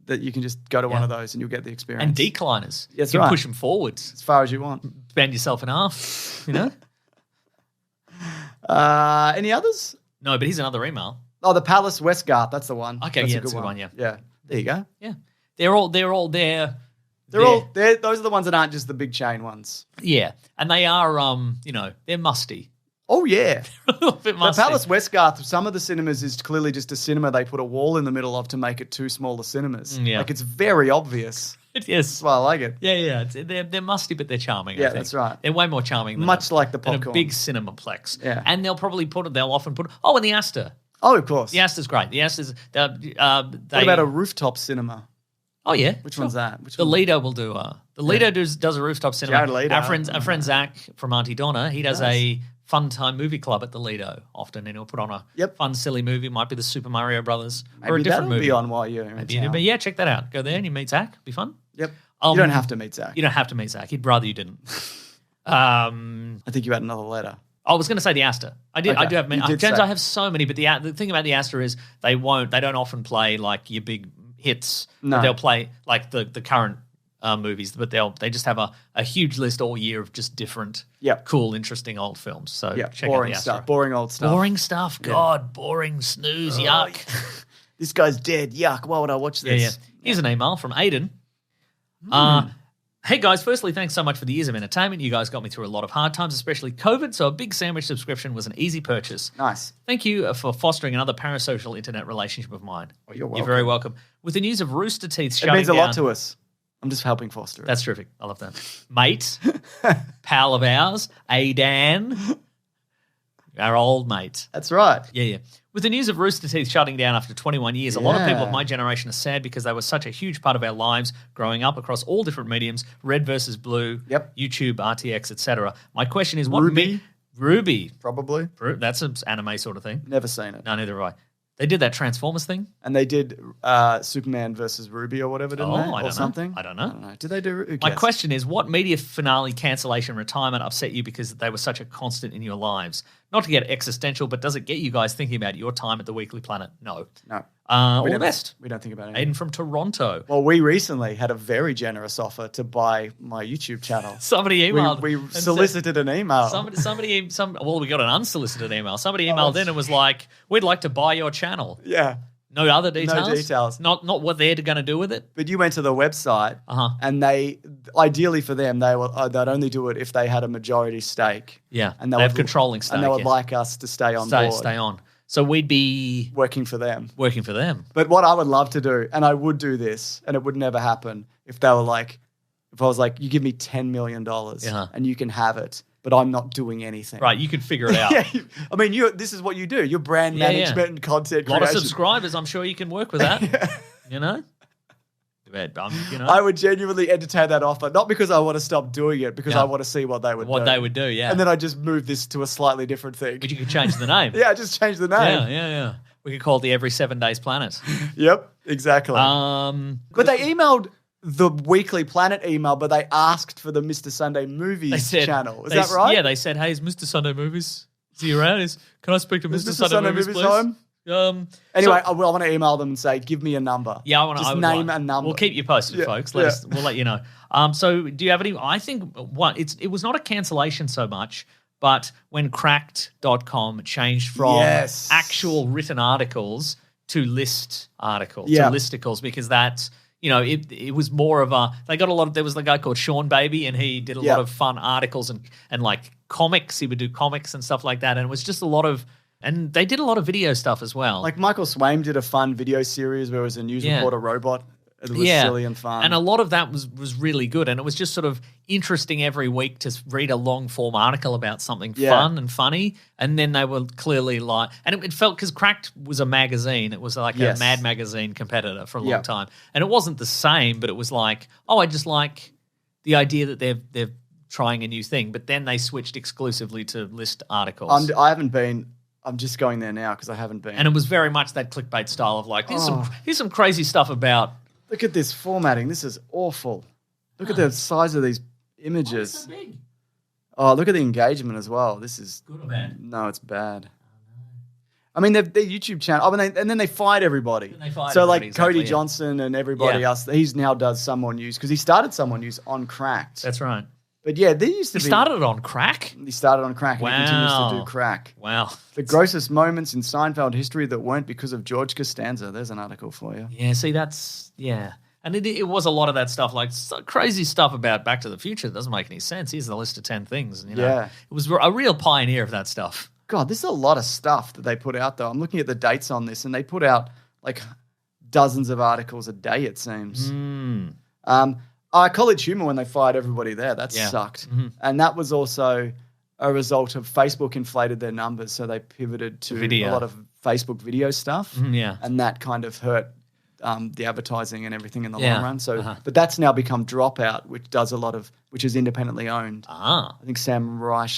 that you can just go to one of those and you'll get the experience. And decliners. That's you can right. push them forwards. As far as you want. Bend yourself in half, you know? Any others? No, but here's another email. Oh, the Palace Westgarth. That's the one. Okay, that's yeah, that's a good one, yeah. Yeah. There you go. Yeah. They're all there. Those are the ones that aren't just the big chain ones. Yeah. And they are they're musty. Oh, yeah. A little bit The musty. Palace Westgarth, some of the cinemas is clearly just a cinema they put a wall in the middle of to make it two smaller cinemas. Yeah. Like, it's very obvious. Yes. That's why I like it. Yeah. They're musty, but they're charming. I Yeah, think. that's right. They're way more charming than Much like the than a popcorn. big cinemaplex. Yeah. And they'll often put and the Astor. Oh, of course. The Astor's great. The Astor's What about a rooftop cinema? Oh yeah, Which sure. one's that? The Lido will do. The Lido does a rooftop cinema. Jared Leto. Our friend Zach from Auntie Donna, he does a fun time movie club at the Lido often, and he'll put on a fun silly movie. Might be the Super Mario Brothers or a Maybe different that'll movie. be on while you're in town. But yeah, check that out. Go there and you meet Zach. Be fun. Yep. You don't have to meet Zach. You don't have to meet Zach. He'd rather you didn't. I think you had another letter. I was going to say the Astor. I do have many. James, say. I have so many, but the thing about the Astor is they don't often play like your big hits. No. They'll play like the current movies, but they just have a huge list all year of just different, cool, interesting old films. So check out the Astor. Boring old stuff. Boring stuff. God, boring snooze. Yuck. This guy's dead. Yuck. Why would I watch this? Yeah. Here's an email from Aiden. Hey guys, firstly, thanks so much for the years of entertainment. You guys got me through a lot of hard times, especially COVID, so a big sandwich subscription was an easy purchase. Nice. Thank you for fostering another parasocial internet relationship of mine. Oh, you're welcome. You're very welcome. With the news of Rooster Teeth shutting down... It means a down, lot to us. I'm just helping foster it. That's terrific. I love that. Mate, pal of ours, Aidan, our old mate. That's right. Yeah. With the news of Rooster Teeth shutting down after 21 years, a lot of people of my generation are sad because they were such a huge part of our lives growing up across all different mediums, red versus blue, YouTube, RTX, etc. My question is, what Ruby? Probably. That's an anime sort of thing. Never seen it. No, neither have I. They did that Transformers thing? And they did Superman versus Ruby or whatever, didn't they? I don't something? know. I don't know. Did they do My question is, what media finale, cancellation, retirement upset you because they were such a constant in your lives? Not to get existential, but does it get you guys thinking about your time at the Weekly Planet? No. All the best. We don't think about it. Aiden from Toronto. Well, we recently had a very generous offer to buy my YouTube channel. Somebody emailed. We solicited an email. We got an unsolicited email. Somebody emailed in and was like, "We'd like to buy your channel." Yeah. No other details? No details. Not what they're going to do with it? But you went to the website, and they, ideally for them, they'd only do it if they had a majority stake. Yeah, and they have controlling stake. And they would like us to stay on board. Stay on. So we'd be... Working for them. But what I would love to do, and I would do this, and it would never happen, if they were like, if I was like, you give me $10 million and you can have it, but I'm not doing anything. Right, you can figure it out. I mean, this is what you do. You're brand management and content creation. A lot of subscribers, I'm sure you can work with that. You know? I would genuinely entertain that offer, not because I want to stop doing it, because I want to see what they would do. What they would do, yeah. And then I just move this to a slightly different thing. But you could change the name. Just change the name. Yeah. We could call it the Every 7 Days Planet. Yep, exactly. But they emailed the Weekly Planet email, but they asked for the Mr. Sunday Movies channel. Is that right? Yeah, they said, hey, is Mr. Sunday Movies, is he around? Can I speak to Mr. Sunday Movies, please? Home? Anyway, I want to email them and say, give me a number. Yeah, I want to just name a number. We'll keep you posted, folks. We'll let you know. So, do you have any? I think it was not a cancellation so much, but when Cracked.com changed from actual written articles to list articles, to listicles, because that's it was more of a. They got a lot of. There was the guy called Sean Baby, and he did a lot of fun articles and like comics. He would do comics and stuff like that, and it was just a lot of. And they did a lot of video stuff as well. Like Michael Swaim did a fun video series where it was a news reporter robot. It was silly and fun. And a lot of that was really good. And it was just sort of interesting every week to read a long-form article about something fun and funny. And then they were clearly like... And it felt... Because Cracked was a magazine. It was like a Mad Magazine competitor for a long time. And it wasn't the same, but it was like, I just like the idea that they're trying a new thing. But then they switched exclusively to list articles. I haven't been... I'm just going there now because I haven't been. And it was very much that clickbait style of like, here's some crazy stuff about... Look at this formatting. This is awful. Look at the size of these images. Why is it so big? Oh, look at the engagement as well. This is... Good or bad? No, it's bad. I mean, their YouTube channel... and then they fired everybody. Cody Johnson and everybody else, he's now does Some More News because he started Some More News on Cracked. That's right. But yeah, they used to be... He started it on Crack? He started on Crack and he continues to do Crack. Wow. The grossest moments in Seinfeld history that weren't because of George Costanza. There's an article for you. Yeah, see, that's... Yeah. And it was a lot of that stuff, like crazy stuff about Back to the Future that doesn't make any sense. Here's the list of 10 things. It was a real pioneer of that stuff. God, this is a lot of stuff that they put out, though. I'm looking at the dates on this, and they put out, like, dozens of articles a day, it seems. College Humor, when they fired everybody there, that sucked. Mm-hmm. And that was also a result of Facebook inflated their numbers, so they pivoted to a lot of Facebook video stuff. And that kind of hurt the advertising and everything in the long run. So, but that's now become Dropout, which is independently owned. I think Sam Reich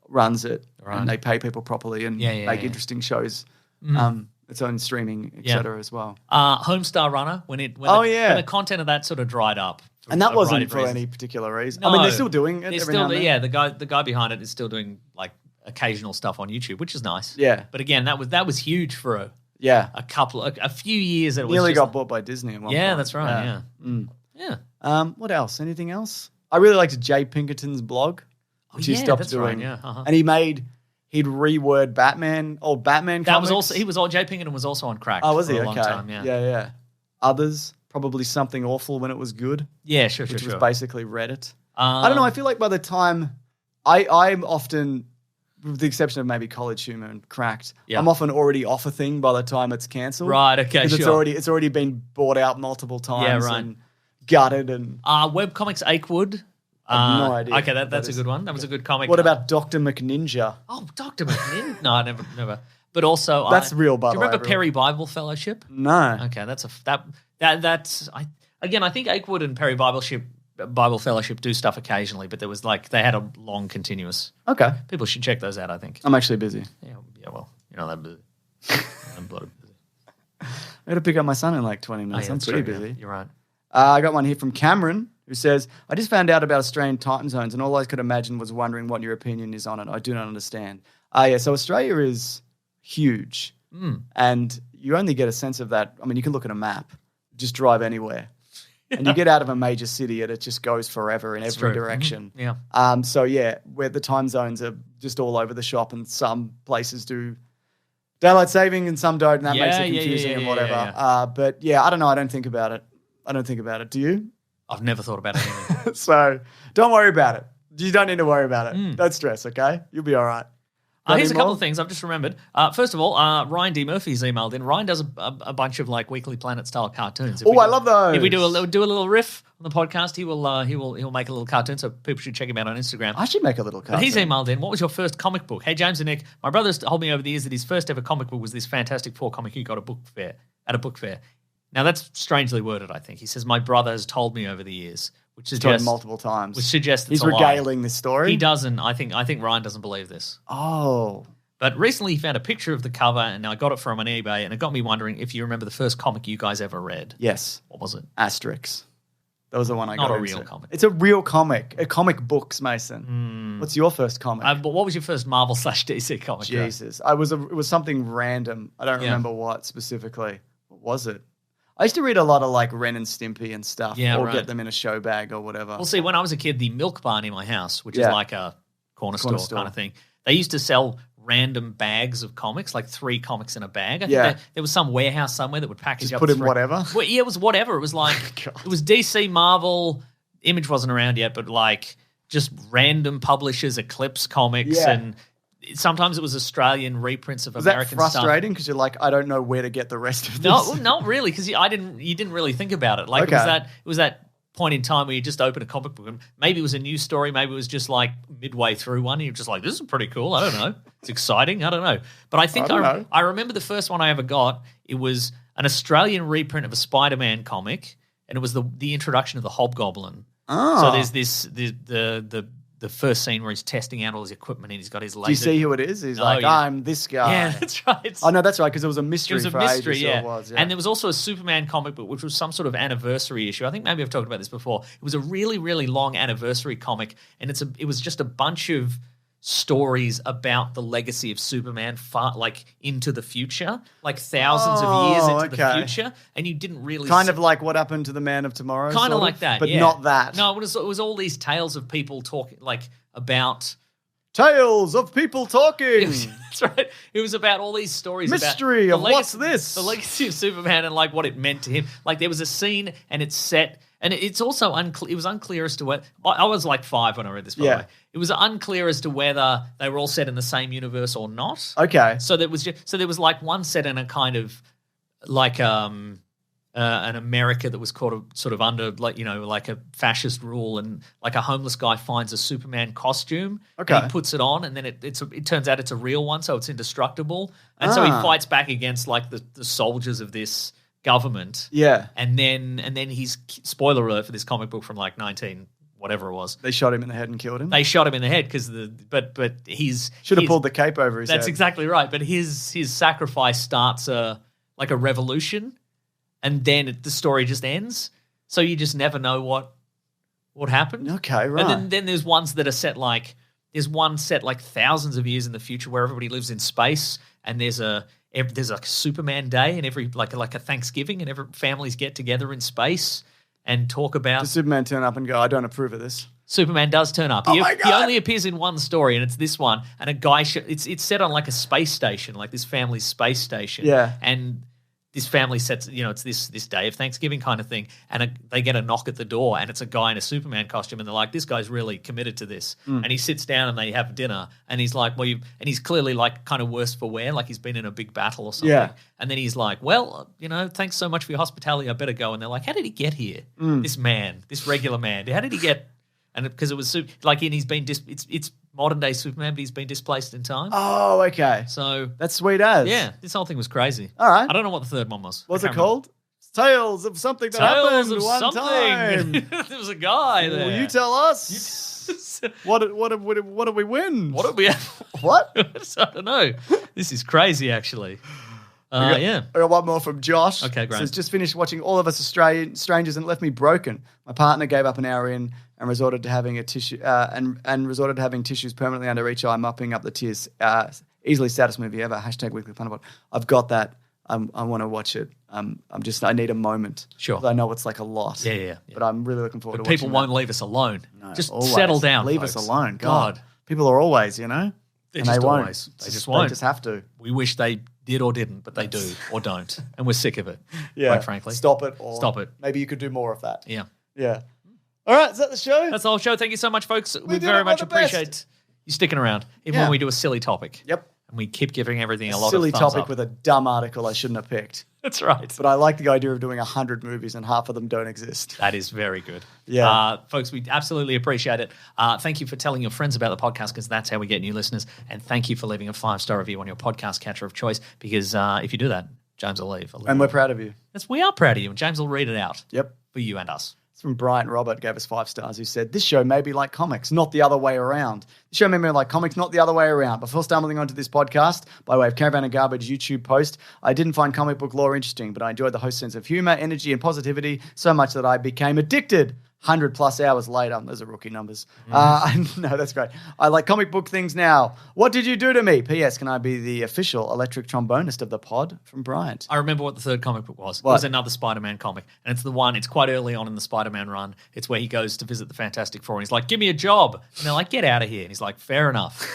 runs it, and they pay people properly and make interesting shows. Its own streaming, etc. as well. Homestar Runner, when the content of that sort of dried up. And that wasn't for any particular reason. No, I mean, they're still doing it every now and then. Yeah, the guy behind it is still doing like occasional stuff on YouTube, which is nice. Yeah. But again, that was huge for Yeah. a few years. It was Nearly just, got bought by Disney at one point. yeah, that's right. Yeah. What else? Anything else? I really liked Jay Pinkerton's blog, which he stopped that's doing. right. Yeah. Uh-huh. And he'd reword Batman comics. That was also Jay Pinkerton was also on Cracked. Oh, was he? for a Okay. long time, yeah. Yeah. Others, probably Something Awful when it was good. Yeah, sure. Which was basically Reddit. I don't know. I feel like by the time I'm often, with the exception of maybe College Humor and Cracked, I'm often already off a thing by the time it's cancelled. Right. Okay. Because Sure. it's already been bought out multiple times. Yeah, right. And gutted and. Webcomics Achewood. I have no idea. Okay, that's a good one. That was a good comic. What about Dr. McNinja? Oh, Dr. McNin? No, never. But also, That's real, by do the you way, remember everyone. Perry Bible Fellowship? No. Okay, that's I think Achewood and Perry Bible Fellowship do stuff occasionally, but there was they had a long continuous. Okay. People should check those out, I think. I'm actually busy. Yeah, well, you're not that busy. I'm bloody busy. I got to pick up my son in like 20 minutes. I'm that's pretty true, yeah. busy. You're right. I got one here from Cameron who says, I just found out about Australian time zones and all I could imagine was wondering what your opinion is on it. I do not understand. So Australia is huge and you only get a sense of that. I mean, you can look at a map, just drive anywhere and you get out of a major city and it just goes forever in every direction. Mm-hmm. Yeah. Where the time zones are just all over the shop and some places do daylight saving and some don't and that makes it confusing and whatever. But yeah, I don't know. I don't think about it. Do you? I've never thought about anything. So don't worry about it. You don't need to worry about it. Don't stress, okay? You'll be all right. Here's a couple of things I've just remembered. First of all, Ryan D. Murphy's emailed in. Ryan does a bunch of Weekly Planet style cartoons. I love those. If we do a little riff on the podcast, he'll make a little cartoon. So people should check him out on Instagram. I should make a little cartoon. But he's emailed in. What was your first comic book? Hey James and Nick, my brother's told me over the years that his first ever comic book was this Fantastic Four comic he got at a book fair. Now that's strangely worded. I think he says my brother has told me over the years. Which He's told him multiple times. Which suggests he's it's a regaling lie. this story. He doesn't. I think Ryan doesn't believe this. Oh. But recently he found a picture of the cover and I got it from on eBay and it got me wondering if you remember the first comic you guys ever read. Yes. What was it? Asterix. That was the one I got Not a into. real comic. It's a real comic. A comic books, Mason. What's your first comic? But what was your first Marvel / DC comic? Jesus. It was something random. I don't remember what specifically. What was it? I used to read a lot of Ren and Stimpy and stuff, or get them in a show bag or whatever. Well, see, when I was a kid, the Milk Bar near my house, which is like a corner store kind of thing, they used to sell random bags of comics, 3 comics in a bag. I think there was some warehouse somewhere that would package Just up. put in whatever? Well, yeah, it was whatever. It was it was DC, Marvel, Image wasn't around yet, but just random publishers, Eclipse Comics, and sometimes it was Australian reprints of American stuff. Was that frustrating? Because you're I don't know where to get the rest of this. No, not really, because you didn't really think about it. It was that point in time where you just open a comic book and maybe it was a new story, maybe it was just midway through one and you're just this is pretty cool. I don't know. It's exciting. I don't know. But I think I remember the first one I ever got, it was an Australian reprint of a Spider-Man comic and it was the introduction of the Hobgoblin. Oh. So there's the first scene where he's testing out all his equipment and he's got his laser. Do you see who it is? He's I'm this guy. Yeah, that's right. Oh, no, that's right, because it was a mystery. It was a mystery, ages, yeah. So it was, yeah. And there was also a Superman comic book, which was some sort of anniversary issue. I think maybe I've talked about this before. It was a really, really long anniversary comic, and it was just a bunch of stories about the legacy of Superman into the future, thousands of years into the future, and you didn't really kind of like What Happened to the Man of Tomorrow, kind of like that, but not that. No, it was all these tales of people talking about tales of people talking. That's right. It was about all these stories. Mystery about of what's this? The legacy of Superman and what it meant to him. There was a scene and it's set, and it's also unclear. It was unclear as to what. I was 5 when I read this. By the way, it was unclear as to whether they were all set in the same universe or not. Okay. So there was one set in a kind of an America that was sort of under a fascist rule, and a homeless guy finds a Superman costume. Okay. And he puts it on, and then it turns out it's a real one, so it's indestructible. And so he fights back against the soldiers of this government. Yeah. And then he's, spoiler alert for this comic book from 19 whatever it was. They shot him in the head and killed him. They shot him in the head because but he's should have pulled the cape over his head. That's exactly right. But his sacrifice starts a revolution. And then the story just ends, so you just never know what happened. Okay, right. And then there's ones that are set there's one set like thousands of years in the future where everybody lives in space, and there's like a Superman Day, and every like a Thanksgiving, and every families get together in space and talk about. Does Superman turn up and go, I don't approve of this? Superman does turn up. Oh my God. He only appears in one story, and it's this one. And a guy, it's set on like a space station, like this family's space station. Yeah. And this family sets, it's this day of Thanksgiving kind of thing. And they get a knock at the door, and it's a guy in a Superman costume, and they're like, this guy's really committed to this. And he sits down, and they have dinner, and he's like, and he's clearly like kind of worse for wear, like he's been in a big battle or something. Yeah. And then he's like, well, thanks so much for your hospitality. I better go. And they're like, how did he get here? This man, this regular man, how did he get? And because it was like, and he's been it's modern day Superman, but he's been displaced in time. Oh, okay. So That's sweet as. yeah, this whole thing was crazy. All right. I don't know what the third one was. What's I it can't called? Tales of something that remember. Tales happened of one something. time. There was a guy there. Will you tell us? What did we win? What did we? What? I don't know. This is crazy, actually. Yeah. I got one more from Josh. Okay, great. Says, just finished watching All of Us Australian Strangers and it left me broken. My partner gave up an hour in and resorted to having a tissue and resorted to having tissues permanently under each eye, mopping up the tears. Easily saddest movie ever. # Weekly Planet Pod. I've got that. I want to watch it. I need a moment. Sure. 'Cause I know it's like a lot. Yeah. But I'm really looking forward But to people watching won't leave us alone. that. Just Always. settle down. Leave folks. us alone. God. People are always, They and just they won't. always. They just won't. They just have to. We wish they did or didn't, but they do or don't. And we're sick of it, Yeah. quite frankly. Stop it. Or Stop it. Maybe you could do more of that. Yeah. Yeah. All right. Is that the show? That's the whole show. Thank you so much, folks. We did very it. We're much the best. appreciate you sticking around, even Yeah. when we do a silly topic. Yep. And we keep giving everything a lot Silly of thumbs topic up. with a dumb article I shouldn't have picked. That's right. But I like the idea of doing 100 movies and half of them don't exist. That is very good. Yeah. Folks, we absolutely appreciate it. Thank you for telling your friends about the podcast, because that's how we get new listeners. And thank you for leaving a 5-star review on your podcast catcher of choice, because if you do that, James will leave. And we're proud of you. We are proud of you, and James will read it out Yep. for you and us. It's from Brian Robert, gave us 5 stars, who said, this show may be like comics, not the other way around. This show may be like comics, not the other way around. Before stumbling onto this podcast, by way of Caravan and Garbage YouTube post, I didn't find comic book lore interesting, but I enjoyed the host's sense of humor, energy, and positivity so much that I became addicted. 100+ hours later. Those are rookie numbers. No, that's great. I like comic book things now. What did you do to me? P.S. Can I be the official electric trombonist of the pod? From Bryant. I remember what the third comic book was. What? It was another Spider-Man comic. And it's quite early on in the Spider-Man run. It's where he goes to visit the Fantastic Four. And he's like, give me a job. And they're like, get out of here. And he's like, fair enough.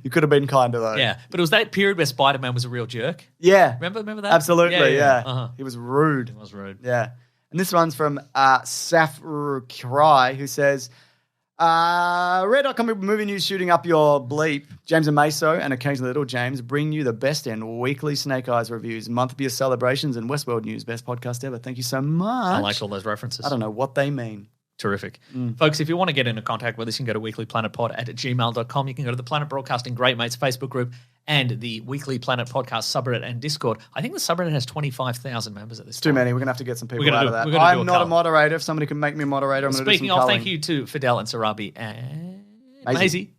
You could have been kinder, though. Yeah. But it was that period where Spider-Man was a real jerk. Yeah. Remember that? Absolutely, yeah. Uh-huh. He was rude. It was rude. Yeah. And this one's from Safrukirai, who says, Red Hot Comic Movie News shooting up your bleep. James and Meso, and occasionally Little James, bring you the best in weekly Snake Eyes reviews, month beer celebrations, and Westworld News. Best podcast ever. Thank you so much. I liked all those references. I don't know what they mean. Terrific. Folks, if you want to get into contact with us, you can go to weeklyplanetpod@gmail.com. You can go to the Planet Broadcasting Great Mates Facebook group and the Weekly Planet Podcast subreddit and Discord. I think the subreddit has 25,000 members at this Too point. many. We're going to have to get some people We're out gonna of that. we're gonna do I'm a not a cull. moderator. If somebody can make me a moderator, I'm going to do Speaking some of, culling. thank you to Fidel and Sarabi and Maisie. Maisie.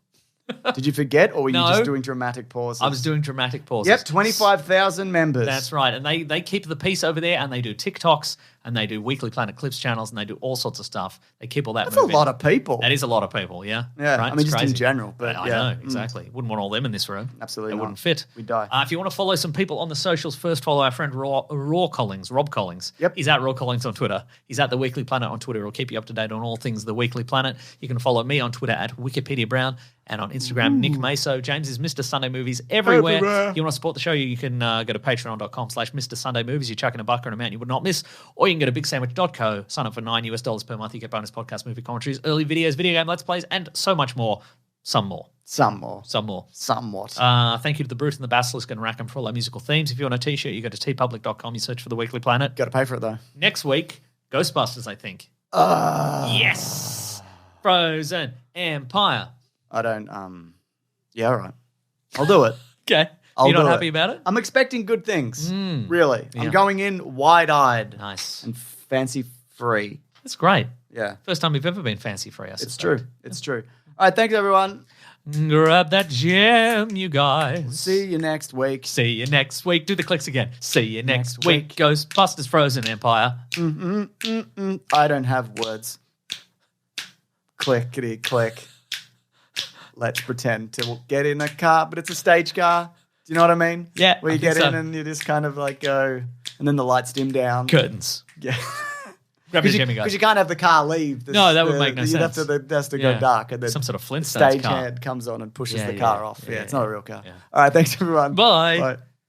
Did you forget, or were you No. just doing dramatic pauses? I was doing dramatic pauses. Yep, 25,000 members. That's right. And they keep the peace over there, and they do TikToks, and they do Weekly Planet Clips channels, and they do all sorts of stuff. They keep all that That's a moving. lot of people. That is a lot of people, yeah. Yeah, Right? I mean, It's just crazy. in general. But I yeah. know, exactly. Wouldn't want all them in this room. Absolutely They not. wouldn't fit. We'd die. If you want to follow some people on the socials, first follow our friend Rob Collins. Yep. He's at Raw Collins on Twitter. He's at The Weekly Planet on Twitter. He'll keep you up to date on all things The Weekly Planet. You can follow me on Twitter at Wikipedia Brown and on Instagram, Nick Meso. James is Mr. Sunday Movies everywhere. You want to support the show, you can go to patreon.com/Mr. Sunday Movies. You chuck in $1 and amount you would not miss. Or you can go to bigsandwich.co, sign up for $9 per month. You get bonus podcast, movie commentaries, early videos, video game let's plays, and so much more. Some more. Some more. Somewhat. Thank you to the Brute and the Basilisk and Rackham for all our musical themes. If you want a t-shirt, you go to tpublic.com. You search for The Weekly Planet. Got to pay for it, though. Next week, Ghostbusters, I think. Yes. Frozen Empire. I don't, yeah, all right. I'll do it. Okay. I'll You're not do happy about it? I'm expecting good things, really. Yeah. I'm going in wide-eyed Nice. and fancy-free. That's great. Yeah, First time we've ever been fancy-free, I it's suspect. true. It's true. All right, thanks, everyone. Grab that gem, you guys. See you next week. See you next week. Do the clicks again. See you next Next week. week. Ghostbusters Frozen Empire. I don't have words. Clickety click. let's pretend to get in a car, but it's a stage car. Do you know what I mean? Yeah, Where you get in and you just kind of like go, and then the lights dim down. Curtains. Yeah. Grab your Jimmy guys. Because you can't have the car leave. No, that would make no sense. It has to go dark. And then some sort of Flintstones stage car. hand comes on and pushes the car off. Yeah, it's not a real car. Yeah. All right, thanks everyone. Bye. Bye.